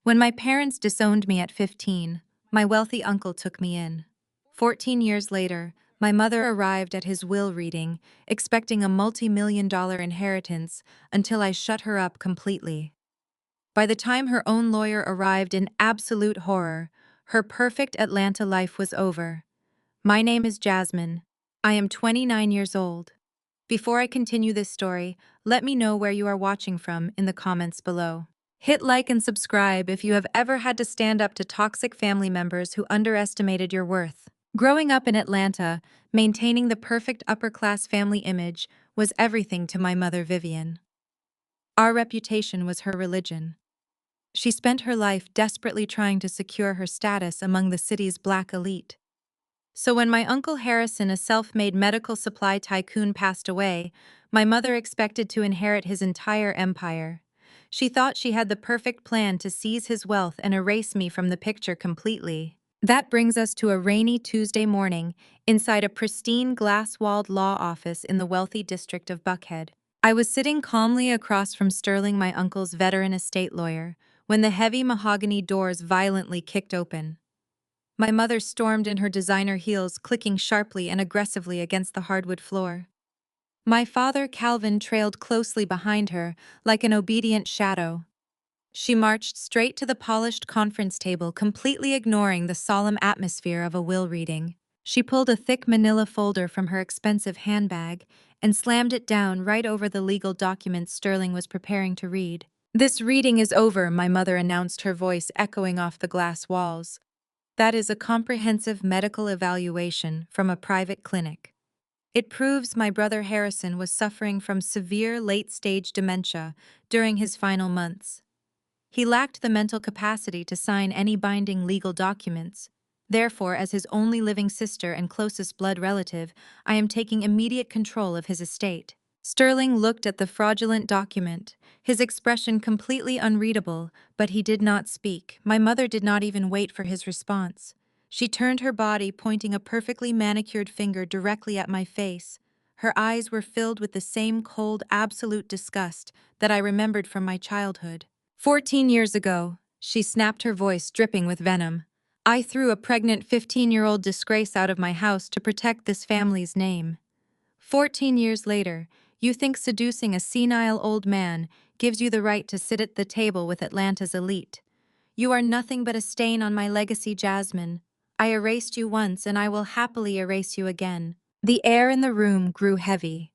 When my parents disowned me at 15, my wealthy uncle took me in. 14 years later, my mother arrived at his will reading, expecting a multi-million-dollar inheritance until I shut her up completely. By the time her own lawyer arrived in absolute horror, her perfect Atlanta life was over. My name is Jasmine. I am 29 years old. Before I continue this story, let me know where you are watching from in the comments below. Hit like and subscribe if you have ever had to stand up to toxic family members who underestimated your worth. Growing up in Atlanta, maintaining the perfect upper-class family image was everything to my mother, Vivian. Our reputation was her religion. She spent her life desperately trying to secure her status among the city's black elite. So when my Uncle Harrison, a self-made medical supply tycoon, passed away, my mother expected to inherit his entire empire. She thought she had the perfect plan to seize his wealth and erase me from the picture completely. That brings us to a rainy Tuesday morning inside a pristine glass-walled law office in the wealthy district of Buckhead. I was sitting calmly across from Sterling, my uncle's veteran estate lawyer, when the heavy mahogany doors violently kicked open. My mother stormed in her designer heels, clicking sharply and aggressively against the hardwood floor. My father, Calvin, trailed closely behind her, like an obedient shadow. She marched straight to the polished conference table, completely ignoring the solemn atmosphere of a will reading. She pulled a thick manila folder from her expensive handbag and slammed it down right over the legal documents Sterling was preparing to read. "This reading is over," my mother announced, her voice echoing off the glass walls. "That is a comprehensive medical evaluation from a private clinic. It proves my brother Harrison was suffering from severe late-stage dementia during his final months. He lacked the mental capacity to sign any binding legal documents. Therefore, as his only living sister and closest blood relative, I am taking immediate control of his estate." Sterling looked at the fraudulent document, his expression completely unreadable, but he did not speak. My mother did not even wait for his response. She turned her body, pointing a perfectly manicured finger directly at my face. Her eyes were filled with the same cold, absolute disgust that I remembered from my childhood. 14 years ago, she snapped, her voice dripping with venom. I threw a pregnant 15-year-old disgrace out of my house to protect this family's name. 14 years later, you think seducing a senile old man gives you the right to sit at the table with Atlanta's elite. You are nothing but a stain on my legacy, Jasmine. I erased you once, and I will happily erase you again. The air in the room grew heavy.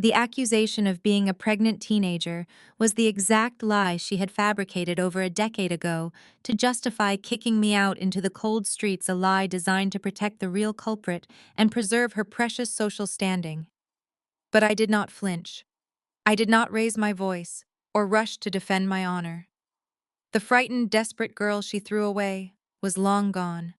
The accusation of being a pregnant teenager was the exact lie she had fabricated over a decade ago to justify kicking me out into the cold streets, a lie designed to protect the real culprit and preserve her precious social standing. But I did not flinch. I did not raise my voice or rush to defend my honor. The frightened, desperate girl she threw away was long gone.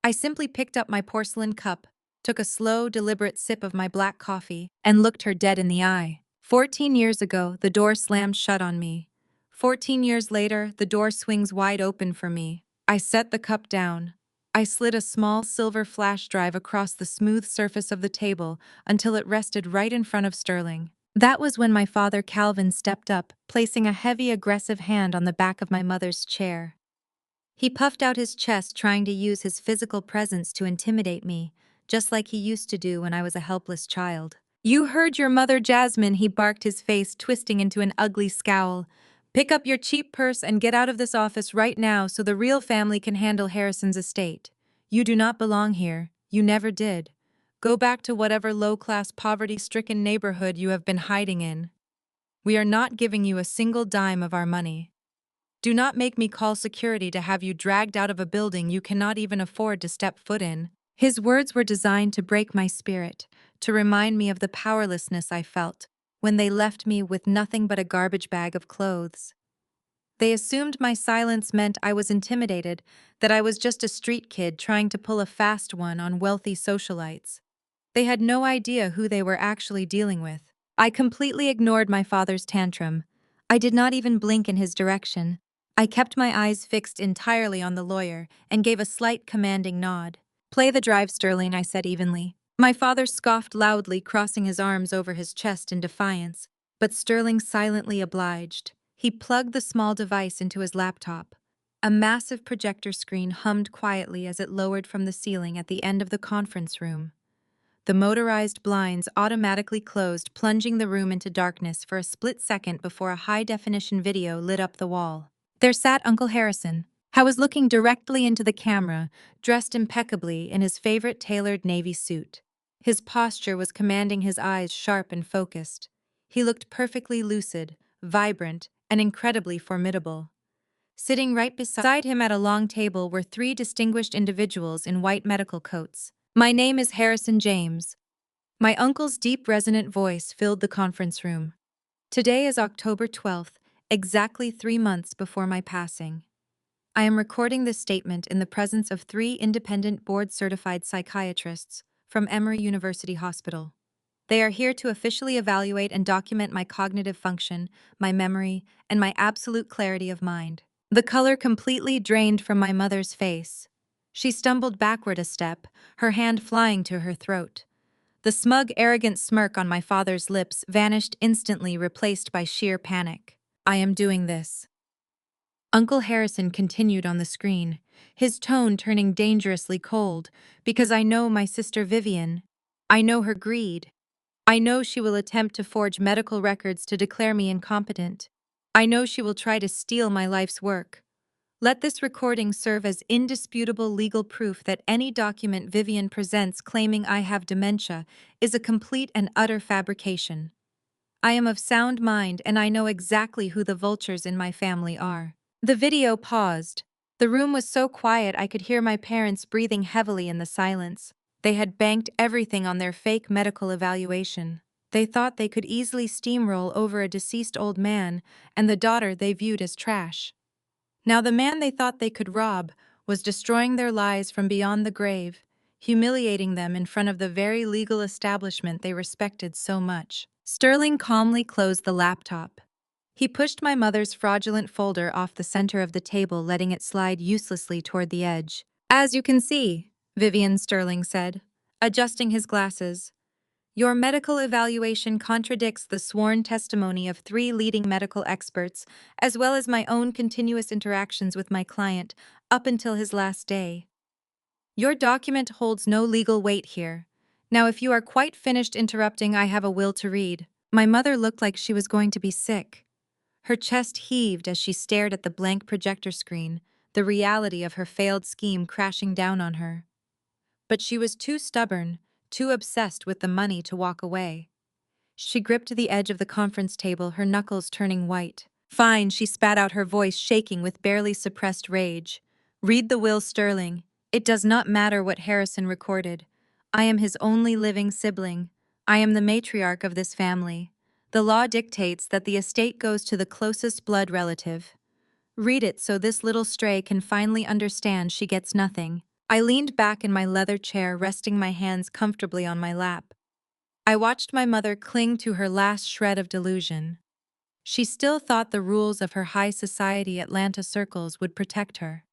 I simply picked up my porcelain cup, took a slow, deliberate sip of my black coffee, and looked her dead in the eye. 14 years ago, the door slammed shut on me. 14 years later, the door swings wide open for me. I set the cup down. I slid a small silver flash drive across the smooth surface of the table until it rested right in front of Sterling. That was when my father, Calvin, stepped up, placing a heavy, aggressive hand on the back of my mother's chair. He puffed out his chest, trying to use his physical presence to intimidate me, just like he used to do when I was a helpless child. "You heard your mother, Jasmine," he barked, his face twisting into an ugly scowl. "Pick up your cheap purse and get out of this office right now so the real family can handle Harrison's estate. You do not belong here. You never did. Go back to whatever low-class, poverty-stricken neighborhood you have been hiding in. We are not giving you a single dime of our money. Do not make me call security to have you dragged out of a building you cannot even afford to step foot in." His words were designed to break my spirit, to remind me of the powerlessness I felt when they left me with nothing but a garbage bag of clothes. They assumed my silence meant I was intimidated, that I was just a street kid trying to pull a fast one on wealthy socialites. They had no idea who they were actually dealing with. I completely ignored my father's tantrum. I did not even blink in his direction. I kept my eyes fixed entirely on the lawyer and gave a slight commanding nod. "Play the drive, Sterling," I said evenly. My father scoffed loudly, crossing his arms over his chest in defiance, but Sterling silently obliged. He plugged the small device into his laptop. A massive projector screen hummed quietly as it lowered from the ceiling at the end of the conference room. The motorized blinds automatically closed, plunging the room into darkness for a split second before a high-definition video lit up the wall. There sat Uncle Harrison. I was looking directly into the camera, dressed impeccably in his favorite tailored navy suit. His posture was commanding, his eyes sharp and focused. He looked perfectly lucid, vibrant, and incredibly formidable. Sitting right beside him at a long table were three distinguished individuals in white medical coats. "My name is Harrison James." My uncle's deep, resonant voice filled the conference room. "Today is October 12th, exactly 3 months before my passing. I am recording this statement in the presence of three independent board-certified psychiatrists from Emory University Hospital. They are here to officially evaluate and document my cognitive function, my memory, and my absolute clarity of mind." The color completely drained from my mother's face. She stumbled backward a step, her hand flying to her throat. The smug, arrogant smirk on my father's lips vanished instantly, replaced by sheer panic. "I am doing this." Uncle Harrison continued on the screen, his tone turning dangerously cold, "because I know my sister Vivian. I know her greed. I know she will attempt to forge medical records to declare me incompetent. I know she will try to steal my life's work. Let this recording serve as indisputable legal proof that any document Vivian presents claiming I have dementia is a complete and utter fabrication. I am of sound mind and I know exactly who the vultures in my family are." The video paused. The room was so quiet I could hear my parents breathing heavily in the silence. They had banked everything on their fake medical evaluation. They thought they could easily steamroll over a deceased old man and the daughter they viewed as trash. Now the man they thought they could rob was destroying their lives from beyond the grave, humiliating them in front of the very legal establishment they respected so much. Sterling calmly closed the laptop. He pushed my mother's fraudulent folder off the center of the table, letting it slide uselessly toward the edge. "As you can see," Vivian Sterling said, adjusting his glasses, "your medical evaluation contradicts the sworn testimony of three leading medical experts, as well as my own continuous interactions with my client up until his last day. Your document holds no legal weight here. Now, if you are quite finished interrupting, I have a will to read." My mother looked like she was going to be sick. Her chest heaved as she stared at the blank projector screen, the reality of her failed scheme crashing down on her. But she was too stubborn, too obsessed with the money to walk away. She gripped the edge of the conference table, her knuckles turning white. "Fine," she spat out, her voice shaking with barely suppressed rage. "Read the will, Sterling. It does not matter what Harrison recorded. I am his only living sibling. I am the matriarch of this family. The law dictates that the estate goes to the closest blood relative. Read it so this little stray can finally understand she gets nothing." I leaned back in my leather chair, resting my hands comfortably on my lap. I watched my mother cling to her last shred of delusion. She still thought the rules of her high society Atlanta circles would protect her.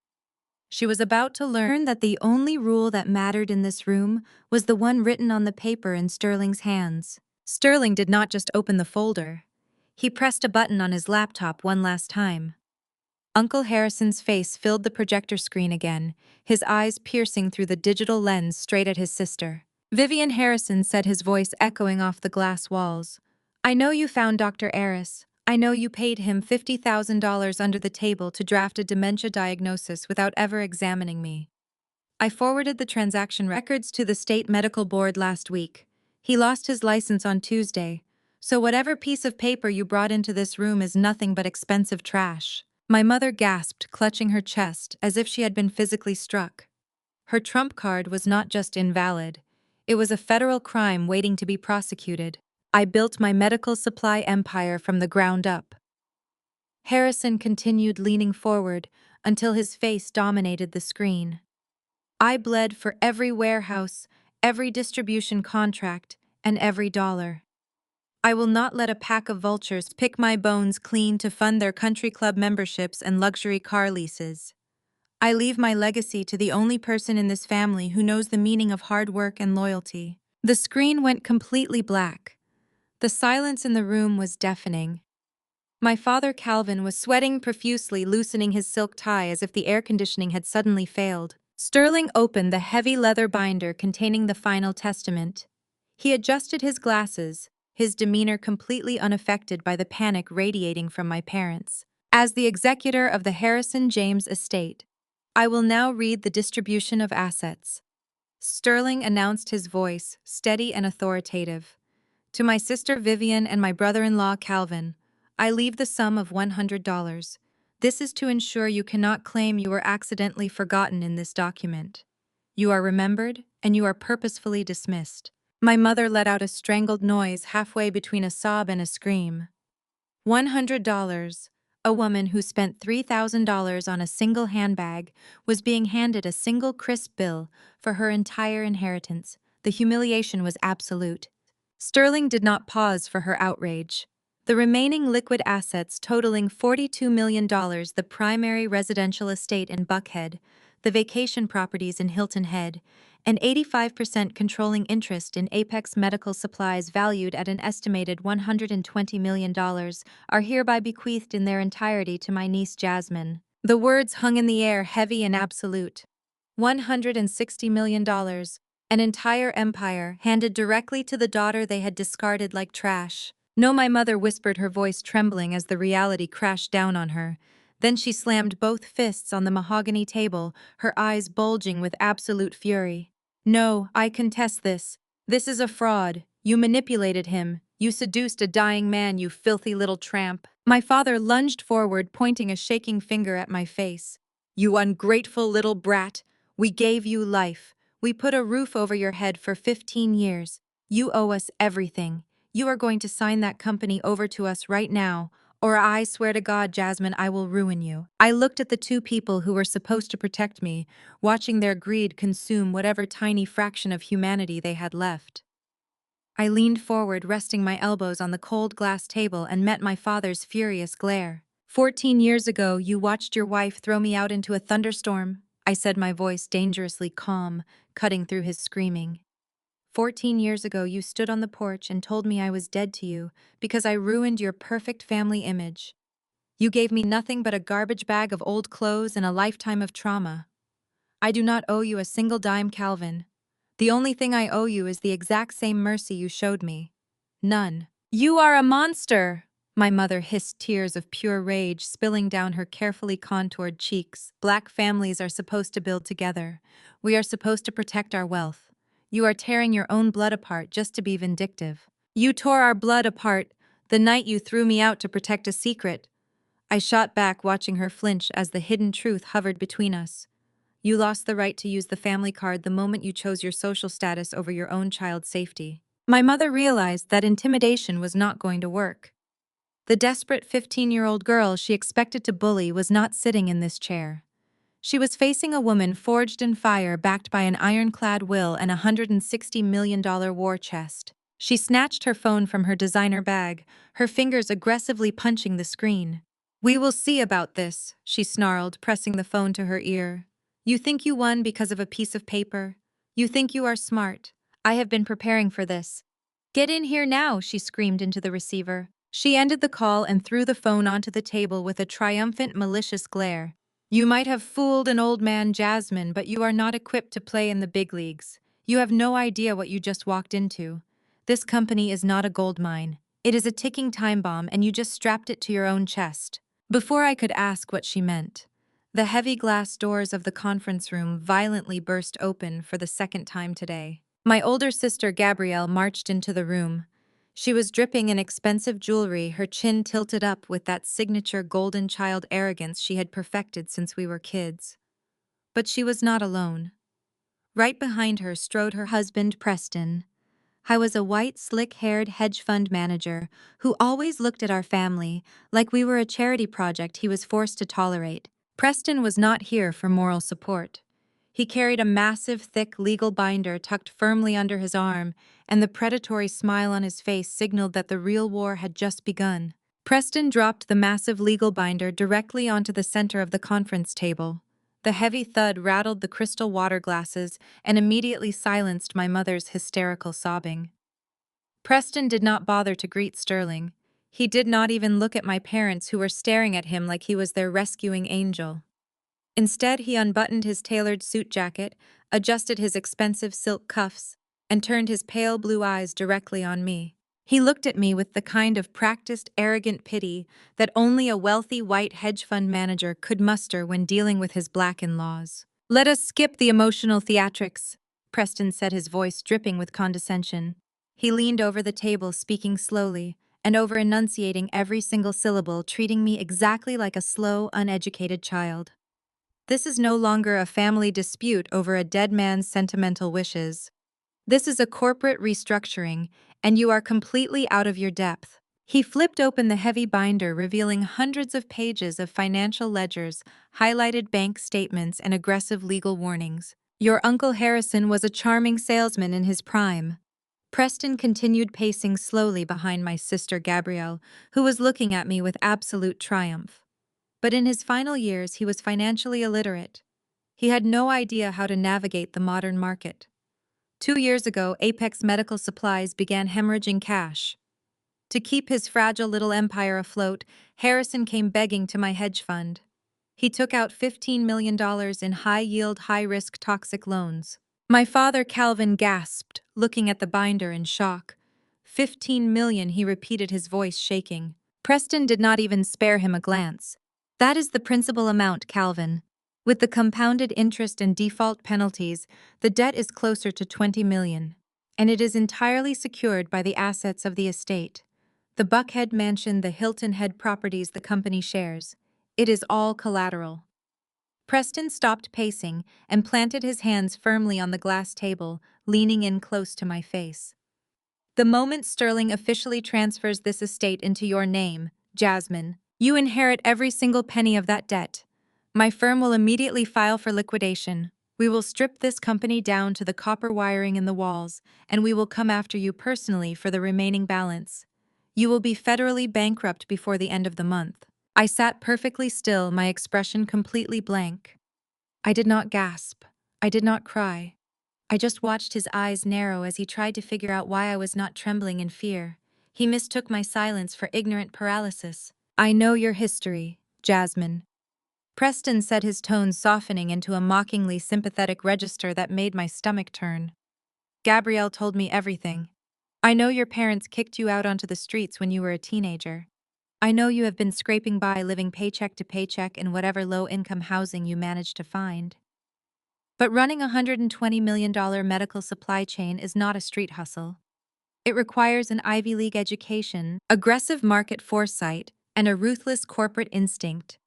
She was about to learn that the only rule that mattered in this room was the one written on the paper in Sterling's hands. Sterling did not just open the folder. He pressed a button on his laptop one last time. Uncle Harrison's face filled the projector screen again, his eyes piercing through the digital lens straight at his sister. "Vivian Harrison," said, his voice echoing off the glass walls, "I know you found Dr. Aris. I know you paid him $50,000 under the table to draft a dementia diagnosis without ever examining me. I forwarded the transaction records to the state medical board last week. He lost his license on Tuesday, so whatever piece of paper you brought into this room is nothing but expensive trash." My mother gasped, clutching her chest as if she had been physically struck. Her trump card was not just invalid. It was a federal crime waiting to be prosecuted. "I built my medical supply empire from the ground up." Harrison continued, leaning forward until his face dominated the screen. "I bled for every warehouse, every distribution contract, and every dollar. I will not let a pack of vultures pick my bones clean to fund their country club memberships and luxury car leases. I leave my legacy to the only person in this family who knows the meaning of hard work and loyalty." The screen went completely black. The silence in the room was deafening. My father, Calvin, was sweating profusely, loosening his silk tie as if the air conditioning had suddenly failed. Sterling opened the heavy leather binder containing the final testament. He adjusted his glasses, his demeanor completely unaffected by the panic radiating from my parents. As the executor of the Harrison James estate, I will now read the distribution of assets. Sterling announced, his voice steady and authoritative. To my sister Vivian and my brother-in-law Calvin, I leave the sum of $100. This is to ensure you cannot claim you were accidentally forgotten in this document. You are remembered, and you are purposefully dismissed. My mother let out a strangled noise halfway between a sob and a scream. $100. A woman who spent $3,000 on a single handbag was being handed a single crisp bill for her entire inheritance. The humiliation was absolute. Sterling did not pause for her outrage. The remaining liquid assets totaling $42 million, the primary residential estate in Buckhead, the vacation properties in Hilton Head, and 85% controlling interest in Apex Medical Supplies valued at an estimated $120 million, are hereby bequeathed in their entirety to my niece Jasmine. The words hung in the air, heavy and absolute. $160 million, an entire empire, handed directly to the daughter they had discarded like trash. No, my mother whispered, her voice trembling as the reality crashed down on her. Then she slammed both fists on the mahogany table, her eyes bulging with absolute fury. No, I contest this. This is a fraud. You manipulated him. You seduced a dying man, you filthy little tramp. My father lunged forward, pointing a shaking finger at my face. You ungrateful little brat. We gave you life. We put a roof over your head for 15 years. You owe us everything. You are going to sign that company over to us right now, or I swear to God, Jasmine, I will ruin you. I looked at the two people who were supposed to protect me, watching their greed consume whatever tiny fraction of humanity they had left. I leaned forward, resting my elbows on the cold glass table, and met my father's furious glare. 14 years ago, you watched your wife throw me out into a thunderstorm, I said, my voice dangerously calm, cutting through his screaming. 14 years ago, you stood on the porch and told me I was dead to you because I ruined your perfect family image. You gave me nothing but a garbage bag of old clothes and a lifetime of trauma. I do not owe you a single dime, Calvin. The only thing I owe you is the exact same mercy you showed me. None. You are a monster! My mother hissed, tears of pure rage spilling down her carefully contoured cheeks. Black families are supposed to build together. We are supposed to protect our wealth. You are tearing your own blood apart just to be vindictive. You tore our blood apart the night you threw me out to protect a secret. I shot back, watching her flinch as the hidden truth hovered between us. You lost the right to use the family card the moment you chose your social status over your own child's safety. My mother realized that intimidation was not going to work. The desperate 15-year-old girl she expected to bully was not sitting in this chair. She was facing a woman forged in fire, backed by an ironclad will and a $160 million war chest. She snatched her phone from her designer bag, her fingers aggressively punching the screen. We will see about this, she snarled, pressing the phone to her ear. You think you won because of a piece of paper? You think you are smart? I have been preparing for this. Get in here now, she screamed into the receiver. She ended the call and threw the phone onto the table with a triumphant, malicious glare. You might have fooled an old man, Jasmine, but you are not equipped to play in the big leagues. You have no idea what you just walked into. This company is not a gold mine. It is a ticking time bomb, and you just strapped it to your own chest. Before I could ask what she meant, the heavy glass doors of the conference room violently burst open for the second time today. My older sister, Gabrielle, marched into the room. She was dripping in expensive jewelry, her chin tilted up with that signature golden child arrogance she had perfected since we were kids. But she was not alone. Right behind her strode her husband, Preston. I was a white, slick-haired hedge fund manager who always looked at our family like we were a charity project he was forced to tolerate. Preston was not here for moral support. He carried a massive, thick legal binder tucked firmly under his arm, and the predatory smile on his face signaled that the real war had just begun. Preston dropped the massive legal binder directly onto the center of the conference table. The heavy thud rattled the crystal water glasses and immediately silenced my mother's hysterical sobbing. Preston did not bother to greet Sterling. He did not even look at my parents, who were staring at him like he was their rescuing angel. Instead, he unbuttoned his tailored suit jacket, adjusted his expensive silk cuffs, and turned his pale blue eyes directly on me. He looked at me with the kind of practiced, arrogant pity that only a wealthy white hedge fund manager could muster when dealing with his black in-laws. "Let us skip the emotional theatrics," Preston said, his voice dripping with condescension. He leaned over the table, speaking slowly, and over-enunciating every single syllable, treating me exactly like a slow, uneducated child. "This is no longer a family dispute over a dead man's sentimental wishes. This is a corporate restructuring, and you are completely out of your depth." He flipped open the heavy binder, revealing hundreds of pages of financial ledgers, highlighted bank statements, and aggressive legal warnings. "Your Uncle Harrison was a charming salesman in his prime." Preston continued, pacing slowly behind my sister Gabrielle, who was looking at me with absolute triumph. But in his final years, he was financially illiterate. He had no idea how to navigate the modern market. 2 years ago, Apex Medical Supplies began hemorrhaging cash. To keep his fragile little empire afloat, Harrison came begging to my hedge fund. He took out $15 million in high-yield, high-risk toxic loans. My father, Calvin, gasped, looking at the binder in shock. "15 million," he repeated, his voice shaking. Preston did not even spare him a glance. "That is the principal amount, Calvin. With the compounded interest and default penalties, the debt is closer to 20 million. And it is entirely secured by the assets of the estate. The Buckhead mansion, the Hilton Head properties the company shares. It is all collateral." Preston stopped pacing and planted his hands firmly on the glass table, leaning in close to my face. "The moment Sterling officially transfers this estate into your name, Jasmine, you inherit every single penny of that debt. My firm will immediately file for liquidation. We will strip this company down to the copper wiring in the walls, and we will come after you personally for the remaining balance. You will be federally bankrupt before the end of the month." I sat perfectly still, my expression completely blank. I did not gasp. I did not cry. I just watched his eyes narrow as he tried to figure out why I was not trembling in fear. He mistook my silence for ignorant paralysis. "I know your history, Jasmine," Preston said, his tone softening into a mockingly sympathetic register that made my stomach turn. "Gabrielle told me everything. I know your parents kicked you out onto the streets when you were a teenager. I know you have been scraping by, living paycheck to paycheck in whatever low-income housing you managed to find. But running a $120 million medical supply chain is not a street hustle. It requires an Ivy League education, aggressive market foresight, and a ruthless corporate instinct.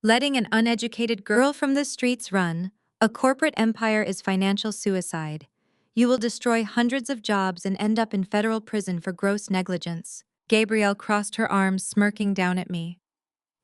Letting an uneducated girl from the streets run a corporate empire is financial suicide. You will destroy hundreds of jobs and end up in federal prison for gross negligence." Gabrielle crossed her arms, smirking down at me.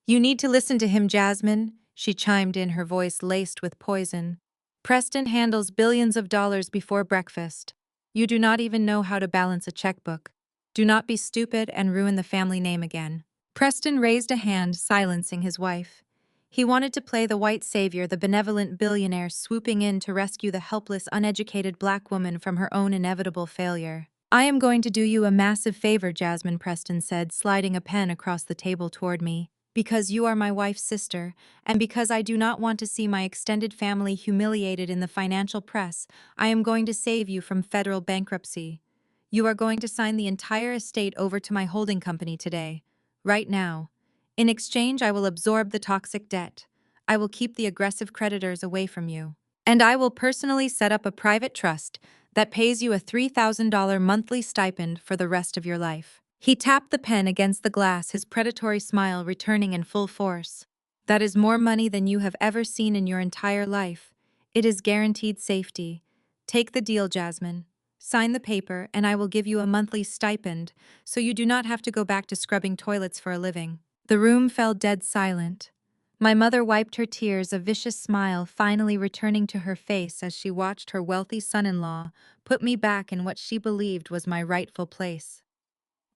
"You need to listen to him, Jasmine," she chimed in, her voice laced with poison. "Preston handles billions of dollars before breakfast. You do not even know how to balance a checkbook. Do not be stupid and ruin the family name again." Preston raised a hand, silencing his wife. He wanted to play the white savior, the benevolent billionaire swooping in to rescue the helpless, uneducated black woman from her own inevitable failure. "I am going to do you a massive favor, Jasmine," Preston said, sliding a pen across the table toward me. "Because you are my wife's sister, and because I do not want to see my extended family humiliated in the financial press, I am going to save you from federal bankruptcy. You are going to sign the entire estate over to my holding company today, right now. In exchange, I will absorb the toxic debt. I will keep the aggressive creditors away from you. And I will personally set up a private trust that pays you a $3,000 monthly stipend for the rest of your life." He tapped the pen against the glass, his predatory smile returning in full force. "That is more money than you have ever seen in your entire life. It is guaranteed safety. Take the deal, Jasmine. Sign the paper, and I will give you a monthly stipend, so you do not have to go back to scrubbing toilets for a living." The room fell dead silent. My mother wiped her tears, a vicious smile finally returning to her face as she watched her wealthy son-in-law put me back in what she believed was my rightful place.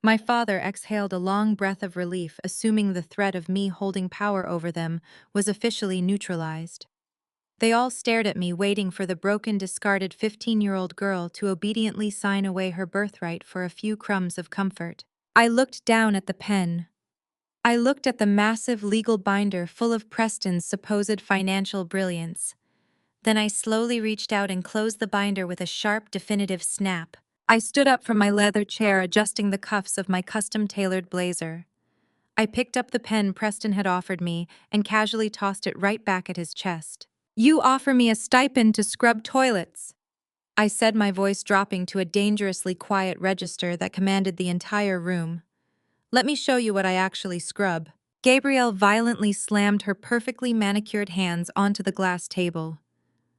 My father exhaled a long breath of relief, assuming the threat of me holding power over them was officially neutralized. They all stared at me, waiting for the broken, discarded 15-year-old girl to obediently sign away her birthright for a few crumbs of comfort. I looked down at the pen. I looked at the massive legal binder full of Preston's supposed financial brilliance. Then I slowly reached out and closed the binder with a sharp, definitive snap. I stood up from my leather chair, adjusting the cuffs of my custom-tailored blazer. I picked up the pen Preston had offered me and casually tossed it right back at his chest. "You offer me a stipend to scrub toilets," I said, my voice dropping to a dangerously quiet register that commanded the entire room. "Let me show you what I actually scrub." Gabrielle violently slammed her perfectly manicured hands onto the glass table.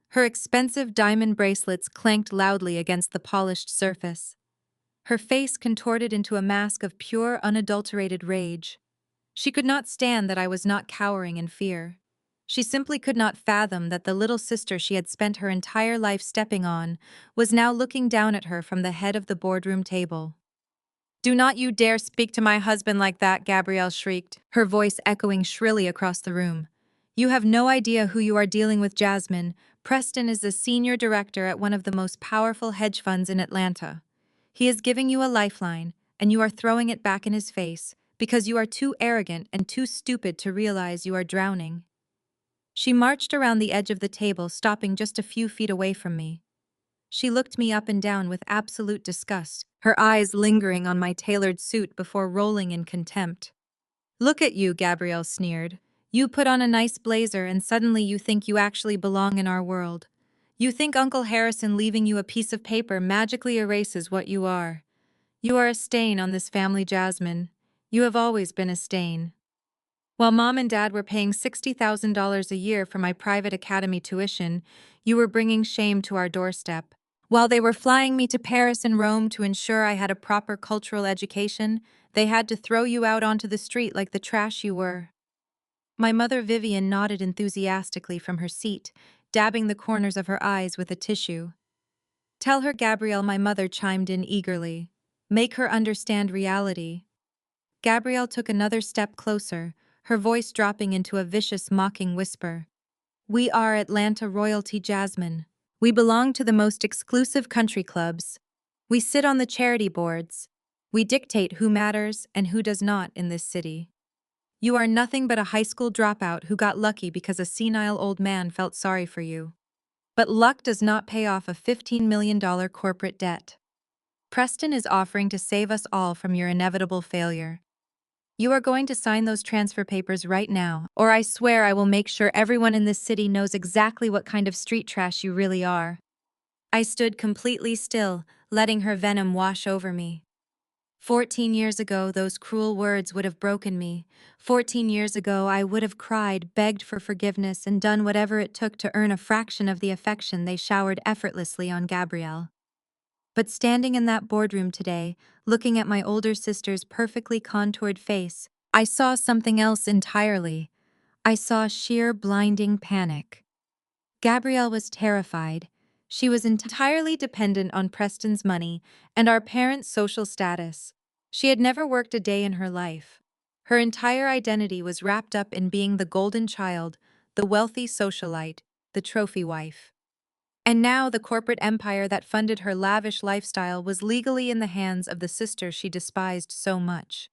Her expensive diamond bracelets clanked loudly against the polished surface. Her face contorted into a mask of pure, unadulterated rage. She could not stand that I was not cowering in fear. She simply could not fathom that the little sister she had spent her entire life stepping on was now looking down at her from the head of the boardroom table. "Do not you dare speak to my husband like that," Gabrielle shrieked, her voice echoing shrilly across the room. "You have no idea who you are dealing with, Jasmine. Preston is the senior director at one of the most powerful hedge funds in Atlanta. He is giving you a lifeline, and you are throwing it back in his face because you are too arrogant and too stupid to realize you are drowning." She marched around the edge of the table, stopping just a few feet away from me. She looked me up and down with absolute disgust, her eyes lingering on my tailored suit before rolling in contempt. "Look at you," Gabrielle sneered. "You put on a nice blazer and suddenly you think you actually belong in our world. You think Uncle Harrison leaving you a piece of paper magically erases what you are. You are a stain on this family, Jasmine. You have always been a stain. While Mom and Dad were paying $60,000 a year for my private academy tuition, you were bringing shame to our doorstep. While they were flying me to Paris and Rome to ensure I had a proper cultural education, they had to throw you out onto the street like the trash you were." My mother Vivian nodded enthusiastically from her seat, dabbing the corners of her eyes with a tissue. "Tell her, Gabrielle," my mother chimed in eagerly. "Make her understand reality." Gabrielle took another step closer, her voice dropping into a vicious, mocking whisper. "We are Atlanta royalty, Jasmine. We belong to the most exclusive country clubs. We sit on the charity boards. We dictate who matters and who does not in this city. You are nothing but a high school dropout who got lucky because a senile old man felt sorry for you. But luck does not pay off a $15 million corporate debt. Preston is offering to save us all from your inevitable failure. You are going to sign those transfer papers right now, or I swear I will make sure everyone in this city knows exactly what kind of street trash you really are." I stood completely still, letting her venom wash over me. 14 years ago, those cruel words would have broken me. 14 years ago, I would have cried, begged for forgiveness, and done whatever it took to earn a fraction of the affection they showered effortlessly on Gabrielle. But standing in that boardroom today, looking at my older sister's perfectly contoured face, I saw something else entirely. I saw sheer blinding panic. Gabrielle was terrified. She was entirely dependent on Preston's money and our parents' social status. She had never worked a day in her life. Her entire identity was wrapped up in being the golden child, the wealthy socialite, the trophy wife. And now the corporate empire that funded her lavish lifestyle was legally in the hands of the sister she despised so much.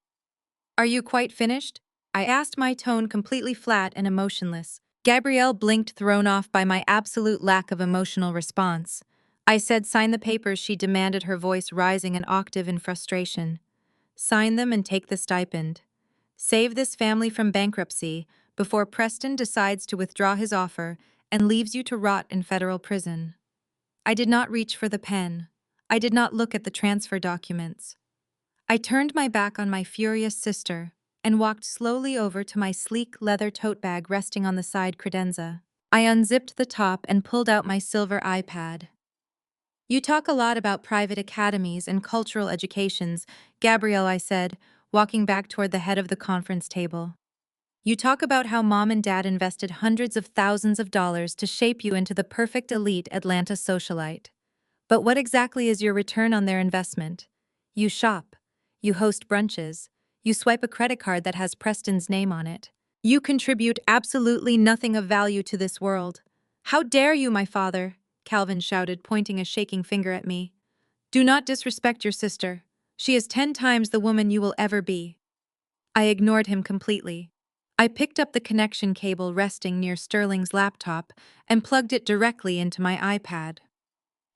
"Are you quite finished?" I asked, my tone completely flat and emotionless. Gabrielle blinked, thrown off by my absolute lack of emotional response. I said, "Sign the papers," she demanded, her voice rising an octave in frustration. "Sign them and take the stipend. Save this family from bankruptcy before Preston decides to withdraw his offer and leaves you to rot in federal prison." I did not reach for the pen. I did not look at the transfer documents. I turned my back on my furious sister and walked slowly over to my sleek leather tote bag resting on the side credenza. I unzipped the top and pulled out my silver iPad. "You talk a lot about private academies and cultural educations," Gabrielle, I said, walking back toward the head of the conference table. "You talk about how Mom and Dad invested hundreds of thousands of dollars to shape you into the perfect elite Atlanta socialite. But what exactly is your return on their investment? You shop. You host brunches. You swipe a credit card that has Preston's name on it. You contribute absolutely nothing of value to this world. How dare you, my father?" Calvin shouted, pointing a shaking finger at me. "Do not disrespect your sister. She is 10 times the woman you will ever be. I ignored him completely. I picked up the connection cable resting near Sterling's laptop and plugged it directly into my iPad.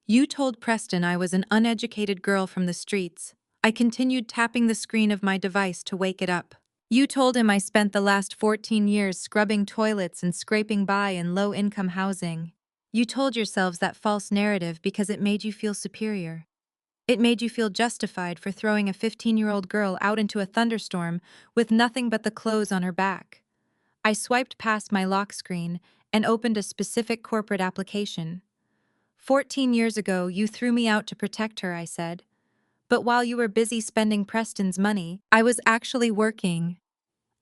You told Preston I was an uneducated girl from the streets. I continued tapping the screen of my device to wake it up. You told him I spent the last 14 years scrubbing toilets and scraping by in low-income housing. You told yourselves that false narrative because it made you feel superior. It made you feel justified for throwing a 15-year-old girl out into a thunderstorm with nothing but the clothes on her back. I swiped past my lock screen and opened a specific corporate application. 14 years ago, you threw me out to protect her, I said. But while you were busy spending Preston's money, I was actually working.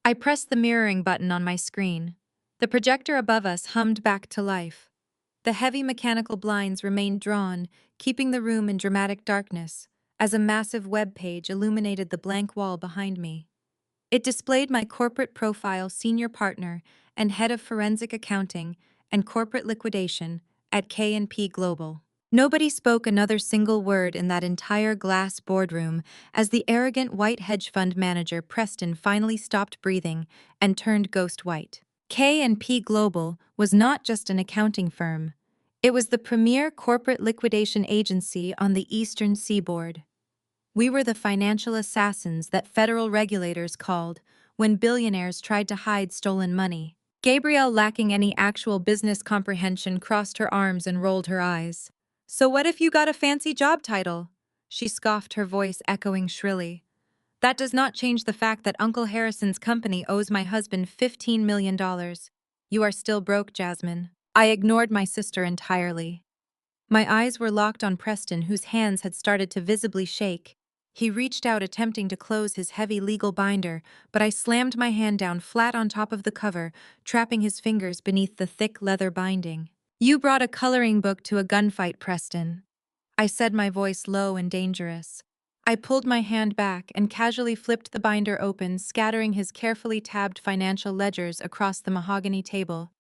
I pressed the mirroring button on my screen. The projector above us hummed back to life. The heavy mechanical blinds remained drawn, keeping the room in dramatic darkness, as a massive web page illuminated the blank wall behind me. It displayed my corporate profile senior partner and head of forensic accounting and corporate liquidation at K&P Global. Nobody spoke another single word in that entire glass boardroom as the arrogant white hedge fund manager Preston finally stopped breathing and turned ghost white. K&P Global was not just an accounting firm. It was the premier corporate liquidation agency on the eastern seaboard. We were the financial assassins that federal regulators called when billionaires tried to hide stolen money. Gabrielle, lacking any actual business comprehension, crossed her arms and rolled her eyes. So what if you got a fancy job title? She scoffed, her voice echoing shrilly. That does not change the fact that Uncle Harrison's company owes my husband $15 million. You are still broke, Jasmine. I ignored my sister entirely. My eyes were locked on Preston, whose hands had started to visibly shake. He reached out, attempting to close his heavy legal binder, but I slammed my hand down flat on top of the cover, trapping his fingers beneath the thick leather binding. You brought a coloring book to a gunfight, Preston. I said, my voice low and dangerous. I pulled my hand back and casually flipped the binder open, scattering his carefully tabbed financial ledgers across the mahogany table.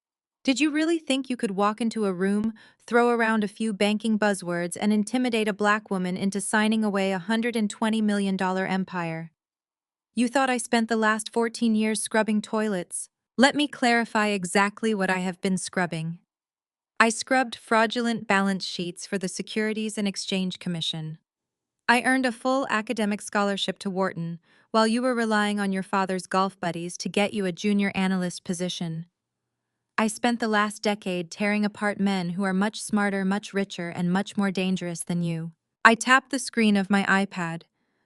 Did you really think you could walk into a room, throw around a few banking buzzwords, and intimidate a black woman into signing away a $120 million empire? You thought I spent the last 14 years scrubbing toilets. Let me clarify exactly what I have been scrubbing. I scrubbed fraudulent balance sheets for the Securities and Exchange Commission. I earned a full academic scholarship to Wharton, while you were relying on your father's golf buddies to get you a junior analyst position. I spent the last decade tearing apart men who are much smarter, much richer, and much more dangerous than you. I tapped the screen of my iPad.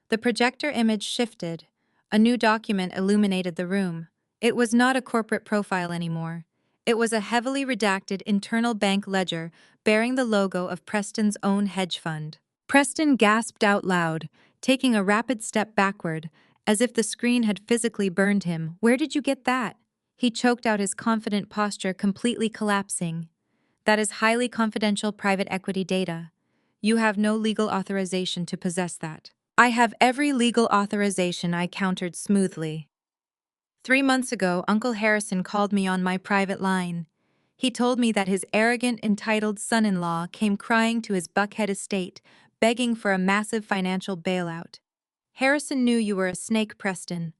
The projector image shifted. A new document illuminated the room. It was not a corporate profile anymore. It was a heavily redacted internal bank ledger bearing the logo of Preston's own hedge fund. Preston gasped out loud, taking a rapid step backward, as if the screen had physically burned him. Where did you get that? He choked out, his confident posture completely collapsing. That is highly confidential private equity data. You have no legal authorization to possess that. I have every legal authorization, I countered smoothly. 3 months ago, Uncle Harrison called me on my private line. He told me that his arrogant, entitled son-in-law came crying to his Buckhead estate, begging for a massive financial bailout. Harrison knew you were a snake, Preston,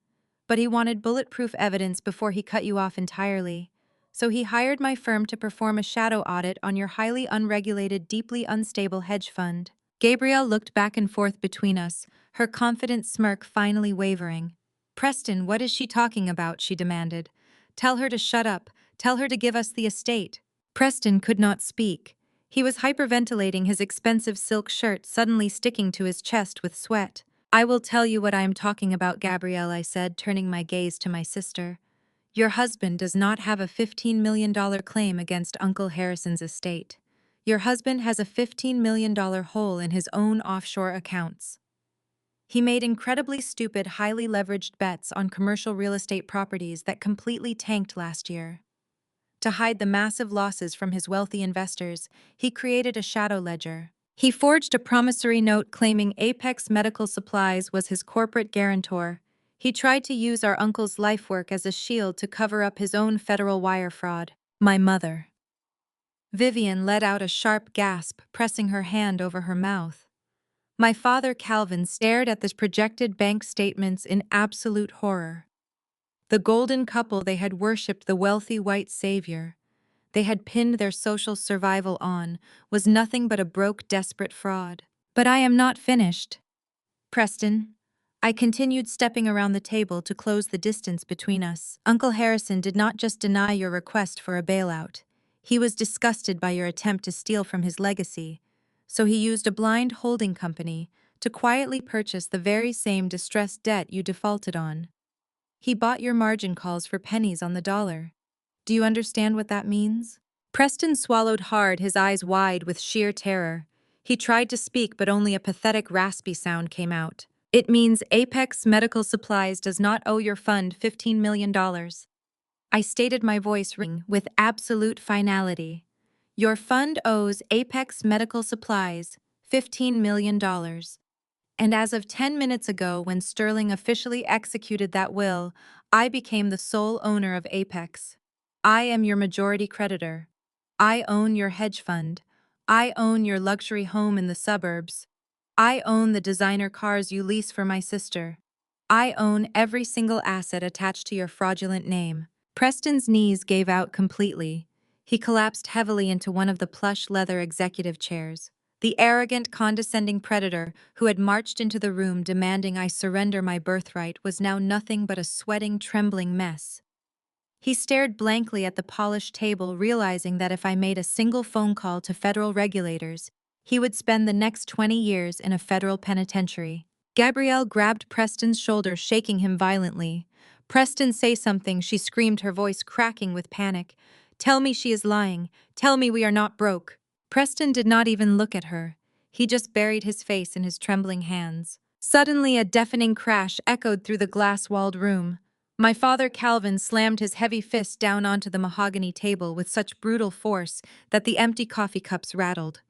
but he wanted bulletproof evidence before he cut you off entirely. So he hired my firm to perform a shadow audit on your highly unregulated, deeply unstable hedge fund. Gabrielle looked back and forth between us, her confident smirk finally wavering. Preston, what is she talking about? She demanded. Tell her to shut up. Tell her to give us the estate. Preston could not speak. He was hyperventilating, his expensive silk shirt suddenly sticking to his chest with sweat. I will tell you what I am talking about, Gabrielle, I said, turning my gaze to my sister. Your husband does not have a $15 million claim against Uncle Harrison's estate. Your husband has a $15 million hole in his own offshore accounts. He made incredibly stupid, highly leveraged bets on commercial real estate properties that completely tanked last year. To hide the massive losses from his wealthy investors, he created a shadow ledger. He forged a promissory note claiming Apex Medical Supplies was his corporate guarantor. He tried to use our uncle's life work as a shield to cover up his own federal wire fraud. My mother. Vivian let out a sharp gasp, pressing her hand over her mouth. My father Calvin stared at the projected bank statements in absolute horror. The golden couple they had worshipped, the wealthy white savior they had pinned their social survival on, was nothing but a broke, desperate fraud. But I am not finished. Preston. I continued, stepping around the table to close the distance between us. Uncle Harrison did not just deny your request for a bailout. He was disgusted by your attempt to steal from his legacy, so he used a blind holding company to quietly purchase the very same distressed debt you defaulted on. He bought your margin calls for pennies on the dollar. Do you understand what that means? Preston swallowed hard, his eyes wide with sheer terror. He tried to speak, but only a pathetic, raspy sound came out. It means Apex Medical Supplies does not owe your fund $15 million. I stated, my voice ringing with absolute finality. Your fund owes Apex Medical Supplies $15 million. And as of 10 minutes ago, when Sterling officially executed that will, I became the sole owner of Apex. I am your majority creditor. I own your hedge fund. I own your luxury home in the suburbs. I own the designer cars you lease for my sister. I own every single asset attached to your fraudulent name. Preston's knees gave out completely. He collapsed heavily into one of the plush leather executive chairs. The arrogant, condescending predator who had marched into the room demanding I surrender my birthright was now nothing but a sweating, trembling mess. He stared blankly at the polished table, realizing that if I made a single phone call to federal regulators, he would spend the next 20 years in a federal penitentiary. Gabrielle grabbed Preston's shoulder, shaking him violently. "Preston, say something," she screamed, her voice cracking with panic. "Tell me she is lying. Tell me we are not broke." Preston did not even look at her. He just buried his face in his trembling hands. Suddenly, a deafening crash echoed through the glass-walled room. My father Calvin slammed his heavy fist down onto the mahogany table with such brutal force that the empty coffee cups rattled.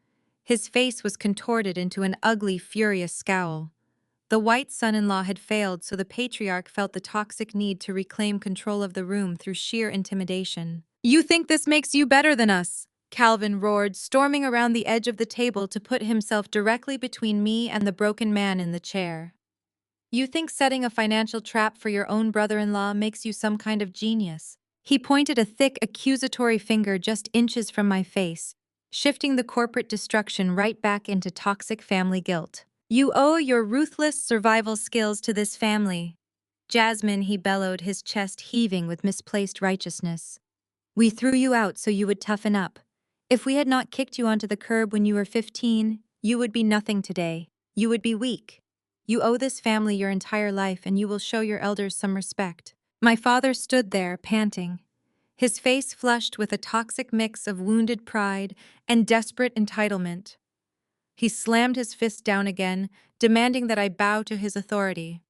His face was contorted into an ugly, furious scowl. The white son-in-law had failed, so the patriarch felt the toxic need to reclaim control of the room through sheer intimidation. "You think this makes you better than us?" Calvin roared, storming around the edge of the table to put himself directly between me and the broken man in the chair. "You think setting a financial trap for your own brother-in-law makes you some kind of genius?" He pointed a thick, accusatory finger just inches from my face, shifting the corporate destruction right back into toxic family guilt. "You owe your ruthless survival skills to this family." "Jasmine," he bellowed, his chest heaving with misplaced righteousness. "We threw you out so you would toughen up. If we had not kicked you onto the curb when you were 15, you would be nothing today. You would be weak. You owe this family your entire life, and you will show your elders some respect." My father stood there, panting, his face flushed with a toxic mix of wounded pride and desperate entitlement. He slammed his fist down again, demanding that I bow to his authority.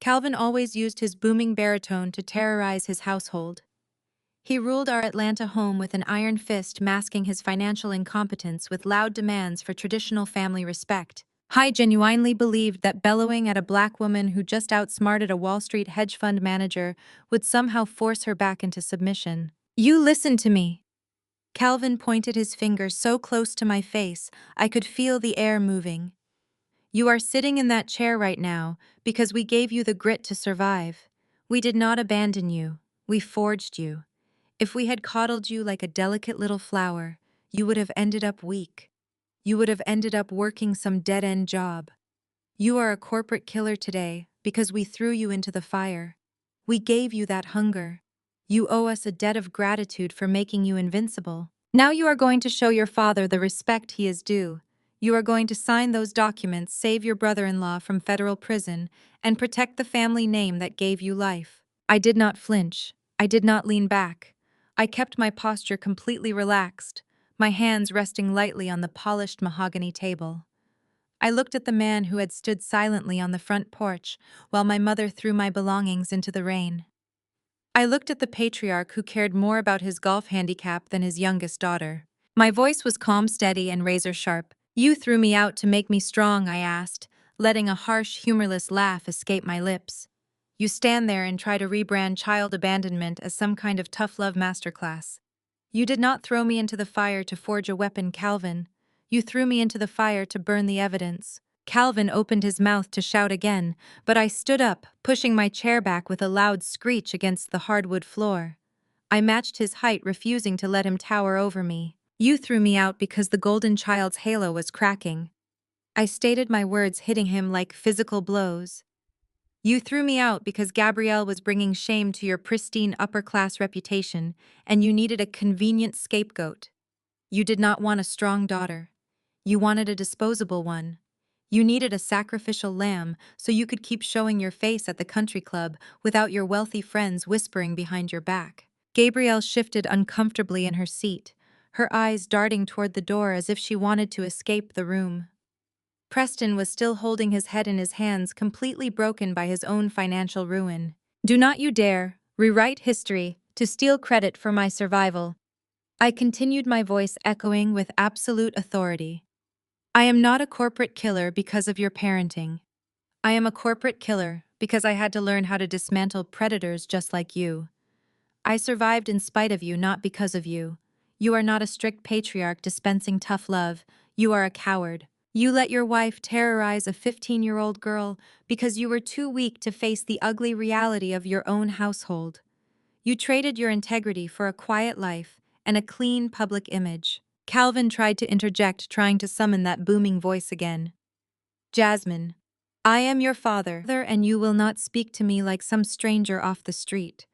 Calvin always used his booming baritone to terrorize his household. He ruled our Atlanta home with an iron fist, masking his financial incompetence with loud demands for traditional family respect. I genuinely believed that bellowing at a black woman who just outsmarted a Wall Street hedge fund manager would somehow force her back into submission. "You listen to me." Calvin pointed his finger so close to my face I could feel the air moving. "You are sitting in that chair right now because we gave you the grit to survive. We did not abandon you. We forged you. If we had coddled you like a delicate little flower, you would have ended up weak. You would have ended up working some dead-end job. You are a corporate killer today because we threw you into the fire. We gave you that hunger. You owe us a debt of gratitude for making you invincible. Now you are going to show your father the respect he is due. You are going to sign those documents, save your brother-in-law from federal prison, and protect the family name that gave you life." I did not flinch. I did not lean back. I kept my posture completely relaxed, my hands resting lightly on the polished mahogany table. I looked at the man who had stood silently on the front porch while my mother threw my belongings into the rain. I looked at the patriarch who cared more about his golf handicap than his youngest daughter. My voice was calm, steady, and razor-sharp. "You threw me out to make me strong," I asked, letting a harsh, humorless laugh escape my lips. "You stand there and try to rebrand child abandonment as some kind of tough love masterclass. You did not throw me into the fire to forge a weapon, Calvin. You threw me into the fire to burn the evidence. Calvin opened his mouth to shout again, but I stood up, pushing my chair back with a loud screech against the hardwood floor. I matched his height, refusing to let him tower over me. You threw me out because the golden child's halo was cracking. I stated my words, hitting him like physical blows. You threw me out because Gabrielle was bringing shame to your pristine upper-class reputation, and you needed a convenient scapegoat. You did not want a strong daughter. You wanted a disposable one. You needed a sacrificial lamb so you could keep showing your face at the country club without your wealthy friends whispering behind your back. Gabrielle shifted uncomfortably in her seat, her eyes darting toward the door as if she wanted to escape the room. Preston was still holding his head in his hands, completely broken by his own financial ruin. Do not you dare rewrite history to steal credit for my survival. I continued, my voice echoing with absolute authority. I am not a corporate killer because of your parenting. I am a corporate killer because I had to learn how to dismantle predators just like you. I survived in spite of you, not because of you. You are not a strict patriarch dispensing tough love. You are a coward. You let your wife terrorize a 15-year-old girl because you were too weak to face the ugly reality of your own household. You traded your integrity for a quiet life and a clean public image. Calvin tried to interject, trying to summon that booming voice again. Jasmine, I am your father, and you will not speak to me like some stranger off the street.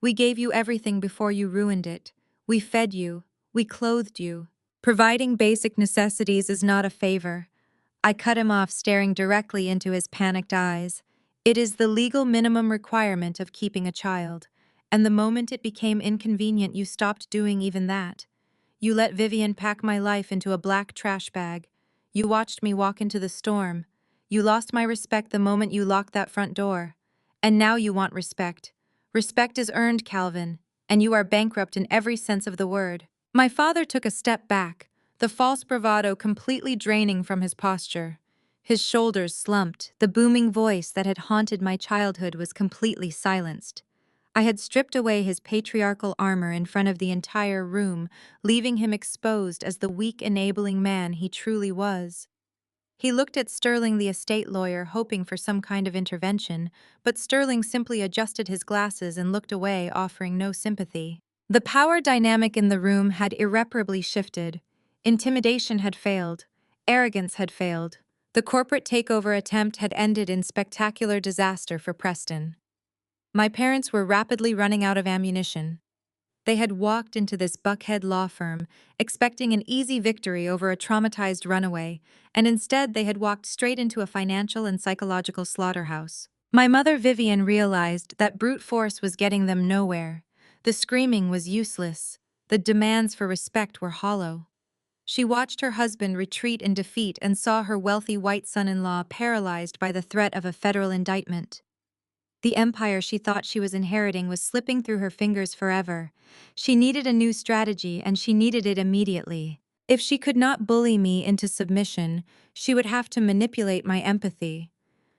We gave you everything before you ruined it. We fed you. We clothed you. Providing basic necessities is not a favor. I cut him off, staring directly into his panicked eyes. It is the legal minimum requirement of keeping a child, and the moment it became inconvenient, you stopped doing even that. You let Vivian pack my life into a black trash bag. You watched me walk into the storm. You lost my respect the moment you locked that front door. And now you want respect. Respect is earned, Calvin, and you are bankrupt in every sense of the word. My father took a step back, the false bravado completely draining from his posture. His shoulders slumped, the booming voice that had haunted my childhood was completely silenced. I had stripped away his patriarchal armor in front of the entire room, leaving him exposed as the weak, enabling man he truly was. He looked at Sterling, the estate lawyer, hoping for some kind of intervention, but Sterling simply adjusted his glasses and looked away, offering no sympathy. The power dynamic in the room had irreparably shifted. Intimidation had failed. Arrogance had failed. The corporate takeover attempt had ended in spectacular disaster for Preston. My parents were rapidly running out of ammunition. They had walked into this Buckhead law firm, expecting an easy victory over a traumatized runaway, and instead they had walked straight into a financial and psychological slaughterhouse. My mother, Vivian, realized that brute force was getting them nowhere. The screaming was useless. The demands for respect were hollow. She watched her husband retreat in defeat and saw her wealthy white son-in-law paralyzed by the threat of a federal indictment. The empire she thought she was inheriting was slipping through her fingers forever. She needed a new strategy, and she needed it immediately. If she could not bully me into submission, she would have to manipulate my empathy.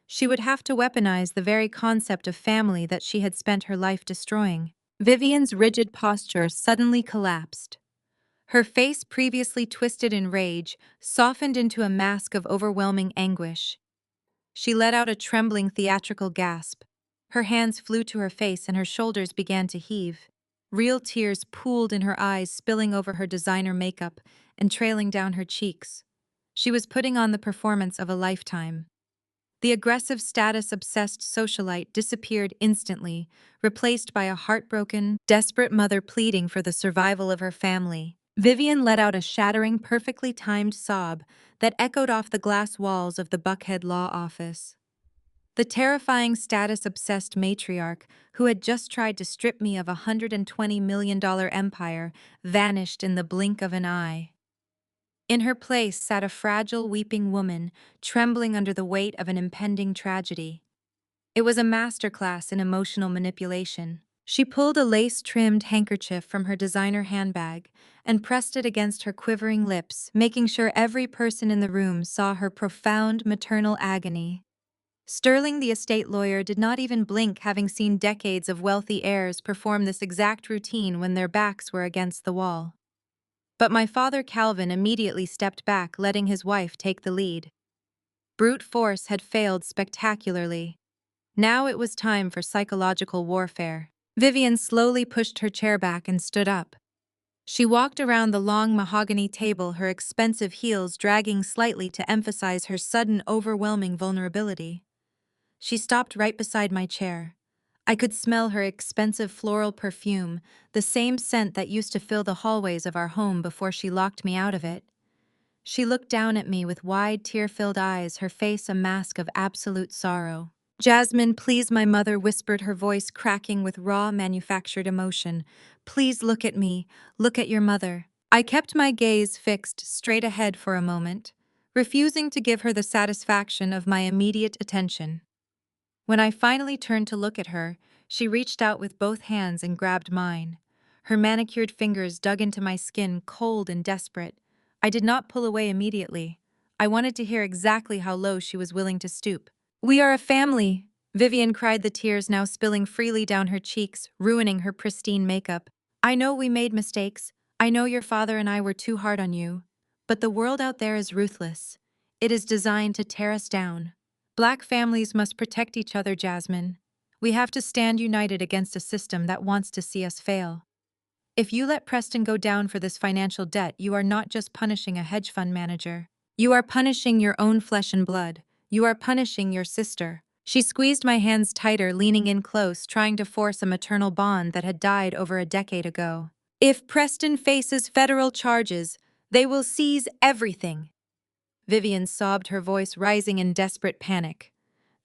She would have to weaponize the very concept of family that she had spent her life destroying. Vivian's rigid posture suddenly collapsed. Her face, previously twisted in rage, softened into a mask of overwhelming anguish. She let out a trembling, theatrical gasp. Her hands flew to her face and her shoulders began to heave. Real tears pooled in her eyes, spilling over her designer makeup and trailing down her cheeks. She was putting on the performance of a lifetime. The aggressive, status-obsessed socialite disappeared instantly, replaced by a heartbroken, desperate mother pleading for the survival of her family. Vivian let out a shattering, perfectly timed sob that echoed off the glass walls of the Buckhead law office. The terrifying, status-obsessed matriarch, who had just tried to strip me of a $120 million empire, vanished in the blink of an eye. In her place sat a fragile, weeping woman, trembling under the weight of an impending tragedy. It was a masterclass in emotional manipulation. She pulled a lace-trimmed handkerchief from her designer handbag and pressed it against her quivering lips, making sure every person in the room saw her profound maternal agony. Sterling, the estate lawyer, did not even blink, having seen decades of wealthy heirs perform this exact routine when their backs were against the wall. But my father, Calvin, immediately stepped back, letting his wife take the lead. Brute force had failed spectacularly. Now it was time for psychological warfare. Vivian slowly pushed her chair back and stood up. She walked around the long mahogany table, her expensive heels dragging slightly to emphasize her sudden, overwhelming vulnerability. She stopped right beside my chair. I could smell her expensive floral perfume, the same scent that used to fill the hallways of our home before she locked me out of it. She looked down at me with wide, tear-filled eyes, her face a mask of absolute sorrow. "Jasmine, please," my mother whispered, her voice cracking with raw, manufactured emotion. "Please look at me. Look at your mother." I kept my gaze fixed straight ahead for a moment, refusing to give her the satisfaction of my immediate attention. When I finally turned to look at her, she reached out with both hands and grabbed mine. Her manicured fingers dug into my skin, cold and desperate. I did not pull away immediately. I wanted to hear exactly how low she was willing to stoop. "We are a family," Vivian cried, the tears now spilling freely down her cheeks, ruining her pristine makeup. "I know we made mistakes. I know your father and I were too hard on you. But the world out there is ruthless. It is designed to tear us down. Black families must protect each other, Jasmine. We have to stand united against a system that wants to see us fail. If you let Preston go down for this financial debt, you are not just punishing a hedge fund manager. You are punishing your own flesh and blood. You are punishing your sister." She squeezed my hands tighter, leaning in close, trying to force a maternal bond that had died over a decade ago. "If Preston faces federal charges, they will seize everything." Vivian sobbed, her voice rising in desperate panic.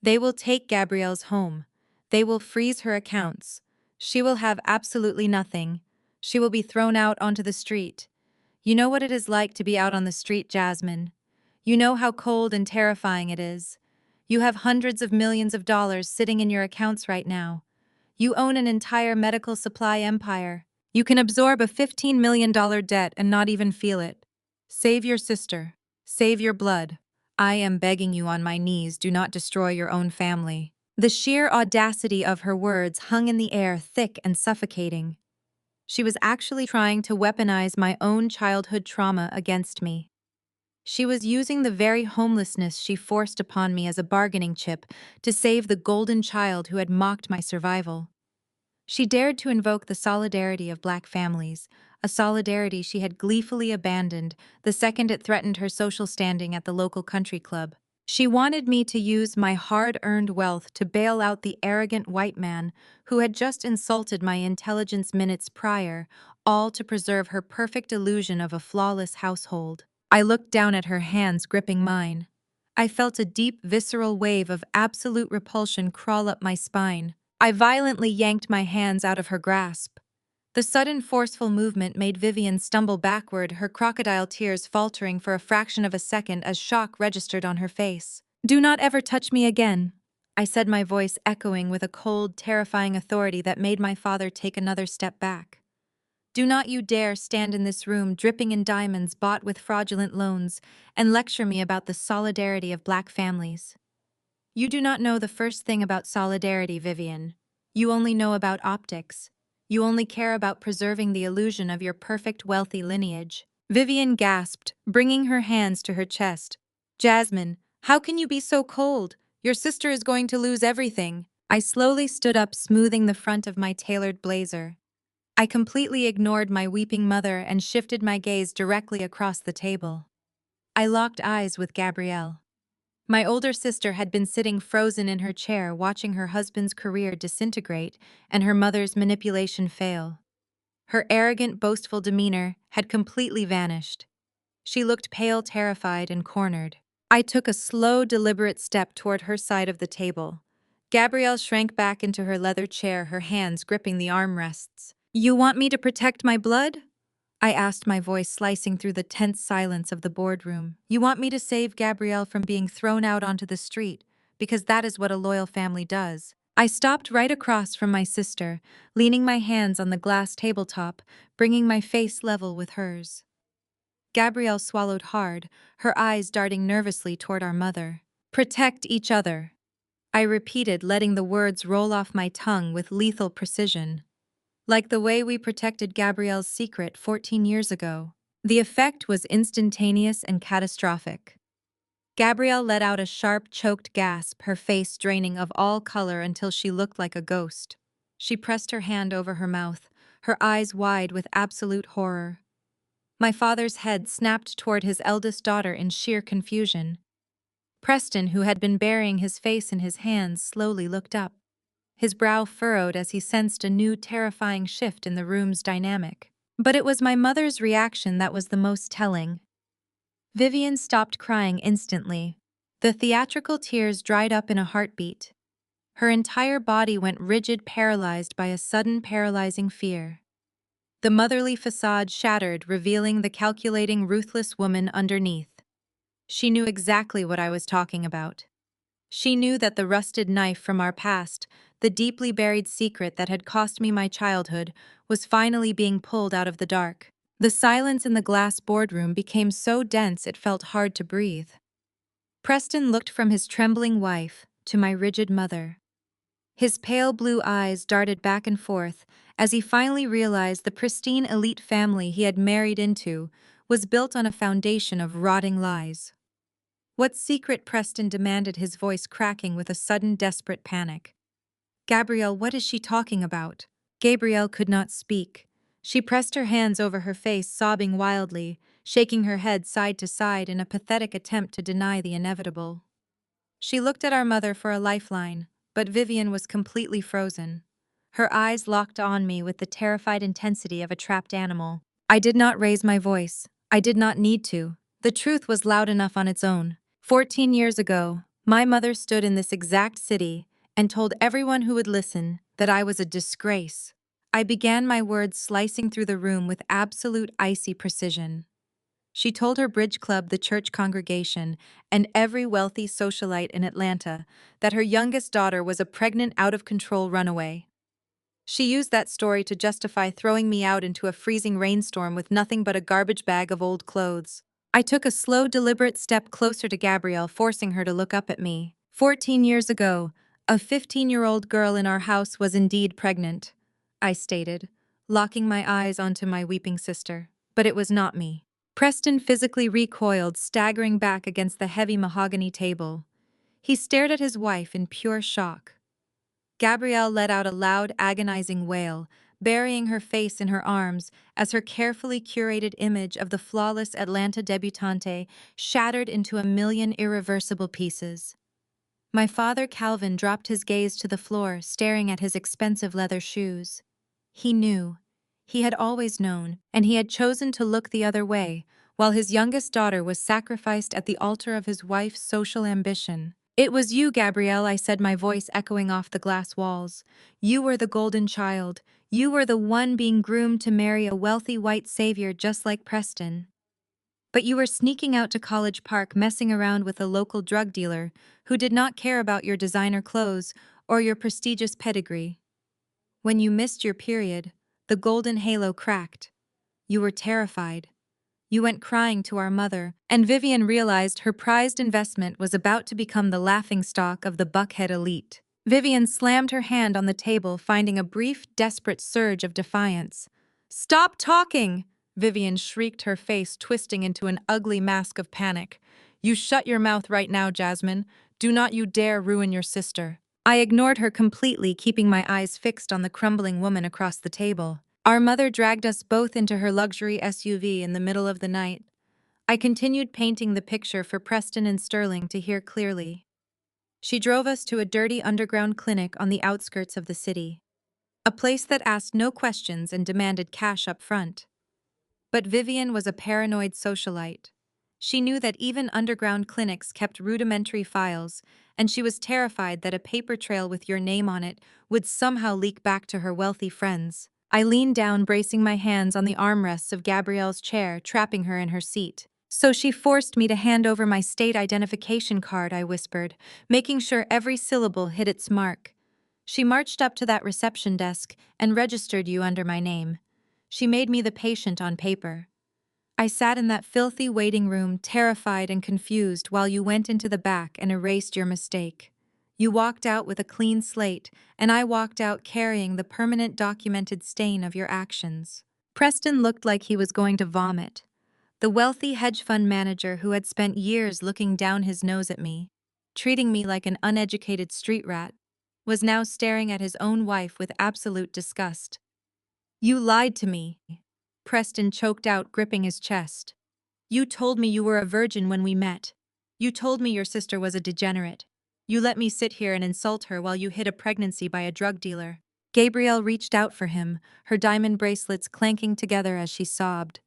"They will take Gabrielle's home. They will freeze her accounts. She will have absolutely nothing. She will be thrown out onto the street. You know what it is like to be out on the street, Jasmine. You know how cold and terrifying it is. You have hundreds of millions of dollars sitting in your accounts right now. You own an entire medical supply empire. You can absorb a $15 million debt and not even feel it. Save your sister. Save your blood. I am begging you on my knees, do not destroy your own family." The sheer audacity of her words hung in the air, thick and suffocating. She was actually trying to weaponize my own childhood trauma against me. She was using the very homelessness she forced upon me as a bargaining chip to save the golden child who had mocked my survival. She dared to invoke the solidarity of Black families, a solidarity she had gleefully abandoned the second it threatened her social standing at the local country club. She wanted me to use my hard-earned wealth to bail out the arrogant white man who had just insulted my intelligence minutes prior, all to preserve her perfect illusion of a flawless household. I looked down at her hands gripping mine. I felt a deep, visceral wave of absolute repulsion crawl up my spine. I violently yanked my hands out of her grasp. The sudden forceful movement made Vivian stumble backward, her crocodile tears faltering for a fraction of a second as shock registered on her face. "Do not ever touch me again," I said, my voice echoing with a cold, terrifying authority that made my father take another step back. "Do not you dare stand in this room dripping in diamonds bought with fraudulent loans and lecture me about the solidarity of Black families. You do not know the first thing about solidarity, Vivian. You only know about optics. You only care about preserving the illusion of your perfect wealthy lineage." Vivian gasped, bringing her hands to her chest. "Jasmine, how can you be so cold? Your sister is going to lose everything." I slowly stood up, smoothing the front of my tailored blazer. I completely ignored my weeping mother and shifted my gaze directly across the table. I locked eyes with Gabrielle. My older sister had been sitting frozen in her chair, watching her husband's career disintegrate and her mother's manipulation fail. Her arrogant, boastful demeanor had completely vanished. She looked pale, terrified, and cornered. I took a slow, deliberate step toward her side of the table. Gabrielle shrank back into her leather chair, her hands gripping the armrests. "You want me to protect my blood?" I asked, my voice slicing through the tense silence of the boardroom. "You want me to save Gabrielle from being thrown out onto the street, because that is what a loyal family does." I stopped right across from my sister, leaning my hands on the glass tabletop, bringing my face level with hers. Gabrielle swallowed hard, her eyes darting nervously toward our mother. "Protect each other," I repeated, letting the words roll off my tongue with lethal precision. "Like the way we protected Gabrielle's secret 14 years ago. The effect was instantaneous and catastrophic. Gabrielle let out a sharp, choked gasp, her face draining of all color until she looked like a ghost. She pressed her hand over her mouth, her eyes wide with absolute horror. My father's head snapped toward his eldest daughter in sheer confusion. Preston, who had been burying his face in his hands, slowly looked up. His brow furrowed as he sensed a new terrifying shift in the room's dynamic. But it was my mother's reaction that was the most telling. Vivian stopped crying instantly. The theatrical tears dried up in a heartbeat. Her entire body went rigid, paralyzed by a sudden paralyzing fear. The motherly facade shattered, revealing the calculating, ruthless woman underneath. She knew exactly what I was talking about. She knew that the rusted knife from our past, the deeply buried secret that had cost me my childhood, was finally being pulled out of the dark. The silence in the glass boardroom became so dense it felt hard to breathe. Preston looked from his trembling wife to my rigid mother. His pale blue eyes darted back and forth as he finally realized the pristine elite family he had married into was built on a foundation of rotting lies. What secret? Preston demanded, his voice cracking with a sudden desperate panic. Gabrielle, what is she talking about? Gabrielle could not speak. She pressed her hands over her face, sobbing wildly, shaking her head side to side in a pathetic attempt to deny the inevitable. She looked at our mother for a lifeline, but Vivian was completely frozen. Her eyes locked on me with the terrified intensity of a trapped animal. I did not raise my voice. I did not need to. The truth was loud enough on its own. 14 years ago, my mother stood in this exact city and told everyone who would listen that I was a disgrace. I began my words slicing through the room with absolute icy precision. She told her bridge club, the church congregation, and every wealthy socialite in Atlanta that her youngest daughter was a pregnant, out-of-control runaway. She used that story to justify throwing me out into a freezing rainstorm with nothing but a garbage bag of old clothes. I took a slow, deliberate step closer to Gabrielle, forcing her to look up at me. 14 years ago, a 15-year-old girl in our house was indeed pregnant, I stated, locking my eyes onto my weeping sister. But it was not me. Preston physically recoiled, staggering back against the heavy mahogany table. He stared at his wife in pure shock. Gabrielle let out a loud, agonizing wail, burying her face in her arms as her carefully curated image of the flawless Atlanta debutante shattered into a million irreversible pieces. My father, Calvin, dropped his gaze to the floor, staring at his expensive leather shoes. He knew. He had always known, and he had chosen to look the other way, while his youngest daughter was sacrificed at the altar of his wife's social ambition. It was you, Gabrielle, I said, my voice echoing off the glass walls. You were the golden child. You were the one being groomed to marry a wealthy white savior just like Preston. But you were sneaking out to College Park, messing around with a local drug dealer who did not care about your designer clothes or your prestigious pedigree. When you missed your period, the golden halo cracked. You were terrified. You went crying to our mother, and Vivian realized her prized investment was about to become the laughingstock of the Buckhead elite. Vivian slammed her hand on the table, finding a brief, desperate surge of defiance. "Stop talking!" Vivian shrieked, her face twisting into an ugly mask of panic. "You shut your mouth right now, Jasmine. Do not you dare ruin your sister." I ignored her completely, keeping my eyes fixed on the crumbling woman across the table. Our mother dragged us both into her luxury SUV in the middle of the night. I continued painting the picture for Preston and Sterling to hear clearly. She drove us to a dirty underground clinic on the outskirts of the city, a place that asked no questions and demanded cash up front. But Vivian was a paranoid socialite. She knew that even underground clinics kept rudimentary files, and she was terrified that a paper trail with your name on it would somehow leak back to her wealthy friends. I leaned down, bracing my hands on the armrests of Gabrielle's chair, trapping her in her seat. "So she forced me to hand over my state identification card," I whispered, making sure every syllable hit its mark. "She marched up to that reception desk and registered you under my name. She made me the patient on paper. I sat in that filthy waiting room, terrified and confused, while you went into the back and erased your mistake. You walked out with a clean slate, and I walked out carrying the permanent documented stain of your actions." Preston looked like he was going to vomit, The wealthy hedge fund manager who had spent years looking down his nose at me, treating me like an uneducated street rat, was now staring at his own wife with absolute disgust. "You lied to me," Preston choked out, gripping his chest. "You told me you were a virgin when we met. You told me your sister was a degenerate. You let me sit here and insult her while you hid a pregnancy by a drug dealer." Gabrielle reached out for him, her diamond bracelets clanking together as she sobbed.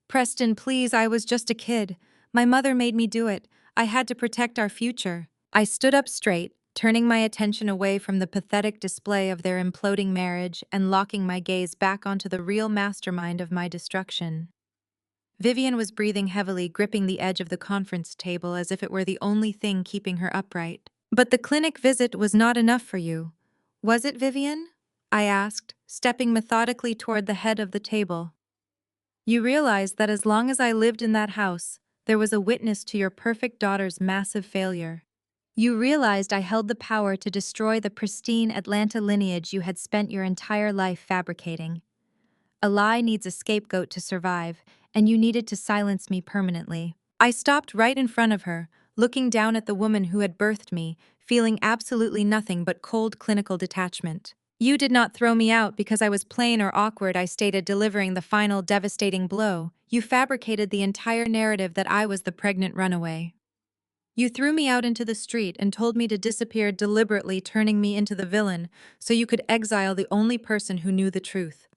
"Preston, please, I was just a kid. My mother made me do it. I had to protect our future." I stood up straight, turning my attention away from the pathetic display of their imploding marriage and locking my gaze back onto the real mastermind of my destruction. Vivian was breathing heavily, gripping the edge of the conference table as if it were the only thing keeping her upright. "But the clinic visit was not enough for you, was it, Vivian?" I asked, stepping methodically toward the head of the table. "You realized that as long as I lived in that house, there was a witness to your perfect daughter's massive failure. You realized I held the power to destroy the pristine Atlanta lineage you had spent your entire life fabricating. A lie needs a scapegoat to survive, and you needed to silence me permanently." I stopped right in front of her, looking down at the woman who had birthed me, feeling absolutely nothing but cold clinical detachment. "You did not throw me out because I was plain or awkward," I stated, delivering the final devastating blow. "You fabricated the entire narrative that I was the pregnant runaway. You threw me out into the street and told me to disappear, deliberately turning me into the villain so you could exile the only person who knew the truth.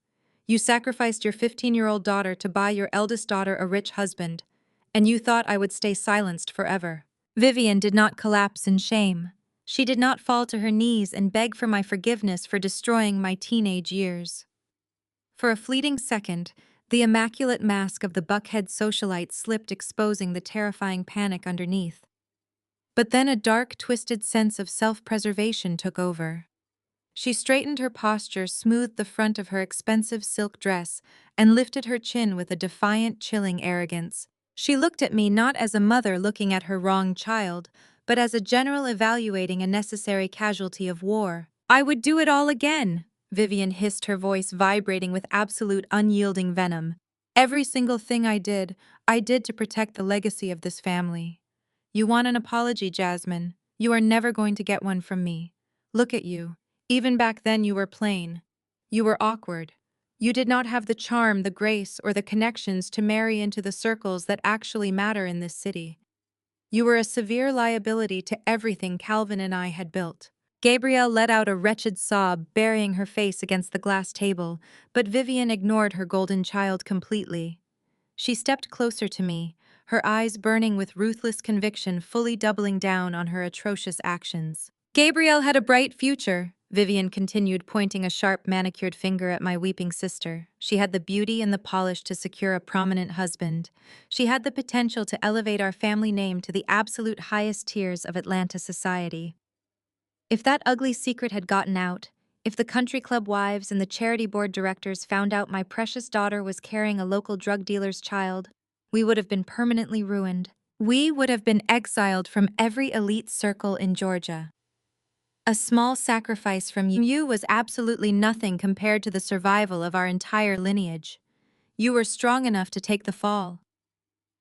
You sacrificed your 15-year-old daughter to buy your eldest daughter a rich husband, and you thought I would stay silenced forever." Vivian did not collapse in shame. She did not fall to her knees and beg for my forgiveness for destroying my teenage years. For a fleeting second, the immaculate mask of the Buckhead socialite slipped, exposing the terrifying panic underneath. But then a dark, twisted sense of self-preservation took over. She straightened her posture, smoothed the front of her expensive silk dress, and lifted her chin with a defiant, chilling arrogance. She looked at me not as a mother looking at her wronged child, but as a general evaluating a necessary casualty of war. "I would do it all again," Vivian hissed, her voice vibrating with absolute unyielding venom. "Every single thing I did to protect the legacy of this family. You want an apology, Jasmine? You are never going to get one from me. Look at you. Even back then you were plain. You were awkward. You did not have the charm, the grace, or the connections to marry into the circles that actually matter in this city. You were a severe liability to everything Calvin and I had built." Gabrielle let out a wretched sob, burying her face against the glass table, but Vivian ignored her golden child completely. She stepped closer to me, her eyes burning with ruthless conviction, fully doubling down on her atrocious actions. "Gabrielle had a bright future," Vivian continued, pointing a sharp, manicured finger at my weeping sister. "She had the beauty and the polish to secure a prominent husband. She had the potential to elevate our family name to the absolute highest tiers of Atlanta society. If that ugly secret had gotten out, if the country club wives and the charity board directors found out my precious daughter was carrying a local drug dealer's child, we would have been permanently ruined. We would have been exiled from every elite circle in Georgia. A small sacrifice from you was absolutely nothing compared to the survival of our entire lineage. You were strong enough to take the fall.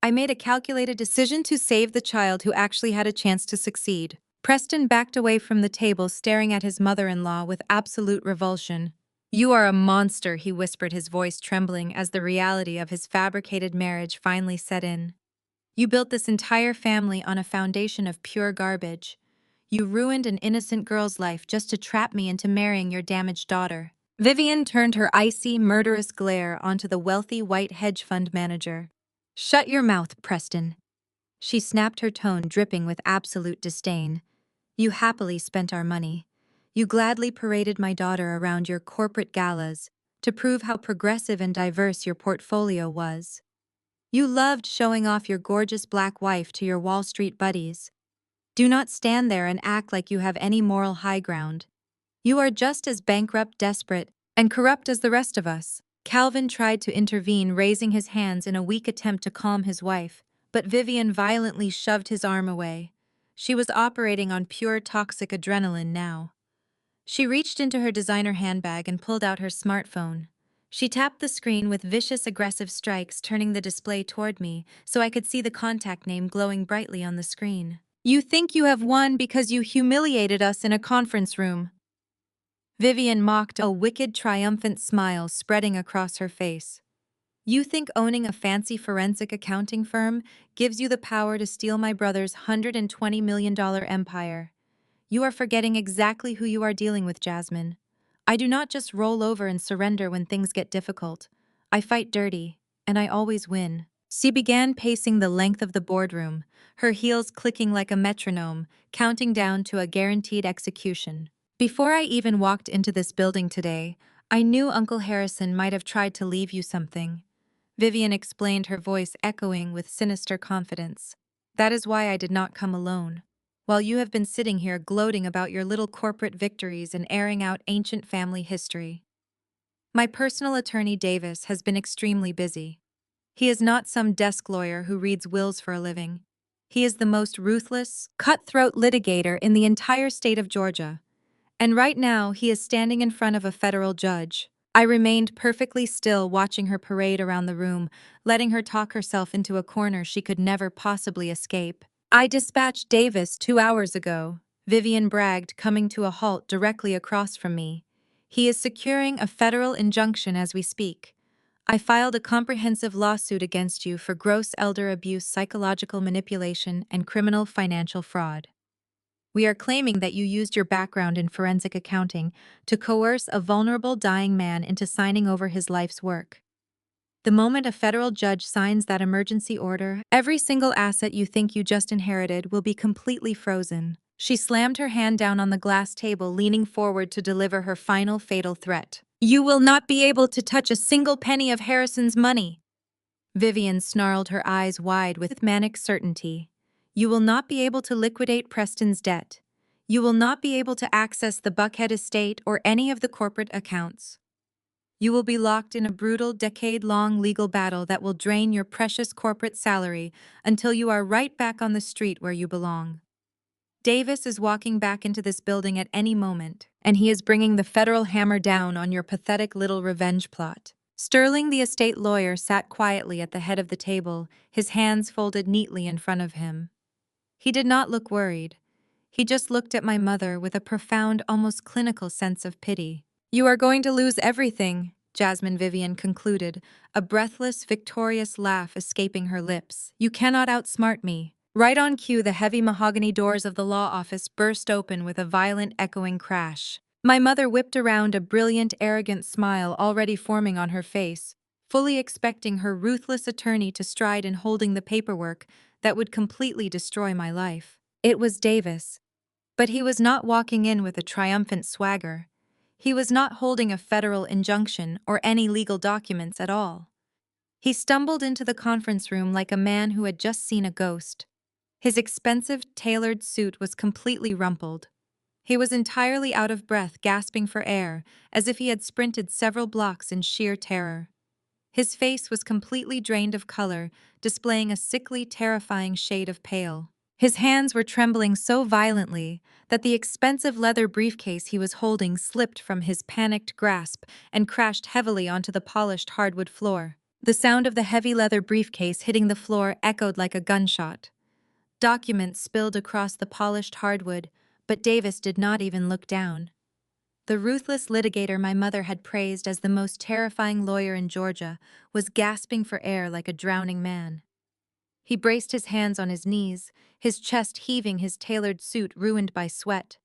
I made a calculated decision to save the child who actually had a chance to succeed." Preston backed away from the table, staring at his mother-in-law with absolute revulsion. "You are a monster," he whispered, his voice trembling as the reality of his fabricated marriage finally set in. "You built this entire family on a foundation of pure garbage. You ruined an innocent girl's life just to trap me into marrying your damaged daughter." Vivian turned her icy, murderous glare onto the wealthy white hedge fund manager. "Shut your mouth, Preston." She snapped, her tone dripping with absolute disdain. "You happily spent our money. You gladly paraded my daughter around your corporate galas to prove how progressive and diverse your portfolio was. You loved showing off your gorgeous black wife to your Wall Street buddies. Do not stand there and act like you have any moral high ground. You are just as bankrupt, desperate, and corrupt as the rest of us." Calvin tried to intervene, raising his hands in a weak attempt to calm his wife, but Vivian violently shoved his arm away. She was operating on pure toxic adrenaline now. She reached into her designer handbag and pulled out her smartphone. She tapped the screen with vicious, aggressive strikes, turning the display toward me so I could see the contact name glowing brightly on the screen. You think you have won because you humiliated us in a conference room. Vivian mocked, a wicked, triumphant smile spreading across her face. You think owning a fancy forensic accounting firm gives you the power to steal my brother's $120 million empire. You are forgetting exactly who you are dealing with, Jasmine. I do not just roll over and surrender when things get difficult. I fight dirty, and I always win. She began pacing the length of the boardroom, her heels clicking like a metronome, counting down to a guaranteed execution. Before I even walked into this building today, I knew Uncle Harrison might have tried to leave you something. Vivian explained, her voice echoing with sinister confidence. That is why I did not come alone. While you have been sitting here gloating about your little corporate victories and airing out ancient family history. My personal attorney, Davis, has been extremely busy. He is not some desk lawyer who reads wills for a living. He is the most ruthless, cutthroat litigator in the entire state of Georgia. And right now, he is standing in front of a federal judge. I remained perfectly still, watching her parade around the room, letting her talk herself into a corner she could never possibly escape. I dispatched Davis 2 hours ago, Vivian bragged, coming to a halt directly across from me. He is securing a federal injunction as we speak. I filed a comprehensive lawsuit against you for gross elder abuse, psychological manipulation, and criminal financial fraud. We are claiming that you used your background in forensic accounting to coerce a vulnerable dying man into signing over his life's work. The moment a federal judge signs that emergency order, every single asset you think you just inherited will be completely frozen. She slammed her hand down on the glass table, leaning forward to deliver her final fatal threat. You will not be able to touch a single penny of Harrison's money. Vivian snarled, her eyes wide with manic certainty. You will not be able to liquidate Preston's debt. You will not be able to access the Buckhead estate or any of the corporate accounts. You will be locked in a brutal, decade-long legal battle that will drain your precious corporate salary until you are right back on the street where you belong. Davis is walking back into this building at any moment, and he is bringing the federal hammer down on your pathetic little revenge plot. Sterling, the estate lawyer, sat quietly at the head of the table, his hands folded neatly in front of him. He did not look worried. He just looked at my mother with a profound, almost clinical sense of pity. You are going to lose everything, Jasmine, Vivian concluded, a breathless, victorious laugh escaping her lips. You cannot outsmart me. Right on cue, the heavy mahogany doors of the law office burst open with a violent, echoing crash. My mother whipped around, a brilliant, arrogant smile already forming on her face, fully expecting her ruthless attorney to stride in holding the paperwork that would completely destroy my life. It was Davis. But he was not walking in with a triumphant swagger. He was not holding a federal injunction or any legal documents at all. He stumbled into the conference room like a man who had just seen a ghost. His expensive, tailored suit was completely rumpled. He was entirely out of breath, gasping for air, as if he had sprinted several blocks in sheer terror. His face was completely drained of color, displaying a sickly, terrifying shade of pale. His hands were trembling so violently that the expensive leather briefcase he was holding slipped from his panicked grasp and crashed heavily onto the polished hardwood floor. The sound of the heavy leather briefcase hitting the floor echoed like a gunshot. Documents spilled across the polished hardwood, but Davis did not even look down. The ruthless litigator my mother had praised as the most terrifying lawyer in Georgia was gasping for air like a drowning man. He braced his hands on his knees, his chest heaving, his tailored suit ruined by sweat.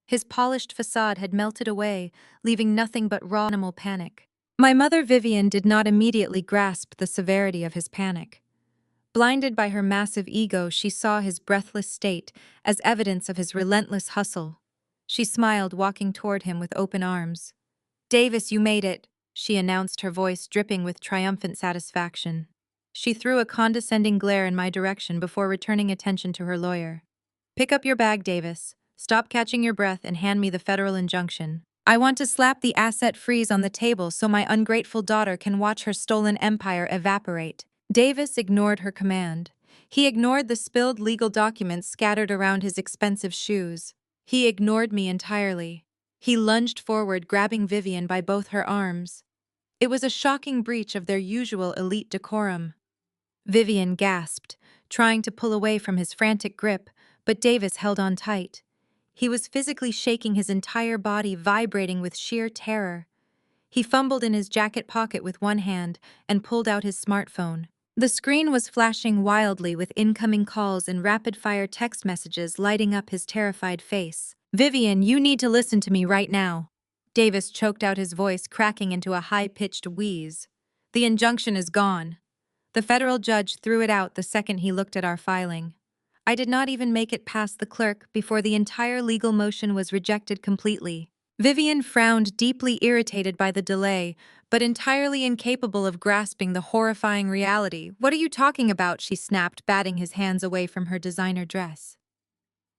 His polished facade had melted away, leaving nothing but raw animal panic. My mother, Vivian, did not immediately grasp the severity of his panic. Blinded by her massive ego, she saw his breathless state as evidence of his relentless hustle. She smiled, walking toward him with open arms. Davis, you made it, she announced, her voice dripping with triumphant satisfaction. She threw a condescending glare in my direction before returning attention to her lawyer. Pick up your bag, Davis. Stop catching your breath and hand me the federal injunction. I want to slap the asset freeze on the table so my ungrateful daughter can watch her stolen empire evaporate. Davis ignored her command. He ignored the spilled legal documents scattered around his expensive shoes. He ignored me entirely. He lunged forward, grabbing Vivian by both her arms. It was a shocking breach of their usual elite decorum. Vivian gasped, trying to pull away from his frantic grip, but Davis held on tight. He was physically shaking, his entire body vibrating with sheer terror. He fumbled in his jacket pocket with one hand and pulled out his smartphone. The screen was flashing wildly with incoming calls and rapid-fire text messages lighting up his terrified face. "Vivian, you need to listen to me right now." Davis choked out, his voice cracking into a high-pitched wheeze. "The injunction is gone. The federal judge threw it out the second he looked at our filing. I did not even make it past the clerk before the entire legal motion was rejected completely." Vivian frowned, deeply irritated by the delay, but entirely incapable of grasping the horrifying reality. "What are you talking about?" she snapped, batting his hands away from her designer dress.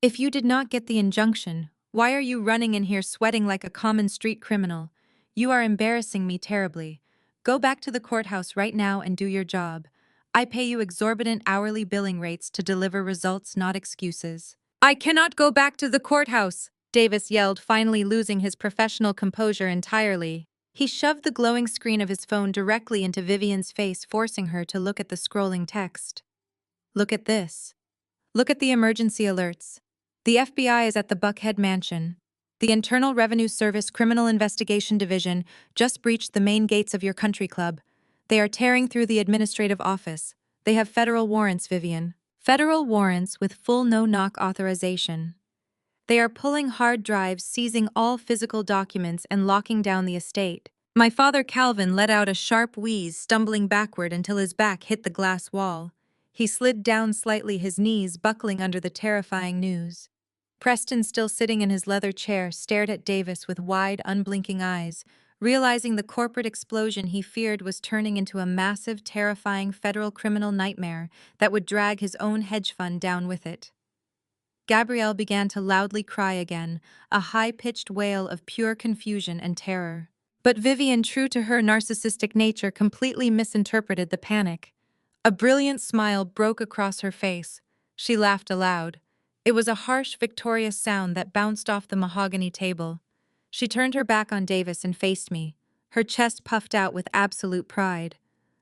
"If you did not get the injunction, why are you running in here sweating like a common street criminal? You are embarrassing me terribly. Go back to the courthouse right now and do your job. I pay you exorbitant hourly billing rates to deliver results, not excuses." "I cannot go back to the courthouse!" Davis yelled, finally losing his professional composure entirely. He shoved the glowing screen of his phone directly into Vivian's face, forcing her to look at the scrolling text. "Look at this. Look at the emergency alerts. The FBI is at the Buckhead mansion. The Internal Revenue Service Criminal Investigation Division just breached the main gates of your country club. They are tearing through the administrative office. They have federal warrants, Vivian. Federal warrants with full no-knock authorization. They are pulling hard drives, seizing all physical documents, and locking down the estate." My father Calvin let out a sharp wheeze, stumbling backward until his back hit the glass wall. He slid down slightly, his knees buckling under the terrifying news. Preston, still sitting in his leather chair, stared at Davis with wide, unblinking eyes, realizing the corporate explosion he feared was turning into a massive, terrifying federal criminal nightmare that would drag his own hedge fund down with it. Gabrielle began to loudly cry again, a high-pitched wail of pure confusion and terror. But Vivian, true to her narcissistic nature, completely misinterpreted the panic. A brilliant smile broke across her face. She laughed aloud. It was a harsh, victorious sound that bounced off the mahogany table. She turned her back on Davis and faced me, her chest puffed out with absolute pride.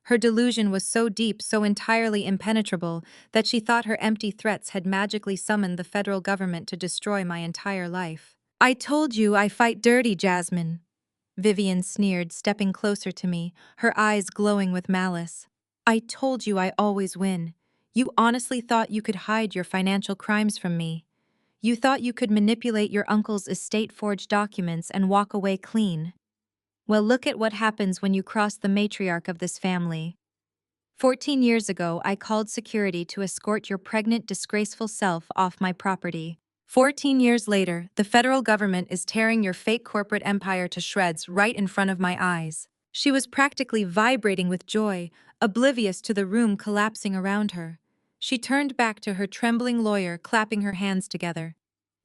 Her delusion was so deep, so entirely impenetrable, that she thought her empty threats had magically summoned the federal government to destroy my entire life. "I told you I fight dirty, Jasmine," Vivian sneered, stepping closer to me, her eyes glowing with malice. "I told you I always win. You honestly thought you could hide your financial crimes from me. You thought you could manipulate your uncle's estate-forged documents and walk away clean. Well, look at what happens when you cross the matriarch of this family. 14 years ago, I called security to escort your pregnant, disgraceful self off my property. 14 years later, the federal government is tearing your fake corporate empire to shreds right in front of my eyes." She was practically vibrating with joy, oblivious to the room collapsing around her. She turned back to her trembling lawyer, clapping her hands together.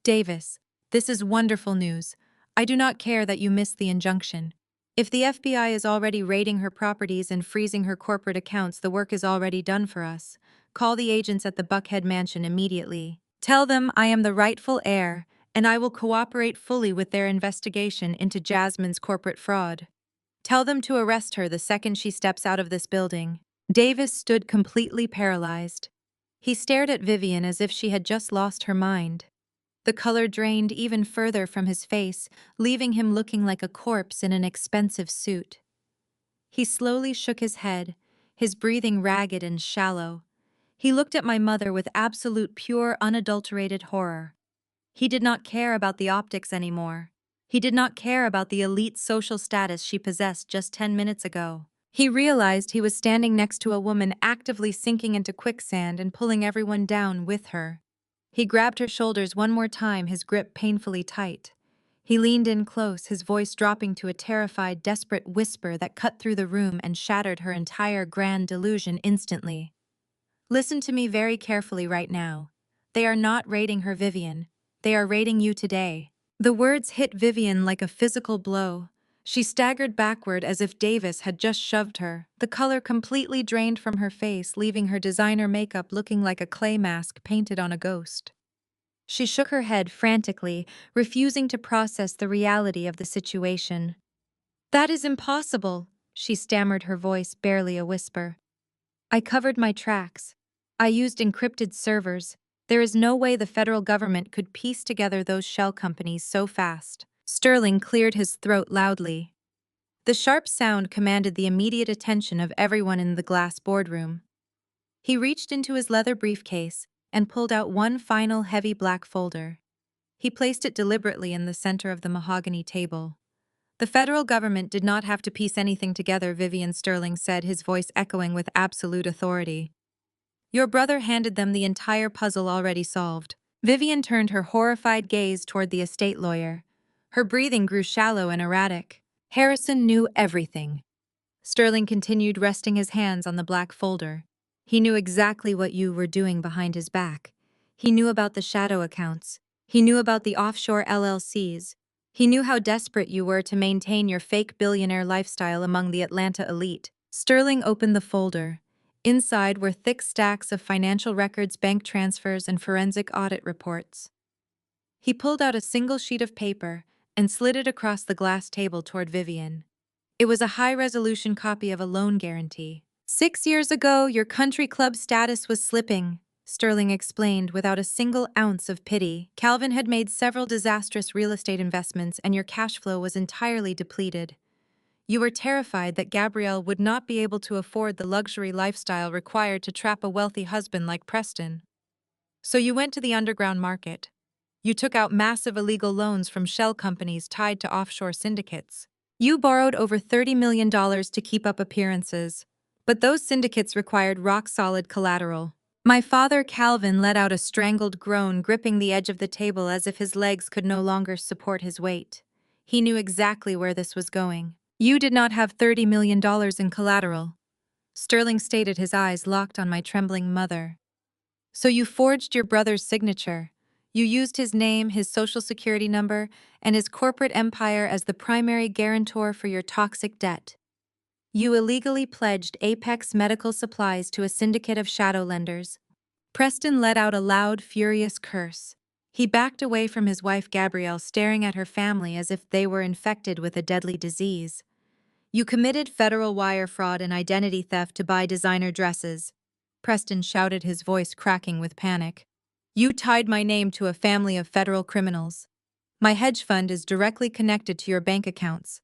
"Davis, this is wonderful news. I do not care that you missed the injunction. If the FBI is already raiding her properties and freezing her corporate accounts, the work is already done for us. Call the agents at the Buckhead mansion immediately. Tell them I am the rightful heir, and I will cooperate fully with their investigation into Jasmine's corporate fraud. Tell them to arrest her the second she steps out of this building." Davis stood completely paralyzed. He stared at Vivian as if she had just lost her mind. The color drained even further from his face, leaving him looking like a corpse in an expensive suit. He slowly shook his head, his breathing ragged and shallow. He looked at my mother with absolute, pure, unadulterated horror. He did not care about the optics anymore. He did not care about the elite social status she possessed just 10 minutes ago. He realized he was standing next to a woman actively sinking into quicksand and pulling everyone down with her. He grabbed her shoulders one more time, his grip painfully tight. He leaned in close, his voice dropping to a terrified, desperate whisper that cut through the room and shattered her entire grand delusion instantly. "Listen to me very carefully right now. They are not raiding her, Vivian. They are raiding you today." The words hit Vivian like a physical blow. She staggered backward as if Davis had just shoved her. The color completely drained from her face, leaving her designer makeup looking like a clay mask painted on a ghost. She shook her head frantically, refusing to process the reality of the situation. "That is impossible," she stammered, her voice barely a whisper. I covered my tracks. I used encrypted servers. There is no way the federal government could piece together those shell companies so fast. Sterling cleared his throat loudly. The sharp sound commanded the immediate attention of everyone in the glass boardroom. He reached into his leather briefcase and pulled out one final heavy black folder. He placed it deliberately in the center of the mahogany table. The federal government did not have to piece anything together, Vivian, Sterling said, his voice echoing with absolute authority. Your brother handed them the entire puzzle already solved. Vivian turned her horrified gaze toward the estate lawyer. Her breathing grew shallow and erratic. Harrison knew everything. Sterling continued, resting his hands on the black folder. He knew exactly what you were doing behind his back. He knew about the shadow accounts. He knew about the offshore LLCs. He knew how desperate you were to maintain your fake billionaire lifestyle among the Atlanta elite. Sterling opened the folder. Inside were thick stacks of financial records, bank transfers, and forensic audit reports. He pulled out a single sheet of paper and slid it across the glass table toward Vivian. It was a high-resolution copy of a loan guarantee. 6 years ago, your country club status was slipping, Sterling explained without a single ounce of pity. Calvin had made several disastrous real estate investments and your cash flow was entirely depleted. You were terrified that Gabrielle would not be able to afford the luxury lifestyle required to trap a wealthy husband like Preston. So you went to the underground market. You took out massive illegal loans from shell companies tied to offshore syndicates. You borrowed over $30 million to keep up appearances, but those syndicates required rock-solid collateral. My father, Calvin, let out a strangled groan, gripping the edge of the table as if his legs could no longer support his weight. He knew exactly where this was going. You did not have $30 million in collateral, Sterling stated, his eyes locked on my trembling mother. So you forged your brother's signature. You used his name, his social security number, and his corporate empire as the primary guarantor for your toxic debt. You illegally pledged Apex Medical Supplies to a syndicate of shadow lenders. Preston let out a loud, furious curse. He backed away from his wife Gabrielle, staring at her family as if they were infected with a deadly disease. You committed federal wire fraud and identity theft to buy designer dresses, Preston shouted, his voice cracking with panic. You tied my name to a family of federal criminals. My hedge fund is directly connected to your bank accounts.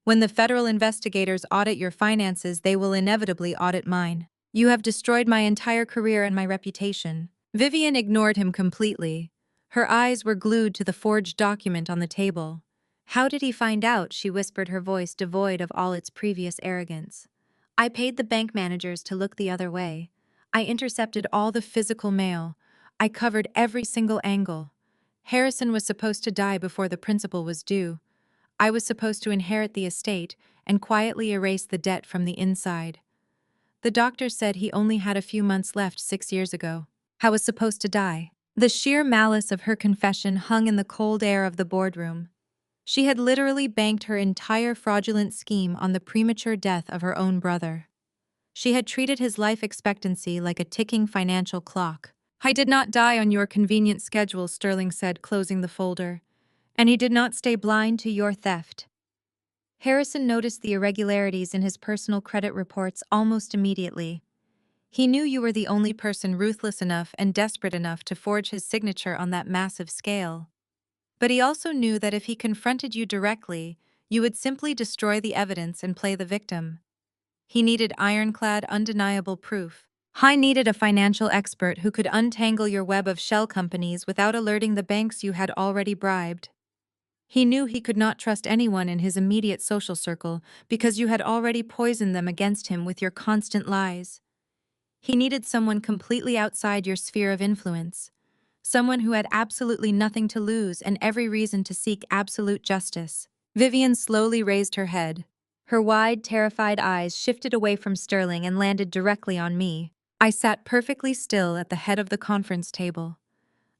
When the federal investigators audit your finances, they will inevitably audit mine. You have destroyed my entire career and my reputation. Vivian ignored him completely. Her eyes were glued to the forged document on the table. How did he find out? She whispered, her voice devoid of all its previous arrogance. I paid the bank managers to look the other way. I intercepted all the physical mail. I covered every single angle. Harrison was supposed to die before the principal was due. I was supposed to inherit the estate and quietly erase the debt from the inside. The doctor said he only had a few months left 6 years ago. I was supposed to die. The sheer malice of her confession hung in the cold air of the boardroom. She had literally banked her entire fraudulent scheme on the premature death of her own brother. She had treated his life expectancy like a ticking financial clock. I did not die on your convenient schedule, Sterling said, closing the folder. And he did not stay blind to your theft. Harrison noticed the irregularities in his personal credit reports almost immediately. He knew you were the only person ruthless enough and desperate enough to forge his signature on that massive scale. But he also knew that if he confronted you directly, you would simply destroy the evidence and play the victim. He needed ironclad, undeniable proof. I needed a financial expert who could untangle your web of shell companies without alerting the banks you had already bribed. He knew he could not trust anyone in his immediate social circle because you had already poisoned them against him with your constant lies. He needed someone completely outside your sphere of influence. Someone who had absolutely nothing to lose and every reason to seek absolute justice. Vivian slowly raised her head. Her wide, terrified eyes shifted away from Sterling and landed directly on me. I sat perfectly still at the head of the conference table.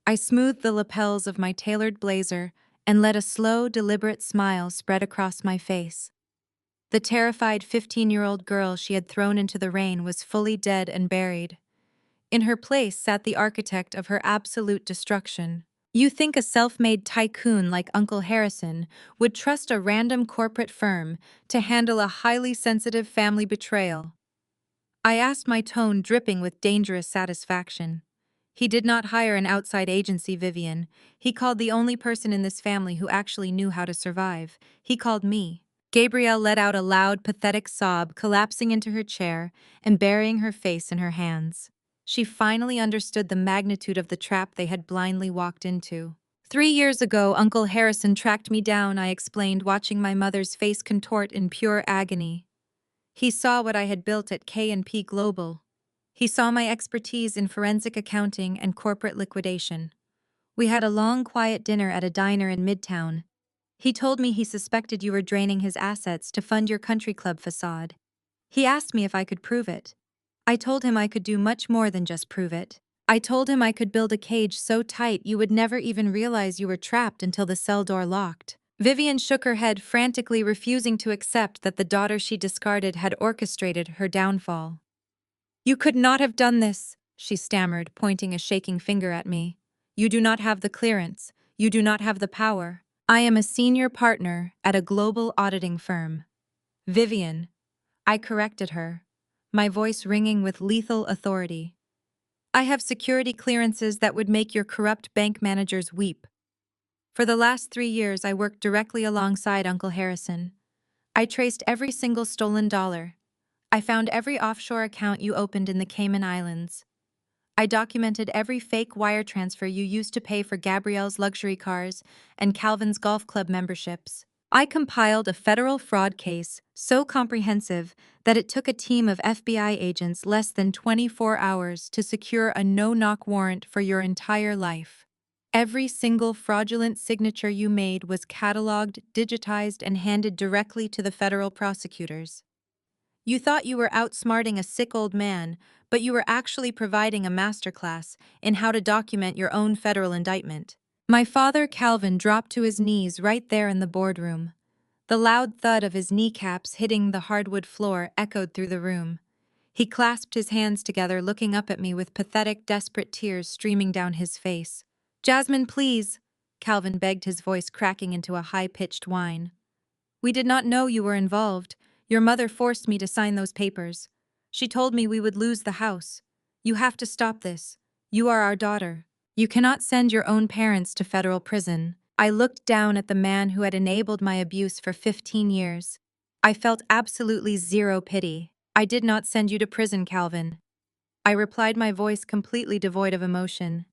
I smoothed the lapels of my tailored blazer and let a slow, deliberate smile spread across my face. The terrified 15-year-old girl she had thrown into the rain was fully dead and buried. In her place sat the architect of her absolute destruction. You think a self-made tycoon like Uncle Harrison would trust a random corporate firm to handle a highly sensitive family betrayal? I asked, my tone dripping with dangerous satisfaction. He did not hire an outside agency, Vivian. He called the only person in this family who actually knew how to survive. He called me. Gabrielle let out a loud, pathetic sob, collapsing into her chair and burying her face in her hands. She finally understood the magnitude of the trap they had blindly walked into. 3 years ago, Uncle Harrison tracked me down, I explained, watching my mother's face contort in pure agony. He saw what I had built at K&P Global. He saw my expertise in forensic accounting and corporate liquidation. We had a long, quiet dinner at a diner in Midtown. He told me he suspected you were draining his assets to fund your country club facade. He asked me if I could prove it. I told him I could do much more than just prove it. I told him I could build a cage so tight you would never even realize you were trapped until the cell door locked. Vivian shook her head, frantically refusing to accept that the daughter she discarded had orchestrated her downfall. You could not have done this, she stammered, pointing a shaking finger at me. You do not have the clearance. You do not have the power. I am a senior partner at a global auditing firm. Vivian, I corrected her, my voice ringing with lethal authority. I have security clearances that would make your corrupt bank managers weep. For the last 3 years, I worked directly alongside Uncle Harrison. I traced every single stolen dollar. I found every offshore account you opened in the Cayman Islands. I documented every fake wire transfer you used to pay for Gabrielle's luxury cars and Calvin's golf club memberships. I compiled a federal fraud case so comprehensive that it took a team of FBI agents less than 24 hours to secure a no-knock warrant for your entire life. Every single fraudulent signature you made was cataloged, digitized, and handed directly to the federal prosecutors. You thought you were outsmarting a sick old man, but you were actually providing a masterclass in how to document your own federal indictment. My father, Calvin, dropped to his knees right there in the boardroom. The loud thud of his kneecaps hitting the hardwood floor echoed through the room. He clasped his hands together, looking up at me with pathetic, desperate tears streaming down his face. Jasmine, please, Calvin begged, his voice cracking into a high-pitched whine. We did not know you were involved. Your mother forced me to sign those papers. She told me we would lose the house. You have to stop this. You are our daughter. You cannot send your own parents to federal prison. I looked down at the man who had enabled my abuse for 15 years. I felt absolutely zero pity. I did not send you to prison, Calvin. I replied, my voice completely devoid of emotion.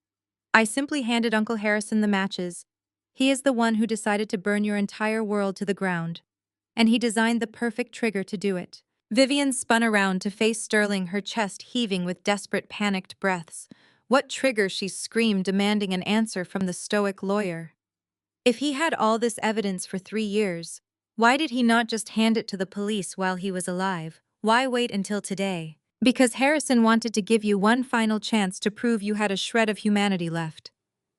I simply handed Uncle Harrison the matches. He is the one who decided to burn your entire world to the ground. And he designed the perfect trigger to do it. Vivian spun around to face Sterling, her chest heaving with desperate, panicked breaths. What trigger? She screamed, demanding an answer from the stoic lawyer. If he had all this evidence for 3 years, why did he not just hand it to the police while he was alive? Why wait until today? Because Harrison wanted to give you one final chance to prove you had a shred of humanity left.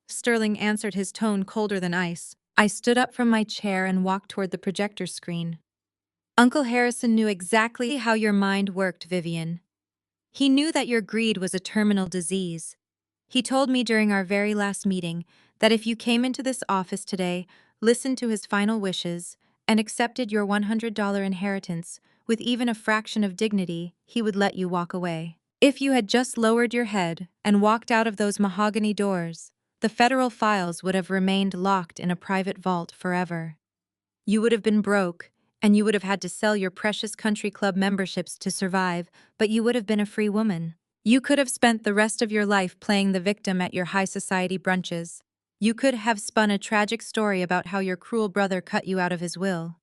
Sterling answered, his tone colder than ice. I stood up from my chair and walked toward the projector screen. Uncle Harrison knew exactly how your mind worked, Vivian. He knew that your greed was a terminal disease. He told me during our very last meeting that if you came into this office today, listened to his final wishes, and accepted your $100 inheritance with even a fraction of dignity, he would let you walk away. If you had just lowered your head and walked out of those mahogany doors, the federal files would have remained locked in a private vault forever. You would have been broke, and you would have had to sell your precious country club memberships to survive, but you would have been a free woman. You could have spent the rest of your life playing the victim at your high society brunches. You could have spun a tragic story about how your cruel brother cut you out of his will.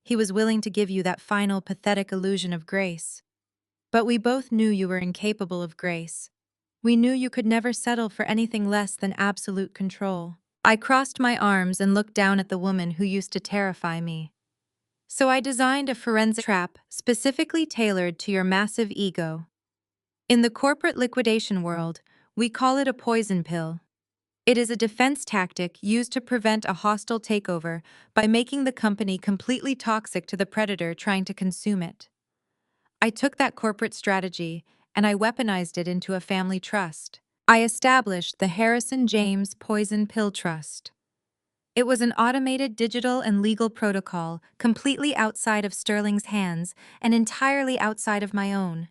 He was willing to give you that final, pathetic illusion of grace. But we both knew you were incapable of grace. We knew you could never settle for anything less than absolute control. I crossed my arms and looked down at the woman who used to terrify me. So I designed a forensic trap specifically tailored to your massive ego. In the corporate liquidation world, we call it a poison pill. It is a defense tactic used to prevent a hostile takeover by making the company completely toxic to the predator trying to consume it. I took that corporate strategy and I weaponized it into a family trust. I established the Harrison James Poison Pill Trust. It was an automated digital and legal protocol completely outside of Sterling's hands and entirely outside of my own.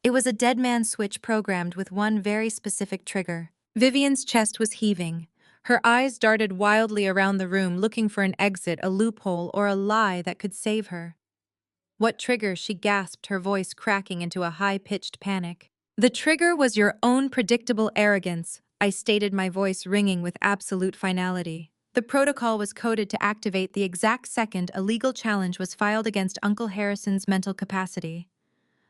It was a dead man switch programmed with one very specific trigger. Vivian's chest was heaving. Her eyes darted wildly around the room looking for an exit, a loophole, or a lie that could save her. What trigger? She gasped, her voice cracking into a high-pitched panic. The trigger was your own predictable arrogance, I stated, my voice ringing with absolute finality. The protocol was coded to activate the exact second a legal challenge was filed against Uncle Harrison's mental capacity.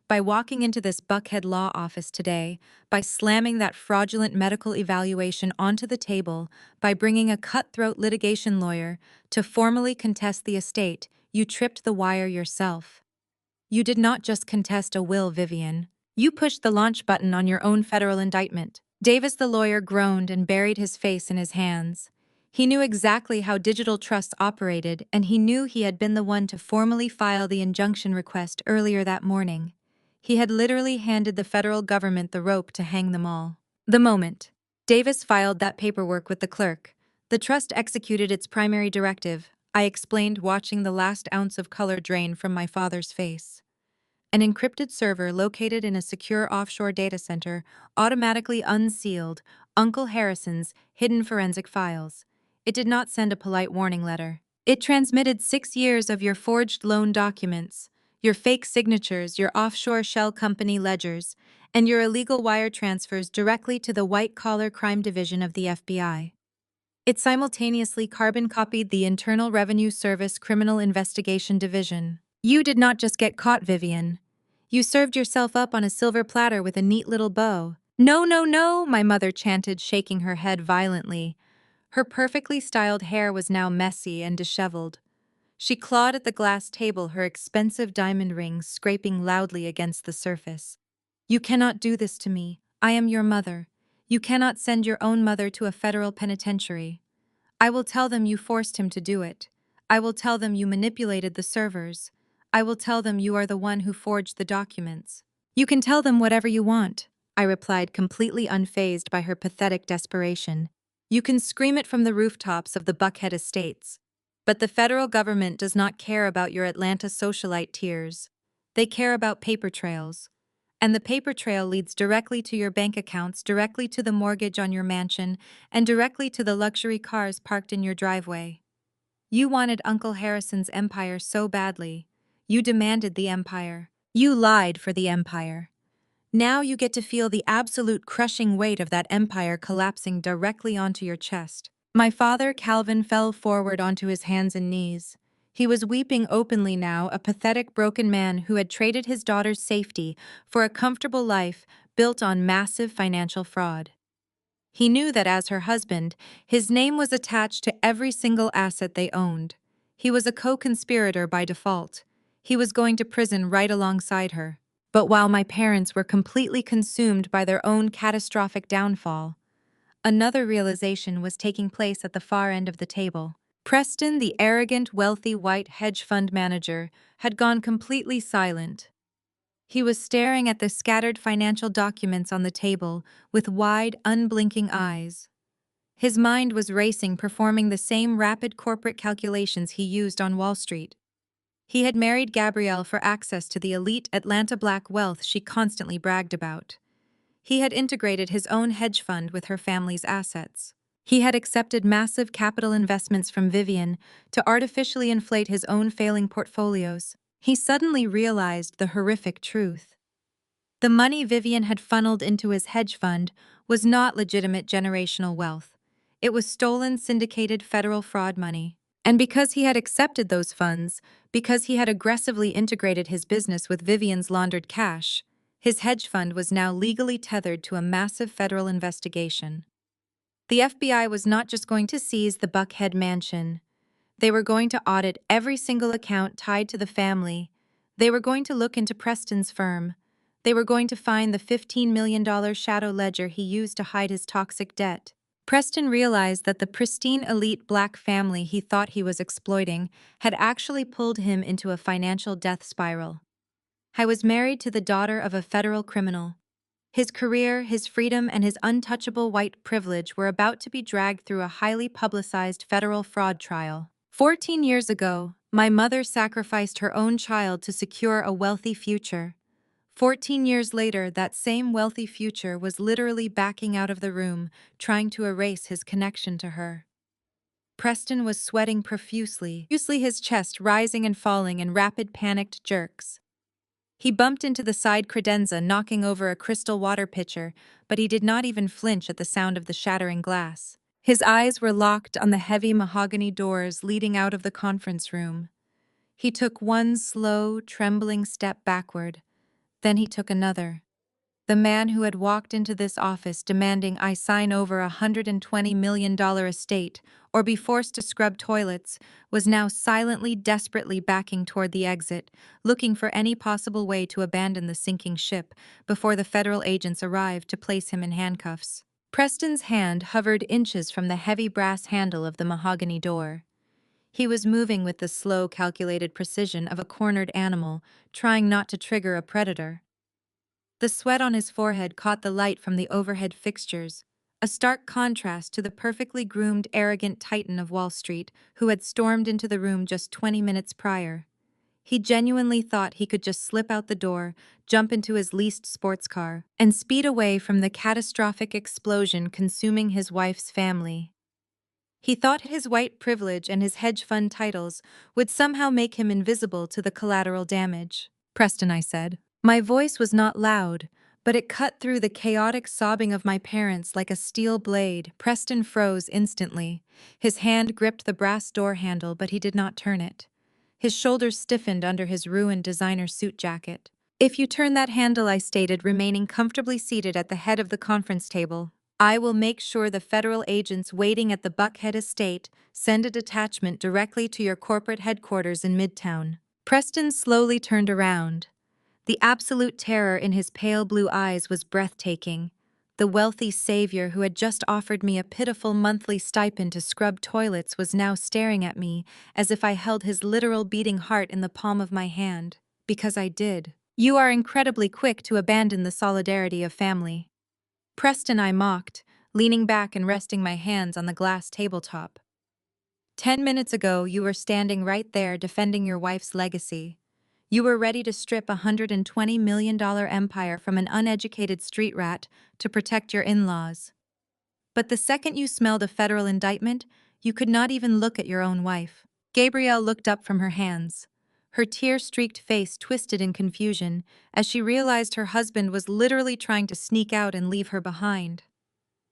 By walking into this Buckhead law office today, by slamming that fraudulent medical evaluation onto the table, by bringing a cutthroat litigation lawyer to formally contest the estate, you tripped the wire yourself. You did not just contest a will, Vivian. You pushed the launch button on your own federal indictment. Davis the lawyer groaned and buried his face in his hands. He knew exactly how digital trusts operated, and he knew he had been the one to formally file the injunction request earlier that morning. He had literally handed the federal government the rope to hang them all. The moment Davis filed that paperwork with the clerk, the trust executed its primary directive, I explained, watching the last ounce of color drain from my father's face. An encrypted server located in a secure offshore data center automatically unsealed Uncle Harrison's hidden forensic files. It did not send a polite warning letter. It transmitted 6 years of your forged loan documents, your fake signatures, your offshore shell company ledgers, and your illegal wire transfers directly to the white-collar crime division of the FBI. It simultaneously carbon copied the Internal Revenue Service Criminal Investigation Division. You did not just get caught, Vivian. You served yourself up on a silver platter with a neat little bow. No, no, no, my mother chanted, shaking her head violently. Her perfectly styled hair was now messy and disheveled. She clawed at the glass table, her expensive diamond rings scraping loudly against the surface. You cannot do this to me. I am your mother. You cannot send your own mother to a federal penitentiary. I will tell them you forced him to do it. I will tell them you manipulated the servers. I will tell them you are the one who forged the documents. You can tell them whatever you want, I replied, completely unfazed by her pathetic desperation. You can scream it from the rooftops of the Buckhead estates. But the federal government does not care about your Atlanta socialite tears. They care about paper trails. And the paper trail leads directly to your bank accounts, directly to the mortgage on your mansion, and directly to the luxury cars parked in your driveway. You wanted Uncle Harrison's empire so badly. You demanded the empire. You lied for the empire. Now you get to feel the absolute crushing weight of that empire collapsing directly onto your chest. My father, Calvin, fell forward onto his hands and knees. He was weeping openly now, a pathetic, broken man who had traded his daughter's safety for a comfortable life built on massive financial fraud. He knew that as her husband, his name was attached to every single asset they owned. He was a co-conspirator by default. He was going to prison right alongside her. But while my parents were completely consumed by their own catastrophic downfall, another realization was taking place at the far end of the table. Preston, the arrogant, wealthy white hedge fund manager, had gone completely silent. He was staring at the scattered financial documents on the table with wide, unblinking eyes. His mind was racing, performing the same rapid corporate calculations he used on Wall Street. He had married Gabrielle for access to the elite Atlanta black wealth she constantly bragged about. He had integrated his own hedge fund with her family's assets. He had accepted massive capital investments from Vivian to artificially inflate his own failing portfolios. He suddenly realized the horrific truth. The money Vivian had funneled into his hedge fund was not legitimate generational wealth. It was stolen, syndicated federal fraud money. And because he had accepted those funds, because he had aggressively integrated his business with Vivian's laundered cash, his hedge fund was now legally tethered to a massive federal investigation. The FBI was not just going to seize the Buckhead mansion. They were going to audit every single account tied to the family. They were going to look into Preston's firm. They were going to find the $15 million shadow ledger he used to hide his toxic debt. Preston realized that the pristine elite black family he thought he was exploiting had actually pulled him into a financial death spiral. I was married to the daughter of a federal criminal. His career, his freedom, and his untouchable white privilege were about to be dragged through a highly publicized federal fraud trial. 14 years ago, my mother sacrificed her own child to secure a wealthy future. 14 years later, that same wealthy future was literally backing out of the room, trying to erase his connection to her. Preston was sweating profusely, his chest rising and falling in rapid panicked jerks. He bumped into the side credenza, knocking over a crystal water pitcher, but he did not even flinch at the sound of the shattering glass. His eyes were locked on the heavy mahogany doors leading out of the conference room. He took one slow, trembling step backward. Then he took another. The man who had walked into this office demanding I sign over a $120 million estate or be forced to scrub toilets was now silently, desperately backing toward the exit, looking for any possible way to abandon the sinking ship before the federal agents arrived to place him in handcuffs. Preston's hand hovered inches from the heavy brass handle of the mahogany door. He was moving with the slow, calculated precision of a cornered animal, trying not to trigger a predator. The sweat on his forehead caught the light from the overhead fixtures, a stark contrast to the perfectly groomed, arrogant titan of Wall Street who had stormed into the room just 20 minutes prior. He genuinely thought he could just slip out the door, jump into his leased sports car, and speed away from the catastrophic explosion consuming his wife's family. He thought his white privilege and his hedge fund titles would somehow make him invisible to the collateral damage. Preston, I said. My voice was not loud, but it cut through the chaotic sobbing of my parents like a steel blade. Preston froze instantly. His hand gripped the brass door handle, but he did not turn it. His shoulders stiffened under his ruined designer suit jacket. If you turn that handle, I stated, remaining comfortably seated at the head of the conference table, I will make sure the federal agents waiting at the Buckhead estate send a detachment directly to your corporate headquarters in Midtown. Preston slowly turned around. The absolute terror in his pale blue eyes was breathtaking. The wealthy savior who had just offered me a pitiful monthly stipend to scrub toilets was now staring at me as if I held his literal beating heart in the palm of my hand. Because I did. You are incredibly quick to abandon the solidarity of family. Preston, I mocked, leaning back and resting my hands on the glass tabletop. 10 minutes ago, you were standing right there defending your wife's legacy. You were ready to strip a $120 million empire from an uneducated street rat to protect your in-laws. But the second you smelled a federal indictment, you could not even look at your own wife. Gabrielle looked up from her hands. Her tear-streaked face twisted in confusion as she realized her husband was literally trying to sneak out and leave her behind.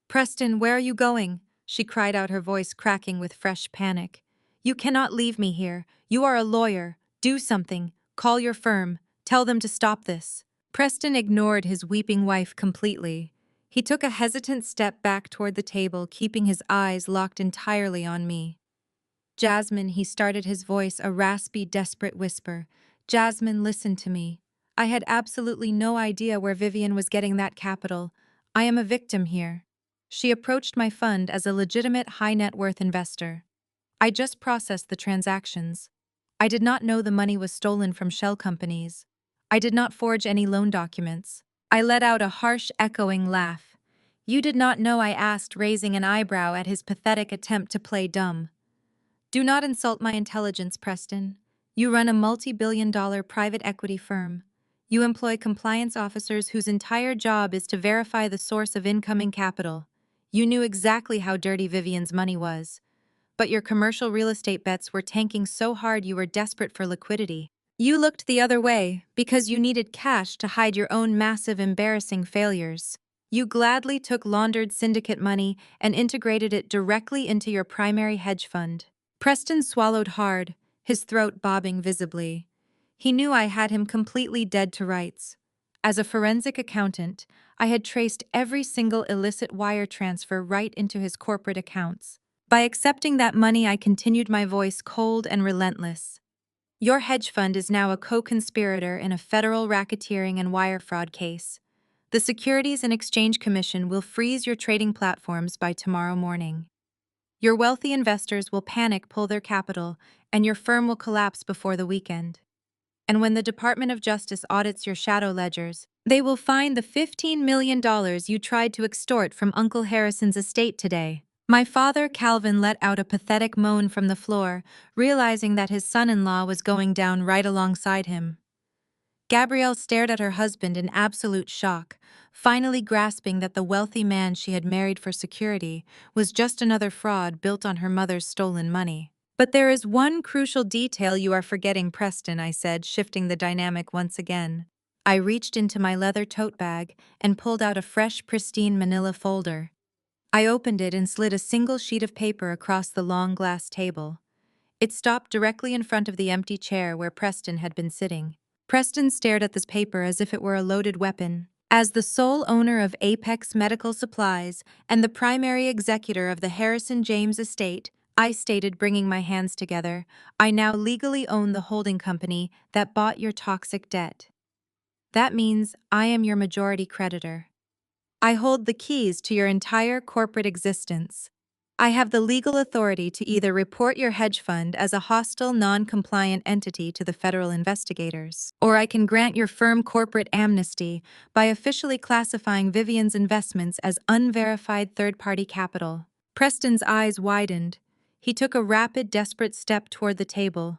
Preston, where are you going? She cried out, her voice cracking with fresh panic. You cannot leave me here. You are a lawyer. Do something. Call your firm. Tell them to stop this. Preston ignored his weeping wife completely. He took a hesitant step back toward the table, keeping his eyes locked entirely on me. Jasmine, he started, his voice a raspy, desperate whisper. Jasmine, listen to me. I had absolutely no idea where Vivian was getting that capital. I am a victim here. She approached my fund as a legitimate high-net-worth investor. I just processed the transactions. I did not know the money was stolen from shell companies. I did not forge any loan documents. I let out a harsh, echoing laugh. You did not know, I asked, raising an eyebrow at his pathetic attempt to play dumb. Do not insult my intelligence, Preston. You run a multi-billion-dollar private equity firm. You employ compliance officers whose entire job is to verify the source of incoming capital. You knew exactly how dirty Vivian's money was. But your commercial real estate bets were tanking so hard you were desperate for liquidity. You looked the other way because you needed cash to hide your own massive, embarrassing failures. You gladly took laundered syndicate money and integrated it directly into your primary hedge fund. Preston swallowed hard, his throat bobbing visibly. He knew I had him completely dead to rights. As a forensic accountant, I had traced every single illicit wire transfer right into his corporate accounts. By accepting that money, I continued, my voice cold and relentless. Your hedge fund is now a co-conspirator in a federal racketeering and wire fraud case. The Securities and Exchange Commission will freeze your trading platforms by tomorrow morning. Your wealthy investors will panic, pull their capital, and your firm will collapse before the weekend. And when the Department of Justice audits your shadow ledgers, they will find the $15 million you tried to extort from Uncle Harrison's estate today. My father, Calvin, let out a pathetic moan from the floor, realizing that his son-in-law was going down right alongside him. Gabrielle stared at her husband in absolute shock, finally grasping that the wealthy man she had married for security was just another fraud built on her mother's stolen money. But there is one crucial detail you are forgetting, Preston, I said, shifting the dynamic once again. I reached into my leather tote bag and pulled out a fresh, pristine manila folder. I opened it and slid a single sheet of paper across the long glass table. It stopped directly in front of the empty chair where Preston had been sitting. Preston stared at this paper as if it were a loaded weapon. As the sole owner of Apex Medical Supplies and the primary executor of the Harrison James estate, I stated, bringing my hands together, I now legally own the holding company that bought your toxic debt. That means I am your majority creditor. I hold the keys to your entire corporate existence. I have the legal authority to either report your hedge fund as a hostile, non-compliant entity to the federal investigators, or I can grant your firm corporate amnesty by officially classifying Vivian's investments as unverified third-party capital. Preston's eyes widened. He took a rapid, desperate step toward the table.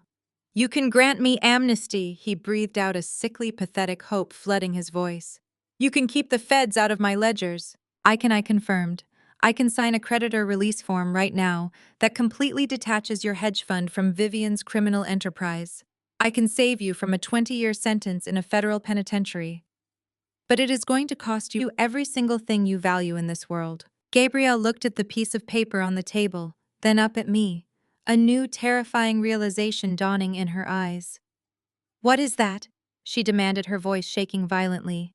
You can grant me amnesty, he breathed out, a sickly, pathetic hope flooding his voice. You can keep the feds out of my ledgers. I confirmed. I can sign a creditor release form right now that completely detaches your hedge fund from Vivian's criminal enterprise. I can save you from a 20-year sentence in a federal penitentiary. But it is going to cost you every single thing you value in this world. Gabrielle looked at the piece of paper on the table, then up at me, a new terrifying realization dawning in her eyes. What is that? She demanded, her voice shaking violently.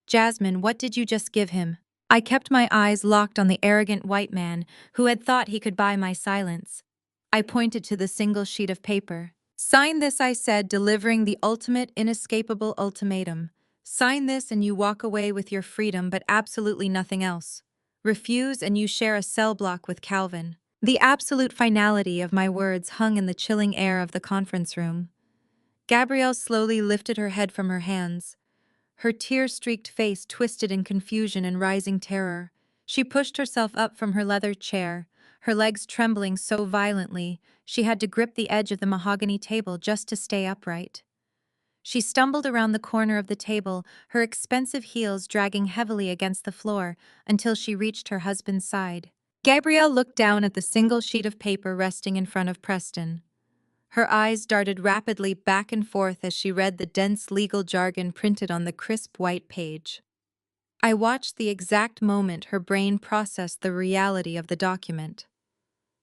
Jasmine, what did you just give him? I kept my eyes locked on the arrogant white man who had thought he could buy my silence. I pointed to the single sheet of paper. Sign this, I said, delivering the ultimate, inescapable ultimatum. Sign this and you walk away with your freedom, but absolutely nothing else. Refuse and you share a cell block with Calvin. The absolute finality of my words hung in the chilling air of the conference room. Gabrielle slowly lifted her head from her hands. Her tear-streaked face twisted in confusion and rising terror. She pushed herself up from her leather chair, her legs trembling so violently she had to grip the edge of the mahogany table just to stay upright. She stumbled around the corner of the table, her expensive heels dragging heavily against the floor until she reached her husband's side. Gabrielle looked down at the single sheet of paper resting in front of Preston. Her eyes darted rapidly back and forth as she read the dense legal jargon printed on the crisp white page. I watched the exact moment her brain processed the reality of the document.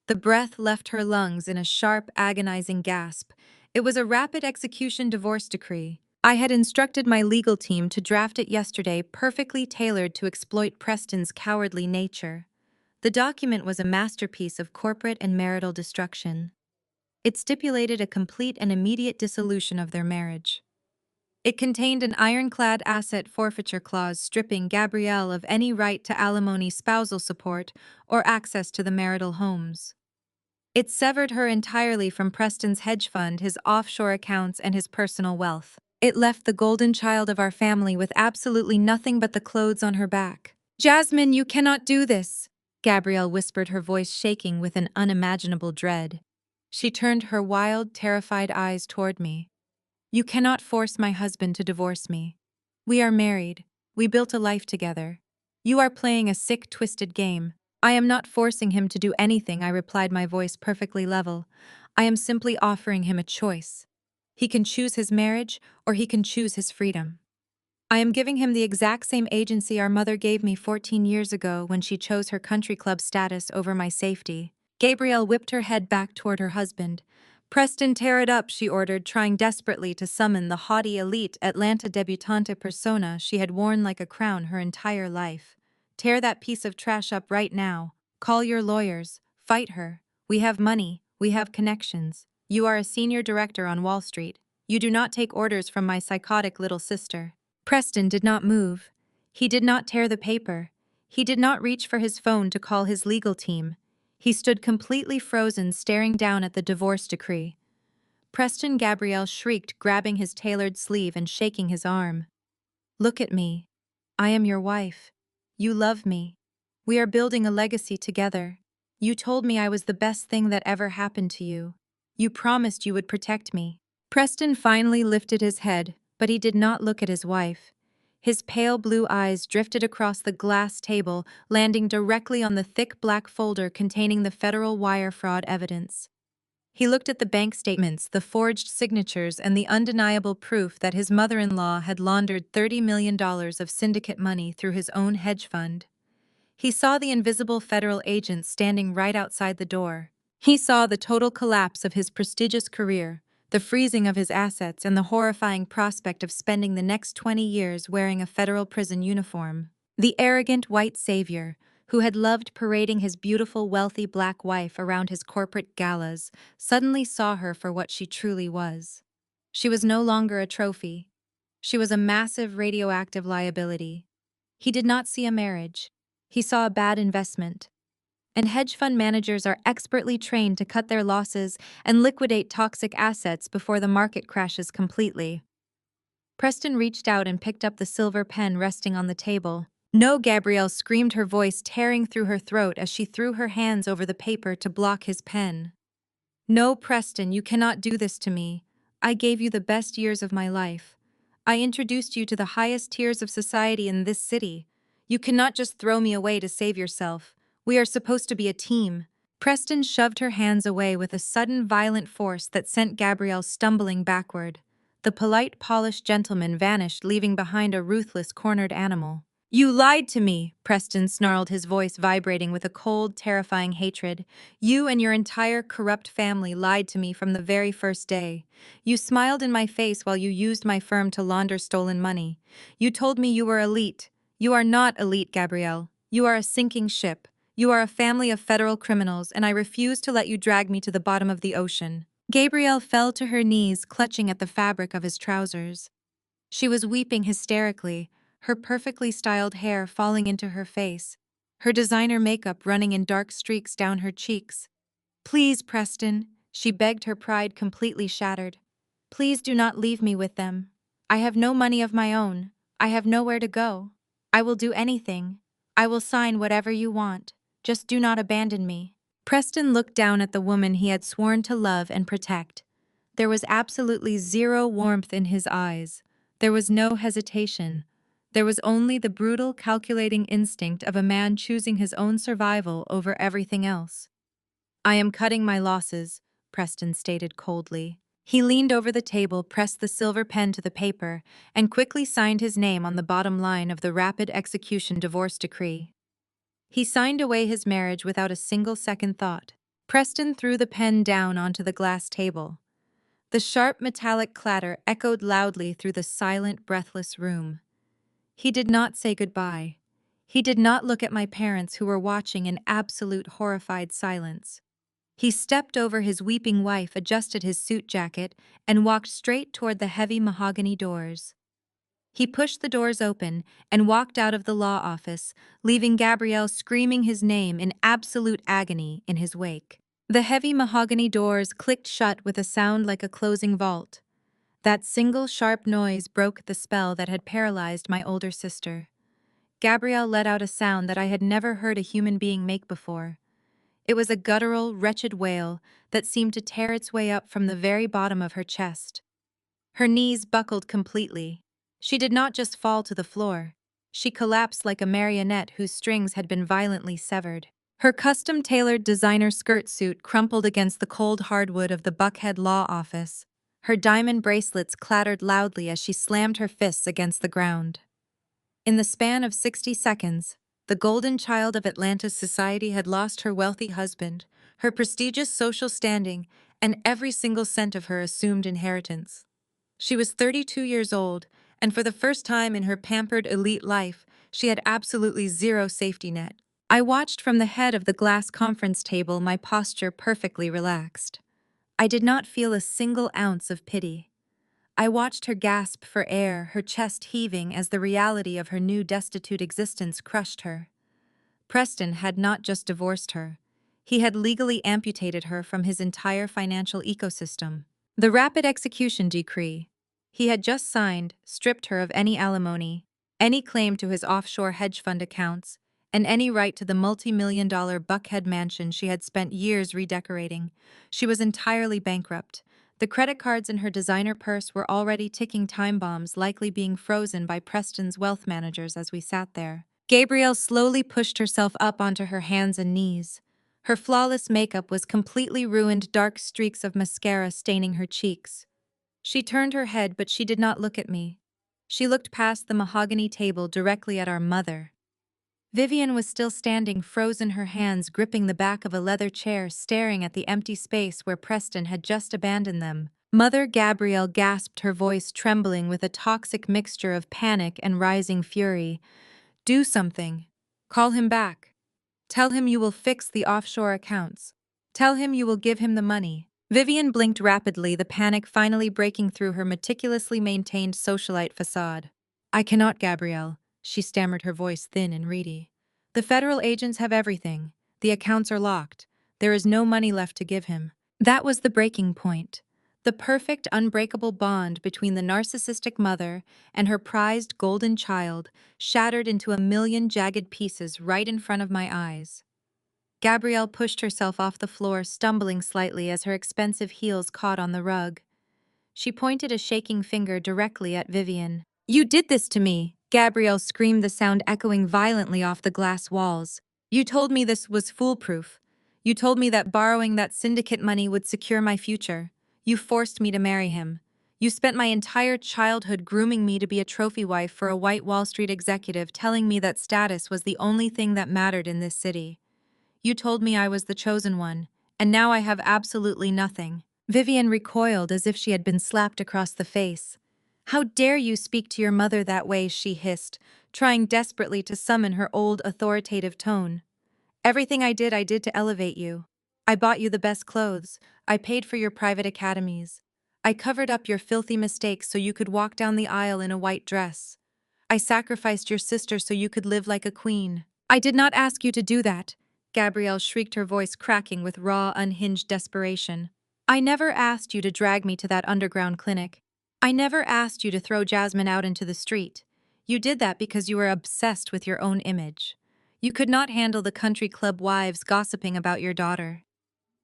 The breath left her lungs in a sharp, agonizing gasp. It was a rapid execution divorce decree. I had instructed my legal team to draft it yesterday, perfectly tailored to exploit Preston's cowardly nature. The document was a masterpiece of corporate and marital destruction. It stipulated a complete and immediate dissolution of their marriage. It contained an ironclad asset forfeiture clause stripping Gabrielle of any right to alimony, spousal support, or access to the marital homes. It severed her entirely from Preston's hedge fund, his offshore accounts, and his personal wealth. It left the golden child of our family with absolutely nothing but the clothes on her back. Jasmine, you cannot do this, Gabrielle whispered, her voice shaking with an unimaginable dread. She turned her wild, terrified eyes toward me. You cannot force my husband to divorce me. We are married. We built a life together. You are playing a sick, twisted game. I am not forcing him to do anything, I replied, my voice perfectly level. I am simply offering him a choice. He can choose his marriage, or he can choose his freedom. I am giving him the exact same agency our mother gave me 14 years ago when she chose her country club status over my safety. Gabrielle whipped her head back toward her husband. Preston, tear it up, she ordered, trying desperately to summon the haughty elite Atlanta debutante persona she had worn like a crown her entire life. Tear that piece of trash up right now. Call your lawyers. Fight her. We have money. We have connections. You are a senior director on Wall Street. You do not take orders from my psychotic little sister. Preston did not move. He did not tear the paper. He did not reach for his phone to call his legal team. He stood completely frozen, staring down at the divorce decree. Preston Gabrielle shrieked, grabbing his tailored sleeve and shaking his arm. Look at me. I am your wife. You love me. We are building a legacy together. You told me I was the best thing that ever happened to you. You promised you would protect me. Preston finally lifted his head, but he did not look at his wife. His pale blue eyes drifted across the glass table, landing directly on the thick black folder containing the federal wire fraud evidence. He looked at the bank statements, the forged signatures, and the undeniable proof that his mother-in-law had laundered $30 million of syndicate money through his own hedge fund. He saw the invisible federal agents standing right outside the door. He saw the total collapse of his prestigious career, the freezing of his assets, and the horrifying prospect of spending the next 20 years wearing a federal prison uniform. The arrogant white savior, who had loved parading his beautiful, wealthy black wife around his corporate galas, suddenly saw her for what she truly was. She was no longer a trophy. She was a massive radioactive liability. He did not see a marriage. He saw a bad investment. And hedge fund managers are expertly trained to cut their losses and liquidate toxic assets before the market crashes completely. Preston reached out and picked up the silver pen resting on the table. No, Gabrielle screamed, her voice tearing through her throat as she threw her hands over the paper to block his pen. No, Preston, you cannot do this to me. I gave you the best years of my life. I introduced you to the highest tiers of society in this city. You cannot just throw me away to save yourself. We are supposed to be a team. Preston shoved her hands away with a sudden violent force that sent Gabrielle stumbling backward. The polite, polished gentleman vanished, leaving behind a ruthless, cornered animal. You lied to me, Preston snarled, his voice vibrating with a cold, terrifying hatred. You and your entire corrupt family lied to me from the very first day. You smiled in my face while you used my firm to launder stolen money. You told me you were elite. You are not elite, Gabrielle. You are a sinking ship. You are a family of federal criminals, and I refuse to let you drag me to the bottom of the ocean. Gabrielle fell to her knees, clutching at the fabric of his trousers. She was weeping hysterically, her perfectly styled hair falling into her face, her designer makeup running in dark streaks down her cheeks. Please, Preston, she begged, her pride completely shattered. Please do not leave me with them. I have no money of my own. I have nowhere to go. I will do anything. I will sign whatever you want. Just do not abandon me. Preston looked down at the woman he had sworn to love and protect. There was absolutely zero warmth in his eyes. There was no hesitation. There was only the brutal, calculating instinct of a man choosing his own survival over everything else. I am cutting my losses, Preston stated coldly. He leaned over the table, pressed the silver pen to the paper, and quickly signed his name on the bottom line of the rapid execution divorce decree. He signed away his marriage without a single second thought. Preston threw the pen down onto the glass table. The sharp metallic clatter echoed loudly through the silent, breathless room. He did not say goodbye. He did not look at my parents, who were watching in absolute horrified silence. He stepped over his weeping wife, adjusted his suit jacket, and walked straight toward the heavy mahogany doors. He pushed the doors open and walked out of the law office, leaving Gabrielle screaming his name in absolute agony in his wake. The heavy mahogany doors clicked shut with a sound like a closing vault. That single sharp noise broke the spell that had paralyzed my older sister. Gabrielle let out a sound that I had never heard a human being make before. It was a guttural, wretched wail that seemed to tear its way up from the very bottom of her chest. Her knees buckled completely. She did not just fall to the floor. She collapsed like a marionette whose strings had been violently severed. Her custom-tailored designer skirt suit crumpled against the cold hardwood of the Buckhead law office. Her diamond bracelets clattered loudly as she slammed her fists against the ground. In the span of 60 seconds, the golden child of Atlanta's society had lost her wealthy husband, her prestigious social standing, and every single cent of her assumed inheritance. She was 32 years old, and for the first time in her pampered elite life, she had absolutely zero safety net. I watched from the head of the glass conference table, my posture perfectly relaxed. I did not feel a single ounce of pity. I watched her gasp for air, her chest heaving as the reality of her new destitute existence crushed her. Preston had not just divorced her. He had legally amputated her from his entire financial ecosystem. The rapid execution decree he had just signed stripped her of any alimony, any claim to his offshore hedge fund accounts, and any right to the multi-million-dollar Buckhead mansion she had spent years redecorating. She was entirely bankrupt. The credit cards in her designer purse were already ticking time bombs, likely being frozen by Preston's wealth managers as we sat there. Gabrielle slowly pushed herself up onto her hands and knees. Her flawless makeup was completely ruined, dark streaks of mascara staining her cheeks. She turned her head, but she did not look at me. She looked past the mahogany table directly at our mother. Vivian was still standing, frozen, her hands gripping the back of a leather chair, staring at the empty space where Preston had just abandoned them. Mother Gabrielle gasped, her voice trembling with a toxic mixture of panic and rising fury. "Do something. Call him back. Tell him you will fix the offshore accounts. Tell him you will give him the money." Vivian blinked rapidly, the panic finally breaking through her meticulously maintained socialite facade. "I cannot, Gabrielle," she stammered, her voice thin and reedy. "The federal agents have everything. The accounts are locked. There is no money left to give him." That was the breaking point. The perfect, unbreakable bond between the narcissistic mother and her prized golden child shattered into a million jagged pieces right in front of my eyes. Gabrielle pushed herself off the floor, stumbling slightly as her expensive heels caught on the rug. She pointed a shaking finger directly at Vivian. "You did this to me!" Gabrielle screamed, the sound echoing violently off the glass walls. "You told me this was foolproof. You told me that borrowing that syndicate money would secure my future. You forced me to marry him. You spent my entire childhood grooming me to be a trophy wife for a white Wall Street executive, telling me that status was the only thing that mattered in this city. You told me I was the chosen one, and now I have absolutely nothing." Vivian recoiled as if she had been slapped across the face. "How dare you speak to your mother that way?" she hissed, trying desperately to summon her old authoritative tone. "Everything I did to elevate you. I bought you the best clothes. I paid for your private academies. I covered up your filthy mistakes so you could walk down the aisle in a white dress. I sacrificed your sister so you could live like a queen. I did not ask you to do that," Gabrielle shrieked, her voice cracking with raw, unhinged desperation. "I never asked you to drag me to that underground clinic. I never asked you to throw Jasmine out into the street. You did that because you were obsessed with your own image. You could not handle the country club wives gossiping about your daughter.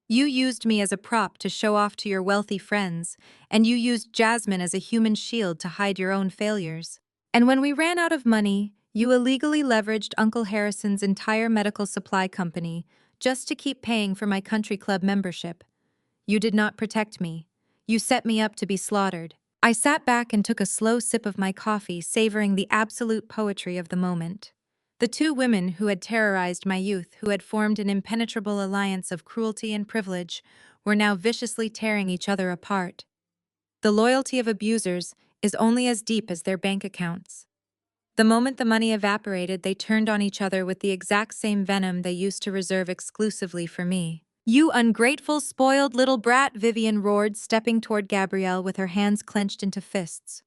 You used me as a prop to show off to your wealthy friends, and you used Jasmine as a human shield to hide your own failures. And when we ran out of money, you illegally leveraged Uncle Harrison's entire medical supply company just to keep paying for my country club membership. You did not protect me. You set me up to be slaughtered." I sat back and took a slow sip of my coffee, savoring the absolute poetry of the moment. The two women who had terrorized my youth, who had formed an impenetrable alliance of cruelty and privilege, were now viciously tearing each other apart. The loyalty of abusers is only as deep as their bank accounts. The moment the money evaporated, they turned on each other with the exact same venom they used to reserve exclusively for me. "You ungrateful, spoiled little brat," Vivian roared, stepping toward Gabrielle with her hands clenched into fists.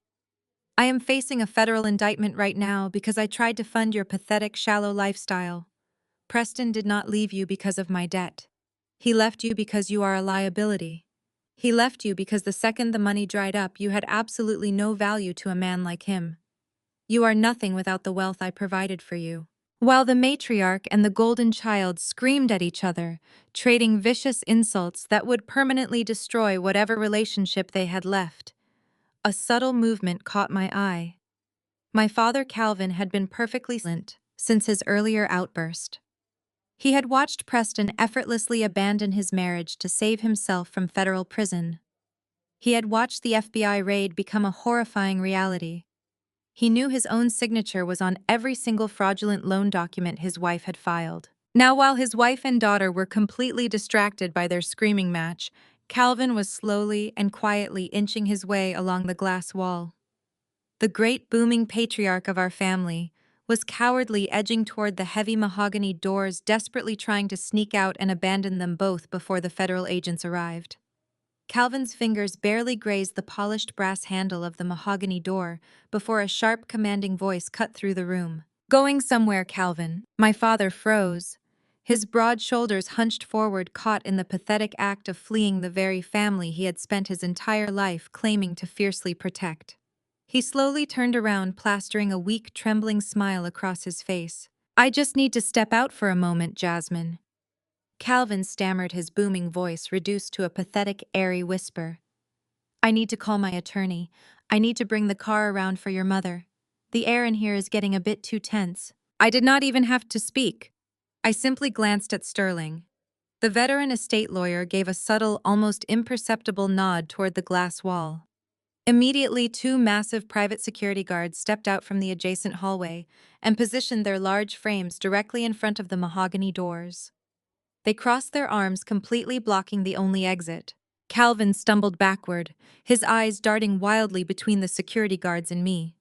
"I am facing a federal indictment right now because I tried to fund your pathetic, shallow lifestyle. Preston did not leave you because of my debt. He left you because you are a liability. He left you because the second the money dried up, you had absolutely no value to a man like him. You are nothing without the wealth I provided for you." While the matriarch and the golden child screamed at each other, trading vicious insults that would permanently destroy whatever relationship they had left, a subtle movement caught my eye. My father, Calvin, had been perfectly silent since his earlier outburst. He had watched Preston effortlessly abandon his marriage to save himself from federal prison. He had watched the FBI raid become a horrifying reality. He knew his own signature was on every single fraudulent loan document his wife had filed. Now, while his wife and daughter were completely distracted by their screaming match, Calvin was slowly and quietly inching his way along the glass wall. The great booming patriarch of our family was cowardly edging toward the heavy mahogany doors, desperately trying to sneak out and abandon them both before the federal agents arrived. Calvin's fingers barely grazed the polished brass handle of the mahogany door before a sharp, commanding voice cut through the room. "Going somewhere, Calvin." My father froze, His broad shoulders hunched forward, caught in the pathetic act of fleeing the very family he had spent his entire life claiming to fiercely protect. He slowly turned around, plastering a weak, trembling smile across his face. "I just need to step out for a moment, Jasmine." Calvin stammered, his booming voice reduced to a pathetic, airy whisper. "I need to call my attorney. I need to bring the car around for your mother. The air in here is getting a bit too tense." I did not even have to speak. I simply glanced at Sterling. The veteran estate lawyer gave a subtle, almost imperceptible nod toward the glass wall. Immediately, two massive private security guards stepped out from the adjacent hallway and positioned their large frames directly in front of the mahogany doors. They crossed their arms, completely blocking the only exit. Calvin stumbled backward, his eyes darting wildly between the security guards and me.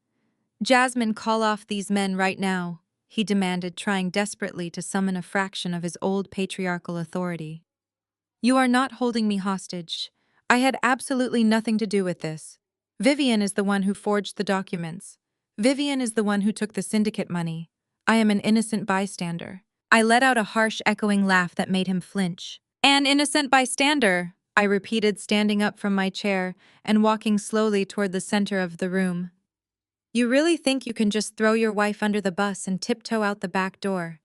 "Jasmine, call off these men right now," he demanded, trying desperately to summon a fraction of his old patriarchal authority. "You are not holding me hostage. I had absolutely nothing to do with this. Vivian is the one who forged the documents. Vivian is the one who took the syndicate money. I am an innocent bystander." I let out a harsh, echoing laugh that made him flinch. "An innocent bystander," I repeated, standing up from my chair and walking slowly toward the center of the room. "You really think you can just throw your wife under the bus and tiptoe out the back door?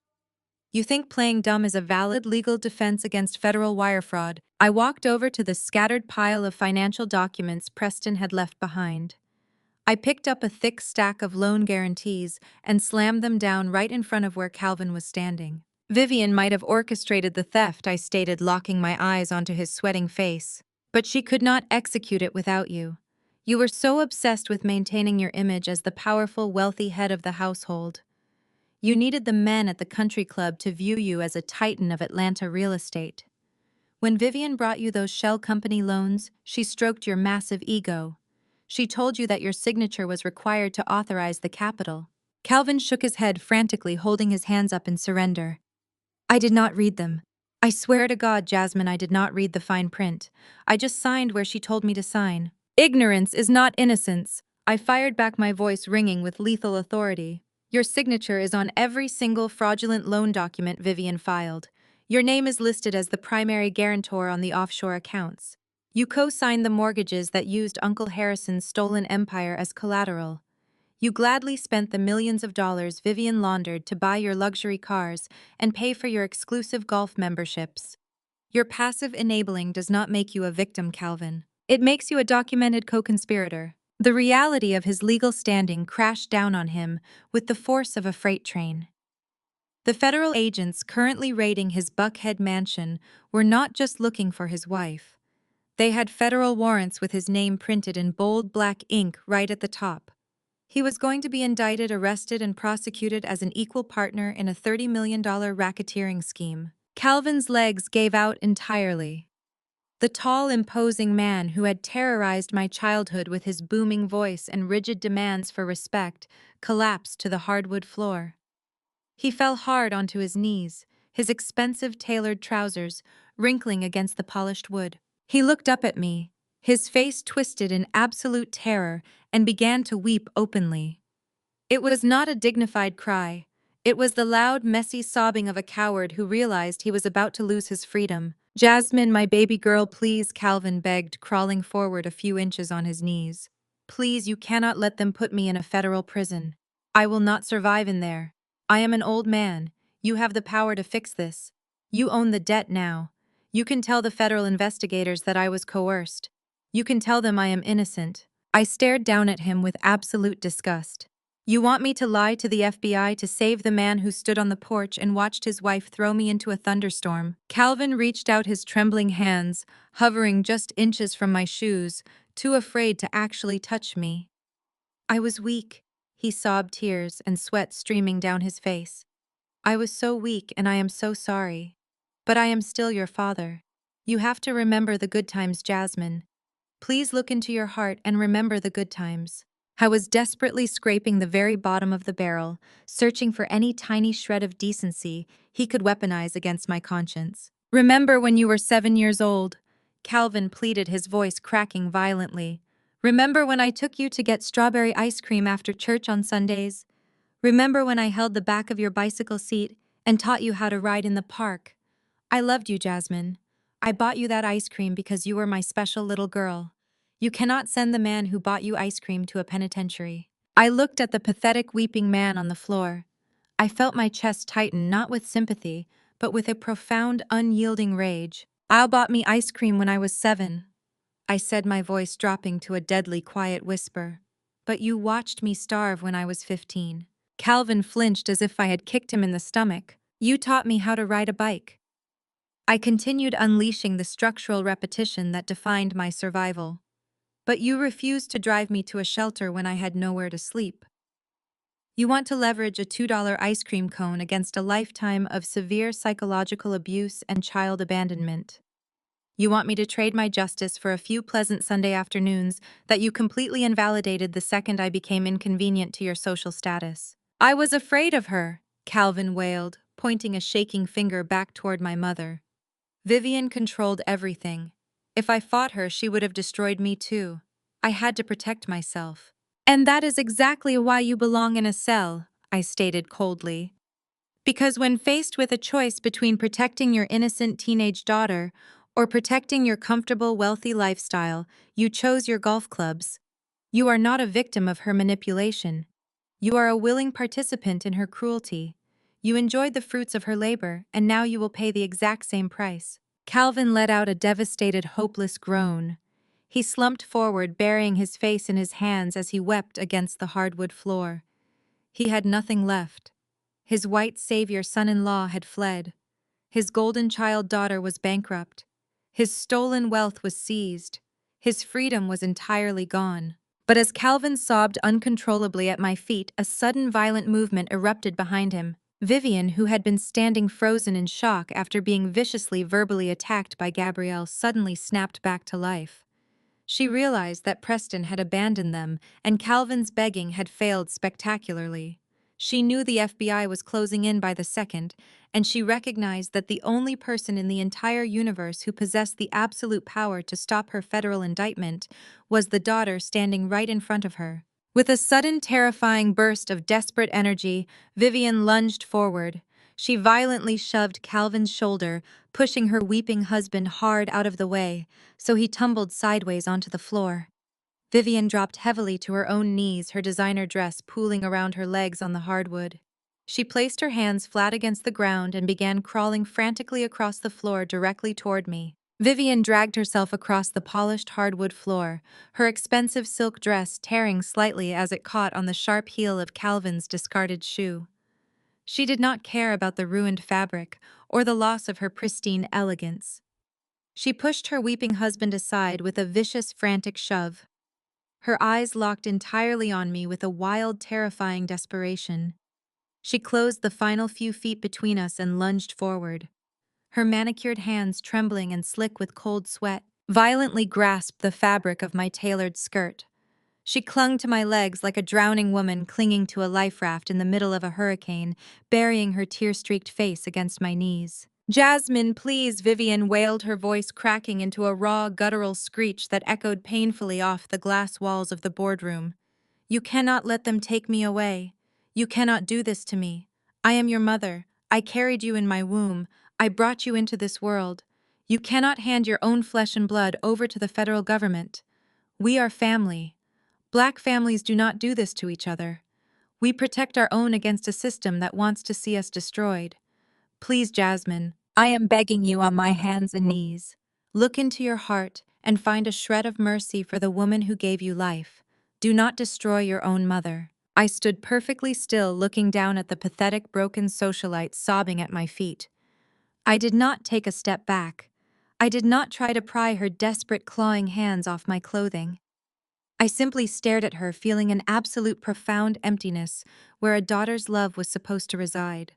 You think playing dumb is a valid legal defense against federal wire fraud?" I walked over to the scattered pile of financial documents Preston had left behind. I picked up a thick stack of loan guarantees and slammed them down right in front of where Calvin was standing. "Vivian might have orchestrated the theft," I stated, locking my eyes onto his sweating face. "But she could not execute it without you. You were so obsessed with maintaining your image as the powerful, wealthy head of the household. You needed the men at the country club to view you as a titan of Atlanta real estate. When Vivian brought you those shell company loans, she stroked your massive ego. She told you that your signature was required to authorize the capital." Calvin shook his head frantically, holding his hands up in surrender. "I did not read them. I swear to God, Jasmine, I did not read the fine print. I just signed where she told me to sign." "Ignorance is not innocence," I fired back, my voice ringing with lethal authority. "Your signature is on every single fraudulent loan document Vivian filed. Your name is listed as the primary guarantor on the offshore accounts. You co-signed the mortgages that used Uncle Harrison's stolen empire as collateral. You gladly spent the millions of dollars Vivian laundered to buy your luxury cars and pay for your exclusive golf memberships. Your passive enabling does not make you a victim, Calvin. It makes you a documented co-conspirator." The reality of his legal standing crashed down on him with the force of a freight train. The federal agents currently raiding his Buckhead mansion were not just looking for his wife. They had federal warrants with his name printed in bold black ink right at the top. He was going to be indicted, arrested, and prosecuted as an equal partner in a $30 million racketeering scheme. Calvin's legs gave out entirely. The tall, imposing man who had terrorized my childhood with his booming voice and rigid demands for respect collapsed to the hardwood floor. He fell hard onto his knees, his expensive tailored trousers wrinkling against the polished wood. He looked up at me, his face twisted in absolute terror, and began to weep openly. It was not a dignified cry. It was the loud, messy sobbing of a coward who realized he was about to lose his freedom. "Jasmine, my baby girl, please," Calvin begged, crawling forward a few inches on his knees. "Please, you cannot let them put me in a federal prison. I will not survive in there. I am an old man. You have the power to fix this. You own the debt now. You can tell the federal investigators that I was coerced. You can tell them I am innocent." I stared down at him with absolute disgust. "You want me to lie to the FBI to save the man who stood on the porch and watched his wife throw me into a thunderstorm?" Calvin reached out his trembling hands, hovering just inches from my shoes, too afraid to actually touch me. "I was weak," he sobbed, tears and sweat streaming down his face. "I was so weak, and I am so sorry. But I am still your father. You have to remember the good times, Jasmine. Please look into your heart and remember the good times." I was desperately scraping the very bottom of the barrel, searching for any tiny shred of decency he could weaponize against my conscience. "Remember when you were 7 years old?" Calvin pleaded, his voice cracking violently. "Remember when I took you to get strawberry ice cream after church on Sundays? Remember when I held the back of your bicycle seat and taught you how to ride in the park. I loved you, Jasmine. I bought you that ice cream because you were my special little girl. You cannot send the man who bought you ice cream to a penitentiary." I looked at the pathetic weeping man on the floor. I felt my chest tighten not with sympathy, but with a profound, unyielding rage. "Al bought me ice cream when I was 7. I said, my voice dropping to a deadly quiet whisper. "But you watched me starve when I was 15. Calvin flinched as if I had kicked him in the stomach. "You taught me how to ride a bike." I continued unleashing the structural repetition that defined my survival. "But you refused to drive me to a shelter when I had nowhere to sleep. You want to leverage a $2 ice cream cone against a lifetime of severe psychological abuse and child abandonment. You want me to trade my justice for a few pleasant Sunday afternoons that you completely invalidated the second I became inconvenient to your social status." "I was afraid of her," Calvin wailed, pointing a shaking finger back toward my mother. "Vivian controlled everything. If I fought her, she would have destroyed me too. I had to protect myself." "And that is exactly why you belong in a cell," I stated coldly. "Because when faced with a choice between protecting your innocent teenage daughter or protecting your comfortable, wealthy lifestyle, you chose your golf clubs. You are not a victim of her manipulation. You are a willing participant in her cruelty. You enjoyed the fruits of her labor, and now you will pay the exact same price." Calvin let out a devastated, hopeless groan. He slumped forward, burying his face in his hands as he wept against the hardwood floor. He had nothing left. His white savior son-in-law had fled. His golden child daughter was bankrupt. His stolen wealth was seized. His freedom was entirely gone. But as Calvin sobbed uncontrollably at my feet, a sudden violent movement erupted behind him. Vivian, who had been standing frozen in shock after being viciously verbally attacked by Gabrielle, suddenly snapped back to life. She realized that Preston had abandoned them, and Calvin's begging had failed spectacularly. She knew the FBI was closing in by the second, and she recognized that the only person in the entire universe who possessed the absolute power to stop her federal indictment was the daughter standing right in front of her. With a sudden, terrifying burst of desperate energy, Vivian lunged forward. She violently shoved Calvin's shoulder, pushing her weeping husband hard out of the way, so he tumbled sideways onto the floor. Vivian dropped heavily to her own knees, her designer dress pooling around her legs on the hardwood. She placed her hands flat against the ground and began crawling frantically across the floor directly toward me. Vivian dragged herself across the polished hardwood floor, her expensive silk dress tearing slightly as it caught on the sharp heel of Calvin's discarded shoe. She did not care about the ruined fabric or the loss of her pristine elegance. She pushed her weeping husband aside with a vicious, frantic shove. Her eyes locked entirely on me with a wild, terrifying desperation. She closed the final few feet between us and lunged forward. Her manicured hands, trembling and slick with cold sweat, violently grasped the fabric of my tailored skirt. She clung to my legs like a drowning woman clinging to a life raft in the middle of a hurricane, burying her tear-streaked face against my knees. "Jasmine, please," Vivian wailed, her voice cracking into a raw, guttural screech that echoed painfully off the glass walls of the boardroom. "You cannot let them take me away. You cannot do this to me. I am your mother. I carried you in my womb. I brought you into this world. You cannot hand your own flesh and blood over to the federal government. We are family. Black families do not do this to each other. We protect our own against a system that wants to see us destroyed. Please, Jasmine, I am begging you on my hands and knees. Look into your heart and find a shred of mercy for the woman who gave you life. Do not destroy your own mother." I stood perfectly still, looking down at the pathetic, broken socialite sobbing at my feet. I did not take a step back. I did not try to pry her desperate, clawing hands off my clothing. I simply stared at her, feeling an absolute profound emptiness where a daughter's love was supposed to reside.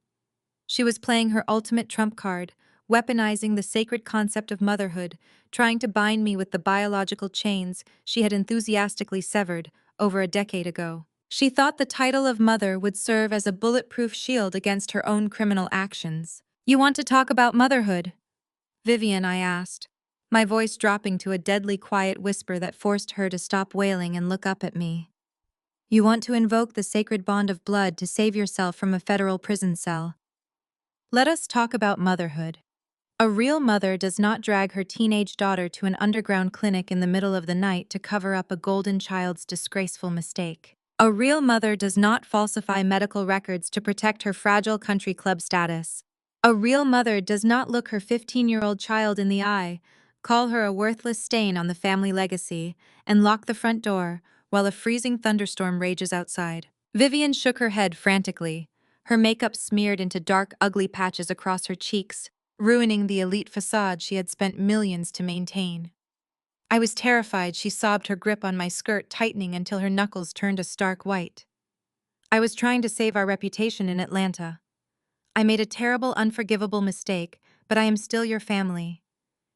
She was playing her ultimate trump card, weaponizing the sacred concept of motherhood, trying to bind me with the biological chains she had enthusiastically severed over a decade ago. She thought the title of mother would serve as a bulletproof shield against her own criminal actions. "You want to talk about motherhood?" "Vivian," I asked, my voice dropping to a deadly quiet whisper that forced her to stop wailing and look up at me. "You want to invoke the sacred bond of blood to save yourself from a federal prison cell. Let us talk about motherhood. A real mother does not drag her teenage daughter to an underground clinic in the middle of the night to cover up a golden child's disgraceful mistake. A real mother does not falsify medical records to protect her fragile country club status. A real mother does not look her 15-year-old child in the eye, call her a worthless stain on the family legacy, and lock the front door while a freezing thunderstorm rages outside. Vivian shook her head frantically, her makeup smeared into dark, ugly patches across her cheeks, ruining the elite facade she had spent millions to maintain. I was terrified. She sobbed, her grip on my skirt tightening until her knuckles turned a stark white. I was trying to save our reputation in Atlanta. I made a terrible, unforgivable mistake, but I am still your family.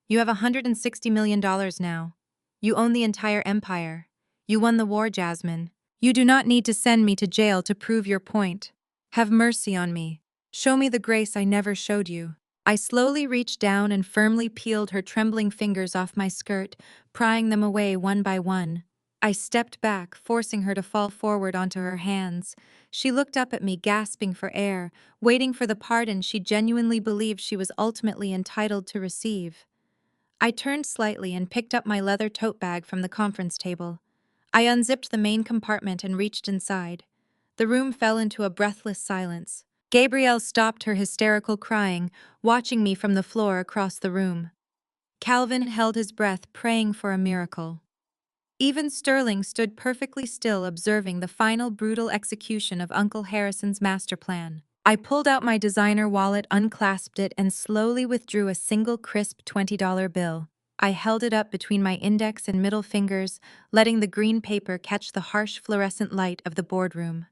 You have $160 million now. You own the entire empire. You won the war, Jasmine. You do not need to send me to jail to prove your point. Have mercy on me. Show me the grace I never showed you. I slowly reached down and firmly peeled her trembling fingers off my skirt, prying them away one by one. I stepped back, forcing her to fall forward onto her hands. She looked up at me, gasping for air, waiting for the pardon she genuinely believed she was ultimately entitled to receive. I turned slightly and picked up my leather tote bag from the conference table. I unzipped the main compartment and reached inside. The room fell into a breathless silence. Gabrielle stopped her hysterical crying, watching me from the floor across the room. Calvin held his breath, praying for a miracle. Even Sterling stood perfectly still, observing the final brutal execution of Uncle Harrison's master plan. I pulled out my designer wallet, unclasped it, and slowly withdrew a single crisp $20 bill. I held it up between my index and middle fingers, letting the green paper catch the harsh fluorescent light of the boardroom.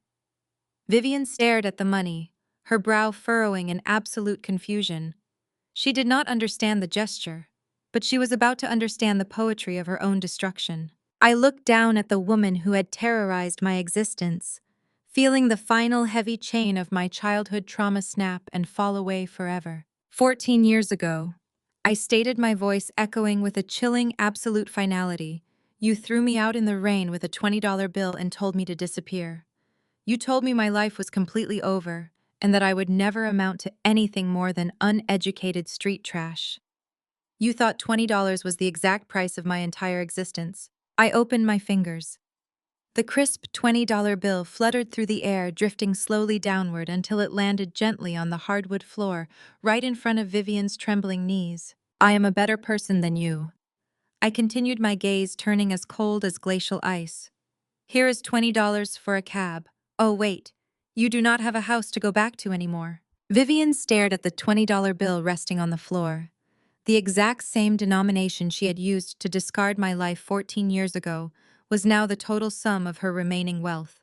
Vivian stared at the money, her brow furrowing in absolute confusion. She did not understand the gesture, but she was about to understand the poetry of her own destruction. I looked down at the woman who had terrorized my existence, feeling the final heavy chain of my childhood trauma snap and fall away forever. 14 years ago, I stated, my voice echoing with a chilling absolute finality. You threw me out in the rain with a $20 bill and told me to disappear. You told me my life was completely over and that I would never amount to anything more than uneducated street trash. You thought $20 was the exact price of my entire existence. I opened my fingers. The crisp $20 bill fluttered through the air, drifting slowly downward until it landed gently on the hardwood floor, right in front of Vivian's trembling knees. I am a better person than you. I continued, my gaze turning as cold as glacial ice. Here is $20 for a cab. Oh, wait. You do not have a house to go back to anymore. Vivian stared at the $20 bill resting on the floor. The exact same denomination she had used to discard my life 14 years ago was now the total sum of her remaining wealth.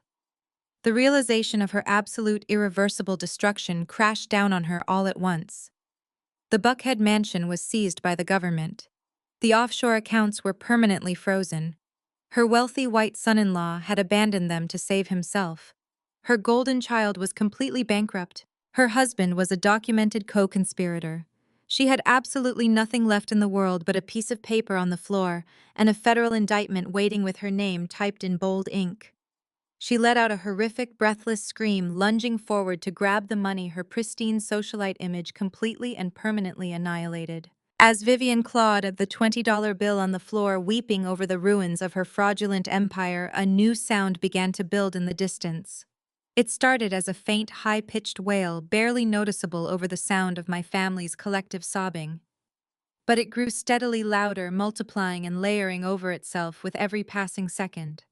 The realization of her absolute irreversible destruction crashed down on her all at once. The Buckhead mansion was seized by the government. The offshore accounts were permanently frozen. Her wealthy white son-in-law had abandoned them to save himself. Her golden child was completely bankrupt. Her husband was a documented co-conspirator. She had absolutely nothing left in the world but a piece of paper on the floor and a federal indictment waiting with her name typed in bold ink. She let out a horrific, breathless scream, lunging forward to grab the money, her pristine socialite image completely and permanently annihilated. As Vivian clawed at the $20 bill on the floor, weeping over the ruins of her fraudulent empire, a new sound began to build in the distance. It started as a faint, high-pitched wail, barely noticeable over the sound of my family's collective sobbing. But it grew steadily louder, multiplying and layering over itself with every passing second.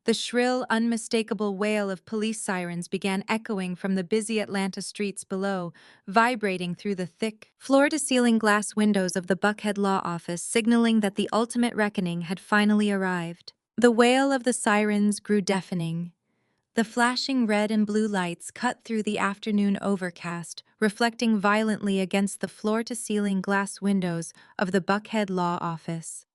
The shrill, unmistakable wail of police sirens began echoing from the busy Atlanta streets below, vibrating through the thick, floor-to-ceiling glass windows of the Buckhead law office, signaling that the ultimate reckoning had finally arrived. The wail of the sirens grew deafening. The flashing red and blue lights cut through the afternoon overcast, reflecting violently against the floor-to-ceiling glass windows of the Buckhead law office.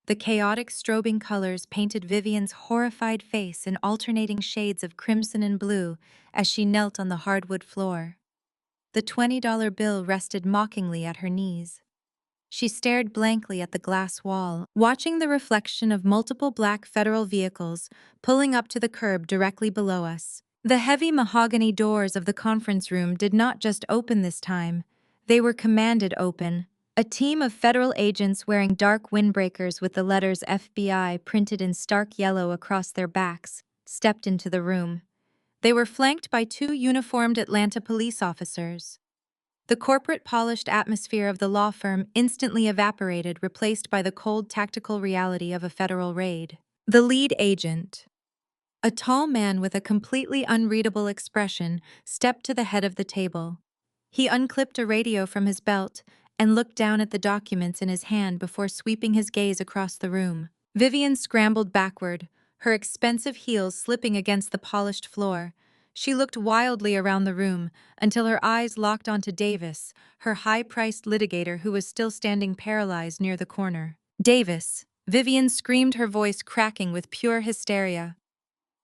The chaotic strobing colors painted Vivian's horrified face in alternating shades of crimson and blue as she knelt on the hardwood floor. The $20 bill rested mockingly at her knees. She stared blankly at the glass wall, watching the reflection of multiple black federal vehicles pulling up to the curb directly below us. The heavy mahogany doors of the conference room did not just open this time, they were commanded open. A team of federal agents wearing dark windbreakers with the letters FBI printed in stark yellow across their backs stepped into the room. They were flanked by two uniformed Atlanta police officers. The corporate polished atmosphere of the law firm instantly evaporated, replaced by the cold tactical reality of a federal raid. The lead agent, a tall man with a completely unreadable expression, stepped to the head of the table. He unclipped a radio from his belt and looked down at the documents in his hand before sweeping his gaze across the room. Vivian scrambled backward, her expensive heels slipping against the polished floor. She looked wildly around the room until her eyes locked onto Davis, her high-priced litigator who was still standing paralyzed near the corner. "Davis!" Vivian screamed, her voice cracking with pure hysteria.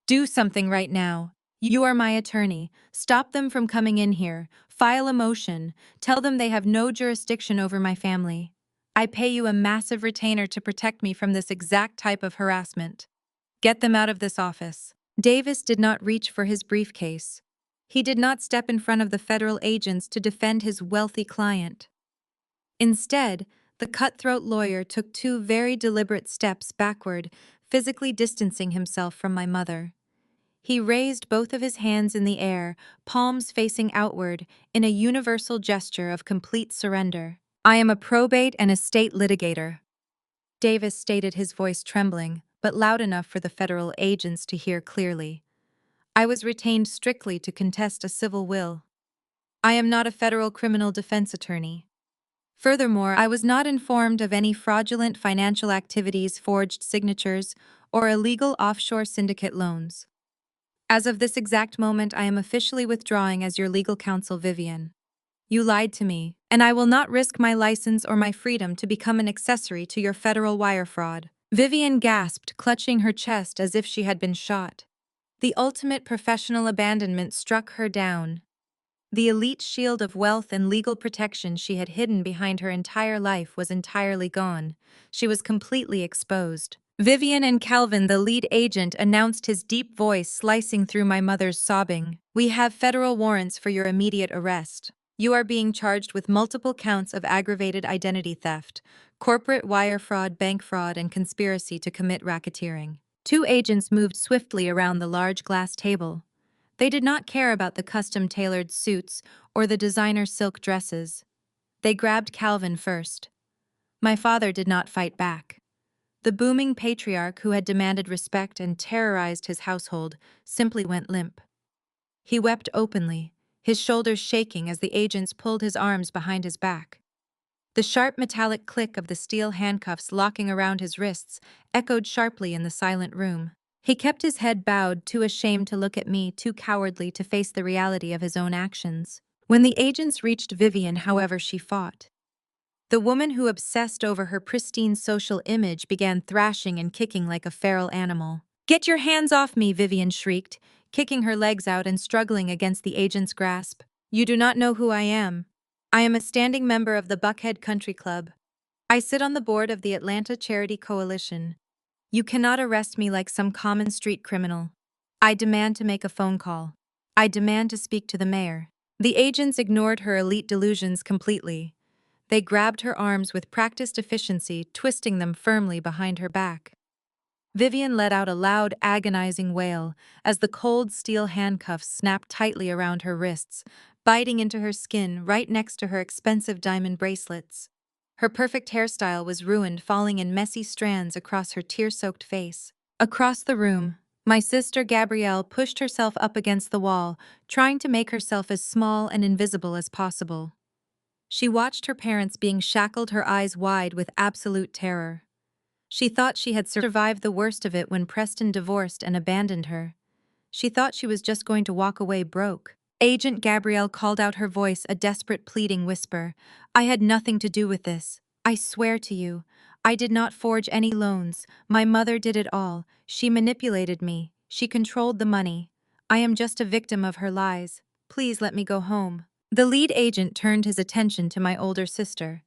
"Do something right now. You are my attorney. Stop them from coming in here. File a motion. Tell them they have no jurisdiction over my family. I pay you a massive retainer to protect me from this exact type of harassment. Get them out of this office." Davis did not reach for his briefcase. He did not step in front of the federal agents to defend his wealthy client. Instead, the cutthroat lawyer took two very deliberate steps backward, physically distancing himself from my mother. He raised both of his hands in the air, palms facing outward, in a universal gesture of complete surrender. "I am a probate and estate litigator," Davis stated, his voice trembling, but loud enough for the federal agents to hear clearly. "I was retained strictly to contest a civil will. I am not a federal criminal defense attorney. Furthermore, I was not informed of any fraudulent financial activities, forged signatures, or illegal offshore syndicate loans. As of this exact moment, I am officially withdrawing as your legal counsel, Vivian. You lied to me, and I will not risk my license or my freedom to become an accessory to your federal wire fraud." Vivian gasped, clutching her chest as if she had been shot. The ultimate professional abandonment struck her down. The elite shield of wealth and legal protection she had hidden behind her entire life was entirely gone. She was completely exposed. "Vivian and Calvin," the lead agent announced, his deep voice slicing through my mother's sobbing. "We have federal warrants for your immediate arrest. You are being charged with multiple counts of aggravated identity theft, corporate wire fraud, bank fraud, and conspiracy to commit racketeering." Two agents moved swiftly around the large glass table. They did not care about the custom-tailored suits or the designer silk dresses. They grabbed Calvin first. My father did not fight back. The booming patriarch who had demanded respect and terrorized his household simply went limp. He wept openly, his shoulders shaking as the agents pulled his arms behind his back. The sharp metallic click of the steel handcuffs locking around his wrists echoed sharply in the silent room. He kept his head bowed, too ashamed to look at me, too cowardly to face the reality of his own actions. When the agents reached Vivian, however, she fought. The woman who obsessed over her pristine social image began thrashing and kicking like a feral animal. "Get your hands off me!" Vivian shrieked, kicking her legs out and struggling against the agent's grasp. "You do not know who I am. I am a standing member of the Buckhead Country Club. I sit on the board of the Atlanta Charity Coalition. You cannot arrest me like some common street criminal. I demand to make a phone call. I demand to speak to the mayor." The agents ignored her elite delusions completely. They grabbed her arms with practiced efficiency, twisting them firmly behind her back. Vivian let out a loud, agonizing wail as the cold steel handcuffs snapped tightly around her wrists, biting into her skin right next to her expensive diamond bracelets. Her perfect hairstyle was ruined, falling in messy strands across her tear-soaked face. Across the room, my sister Gabrielle pushed herself up against the wall, trying to make herself as small and invisible as possible. She watched her parents being shackled, her eyes wide with absolute terror. She thought she had survived the worst of it when Preston divorced and abandoned her. She thought she was just going to walk away broke. Agent Gabrielle called out, her voice a desperate pleading whisper. "I had nothing to do with this. I swear to you. I did not forge any loans. My mother did it all. She manipulated me. She controlled the money. I am just a victim of her lies. Please let me go home." The lead agent turned his attention to my older sister.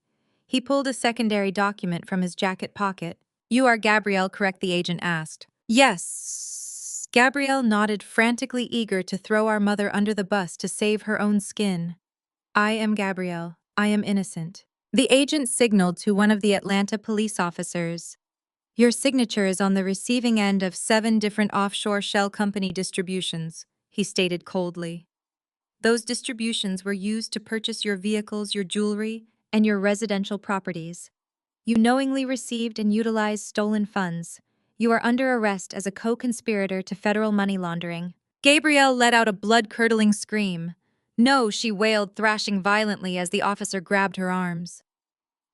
He pulled a secondary document from his jacket pocket. "You are Gabrielle, correct?" the agent asked. "Yes." Gabrielle nodded, frantically eager to throw our mother under the bus to save her own skin. I am Gabrielle. I am innocent. The agent signaled to one of the Atlanta police officers. Your signature is on the receiving end of 7 different offshore shell company distributions, he stated coldly. Those distributions were used to purchase your vehicles, your jewelry, and your residential properties. You knowingly received and utilized stolen funds. You are under arrest as a co-conspirator to federal money laundering. Gabrielle let out a blood-curdling scream. No, she wailed, thrashing violently as the officer grabbed her arms.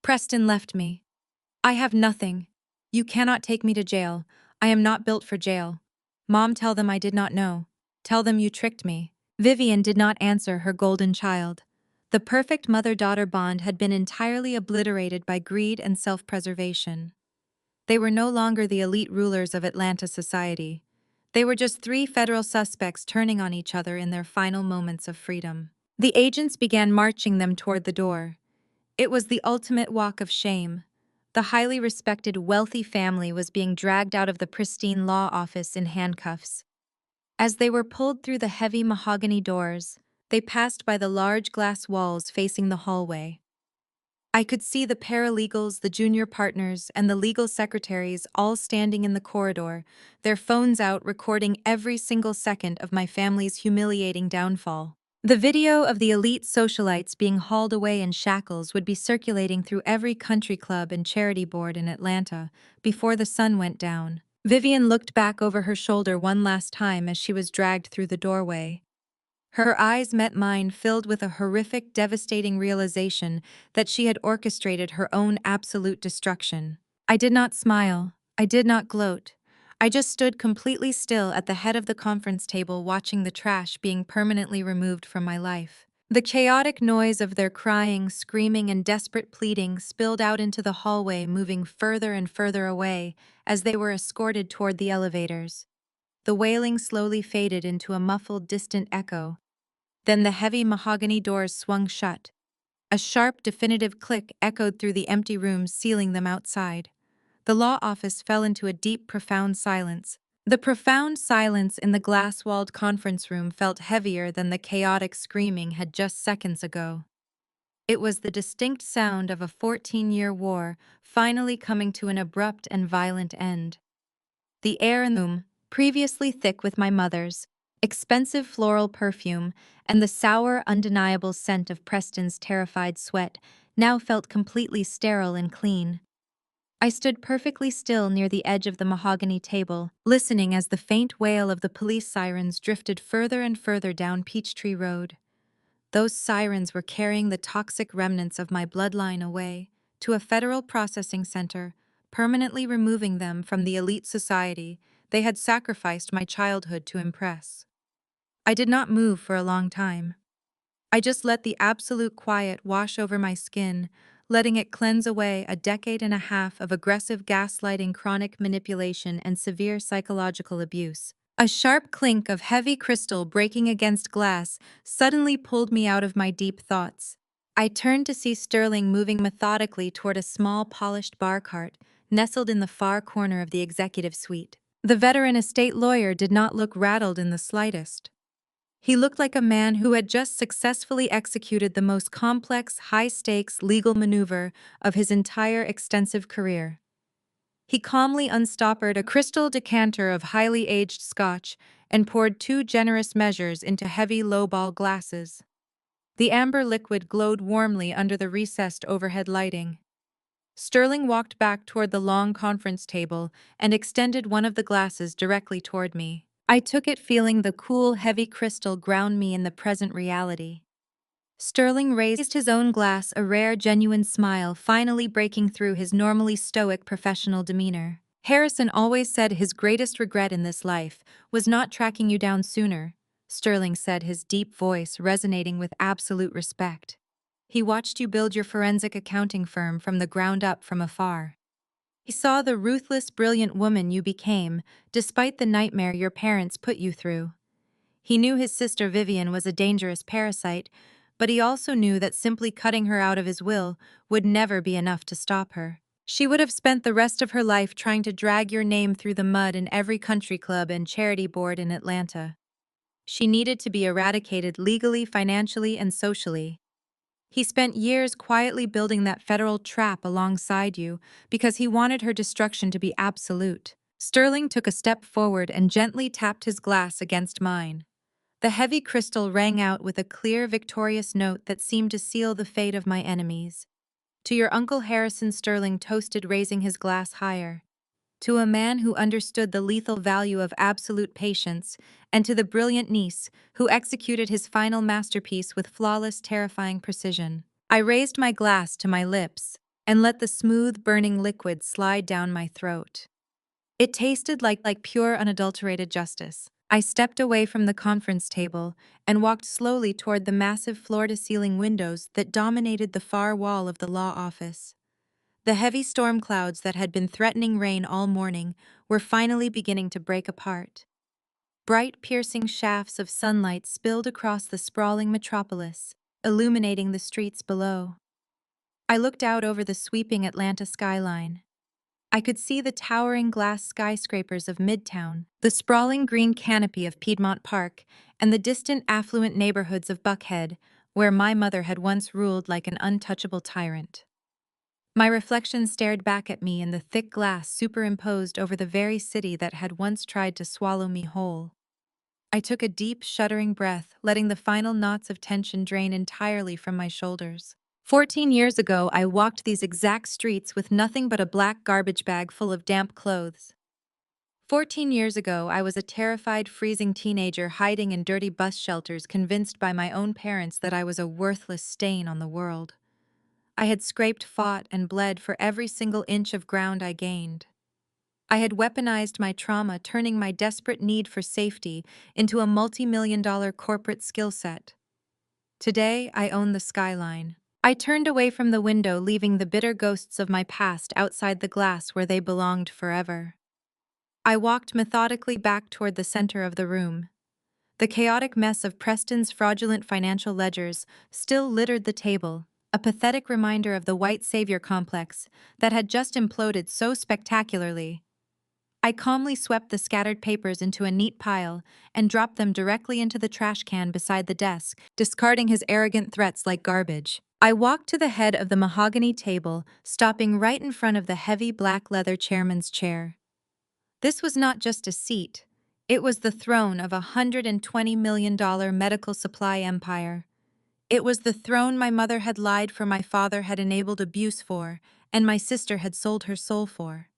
Preston left me. I have nothing. You cannot take me to jail. I am not built for jail. Mom, tell them I did not know. Tell them you tricked me. Vivian did not answer her golden child. The perfect mother-daughter bond had been entirely obliterated by greed and self-preservation. They were no longer the elite rulers of Atlanta society. They were just 3 federal suspects turning on each other in their final moments of freedom. The agents began marching them toward the door. It was the ultimate walk of shame. The highly respected, wealthy family was being dragged out of the pristine law office in handcuffs. As they were pulled through the heavy mahogany doors, they passed by the large glass walls facing the hallway. I could see the paralegals, the junior partners, and the legal secretaries all standing in the corridor, their phones out recording every single second of my family's humiliating downfall. The video of the elite socialites being hauled away in shackles would be circulating through every country club and charity board in Atlanta before the sun went down. Vivian looked back over her shoulder one last time as she was dragged through the doorway. Her eyes met mine, filled with a horrific, devastating realization that she had orchestrated her own absolute destruction. I did not smile. I did not gloat. I just stood completely still at the head of the conference table, watching the trash being permanently removed from my life. The chaotic noise of their crying, screaming, and desperate pleading spilled out into the hallway, moving further and further away as they were escorted toward the elevators. The wailing slowly faded into a muffled, distant echo. Then the heavy mahogany doors swung shut. A sharp, definitive click echoed through the empty rooms, sealing them outside. The law office fell into a deep, profound silence. The profound silence in the glass-walled conference room felt heavier than the chaotic screaming had just seconds ago. It was the distinct sound of a 14-year war finally coming to an abrupt and violent end. The air in the room, previously thick with my mother's expensive floral perfume and the sour, undeniable scent of Preston's terrified sweat, now felt completely sterile and clean. I stood perfectly still near the edge of the mahogany table, listening as the faint wail of the police sirens drifted further and further down Peachtree Road. Those sirens were carrying the toxic remnants of my bloodline away to a federal processing center, permanently removing them from the elite society they had sacrificed my childhood to impress. I did not move for a long time. I just let the absolute quiet wash over my skin, letting it cleanse away a decade and a half of aggressive gaslighting, chronic manipulation, and severe psychological abuse. A sharp clink of heavy crystal breaking against glass suddenly pulled me out of my deep thoughts. I turned to see Sterling moving methodically toward a small, polished bar cart nestled in the far corner of the executive suite. The veteran estate lawyer did not look rattled in the slightest. He looked like a man who had just successfully executed the most complex, high-stakes legal maneuver of his entire extensive career. He calmly unstoppered a crystal decanter of highly aged scotch and poured 2 generous measures into heavy lowball glasses. The amber liquid glowed warmly under the recessed overhead lighting. Sterling walked back toward the long conference table and extended one of the glasses directly toward me. I took it, feeling the cool, heavy crystal ground me in the present reality. Sterling raised his own glass, a rare, genuine smile finally breaking through his normally stoic professional demeanor. Harrison always said his greatest regret in this life was not tracking you down sooner, Sterling said, his deep voice resonating with absolute respect. He watched you build your forensic accounting firm from the ground up from afar. He saw the ruthless, brilliant woman you became, despite the nightmare your parents put you through. He knew his sister Vivian was a dangerous parasite, but he also knew that simply cutting her out of his will would never be enough to stop her. She would have spent the rest of her life trying to drag your name through the mud in every country club and charity board in Atlanta. She needed to be eradicated legally, financially, and socially. He spent years quietly building that federal trap alongside you because he wanted her destruction to be absolute. Sterling took a step forward and gently tapped his glass against mine. The heavy crystal rang out with a clear, victorious note that seemed to seal the fate of my enemies. To your Uncle Harrison, Sterling toasted, raising his glass higher. To a man who understood the lethal value of absolute patience, and to the brilliant niece who executed his final masterpiece with flawless, terrifying precision. I raised my glass to my lips and let the smooth, burning liquid slide down my throat. It tasted like pure, unadulterated justice. I stepped away from the conference table and walked slowly toward the massive floor-to-ceiling windows that dominated the far wall of the law office. The heavy storm clouds that had been threatening rain all morning were finally beginning to break apart. Bright, piercing shafts of sunlight spilled across the sprawling metropolis, illuminating the streets below. I looked out over the sweeping Atlanta skyline. I could see the towering glass skyscrapers of Midtown, the sprawling green canopy of Piedmont Park, and the distant affluent neighborhoods of Buckhead, where my mother had once ruled like an untouchable tyrant. My reflection stared back at me in the thick glass superimposed over the very city that had once tried to swallow me whole. I took a deep, shuddering breath, letting the final knots of tension drain entirely from my shoulders. 14 years ago, I walked these exact streets with nothing but a black garbage bag full of damp clothes. 14 years ago, I was a terrified, freezing teenager hiding in dirty bus shelters, convinced by my own parents that I was a worthless stain on the world. I had scraped, fought, and bled for every single inch of ground I gained. I had weaponized my trauma, turning my desperate need for safety into a multi-million-dollar corporate skill set. Today, I own the skyline. I turned away from the window, leaving the bitter ghosts of my past outside the glass where they belonged forever. I walked methodically back toward the center of the room. The chaotic mess of Preston's fraudulent financial ledgers still littered the table, a pathetic reminder of the white savior complex that had just imploded so spectacularly. I calmly swept the scattered papers into a neat pile and dropped them directly into the trash can beside the desk, discarding his arrogant threats like garbage. I walked to the head of the mahogany table, stopping right in front of the heavy black leather chairman's chair. This was not just a seat. It was the throne of a $120 million medical supply empire. It was the throne my mother had lied for, my father had enabled abuse for, and my sister had sold her soul for.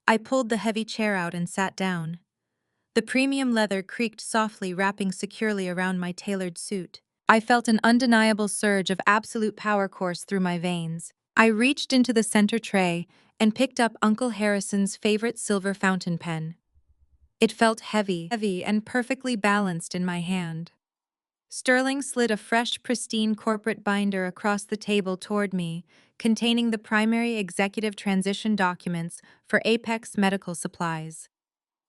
I pulled the heavy chair out and sat down. The premium leather creaked softly, wrapping securely around my tailored suit. I felt an undeniable surge of absolute power course through my veins. I reached into the center tray and picked up Uncle Harrison's favorite silver fountain pen. It felt heavy and perfectly balanced in my hand. Sterling slid a fresh, pristine corporate binder across the table toward me, containing the primary executive transition documents for Apex Medical Supplies.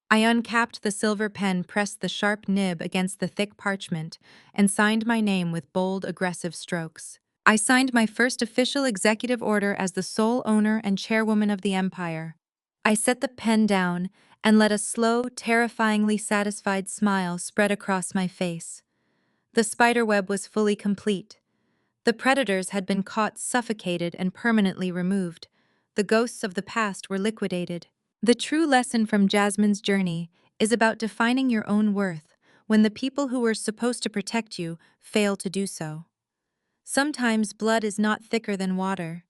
I uncapped the silver pen, pressed the sharp nib against the thick parchment, and signed my name with bold, aggressive strokes. I signed my first official executive order as the sole owner and chairwoman of the empire. I set the pen down and let a slow, terrifyingly satisfied smile spread across my face. The spiderweb was fully complete. The predators had been caught, suffocated, and permanently removed. The ghosts of the past were liquidated. The true lesson from Jasmine's journey is about defining your own worth when the people who were supposed to protect you fail to do so. Sometimes blood is not thicker than water.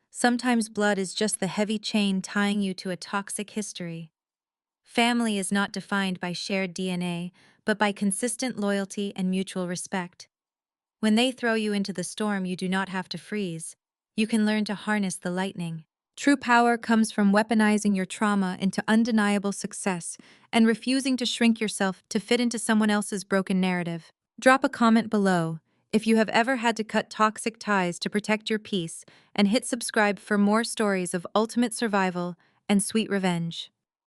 Sometimes blood is just the heavy chain tying you to a toxic history. Family is not defined by shared DNA, but by consistent loyalty and mutual respect. When they throw you into the storm, you do not have to freeze. You can learn to harness the lightning. True power comes from weaponizing your trauma into undeniable success and refusing to shrink yourself to fit into someone else's broken narrative. Drop a comment below if you have ever had to cut toxic ties to protect your peace, and hit subscribe for more stories of ultimate survival and sweet revenge.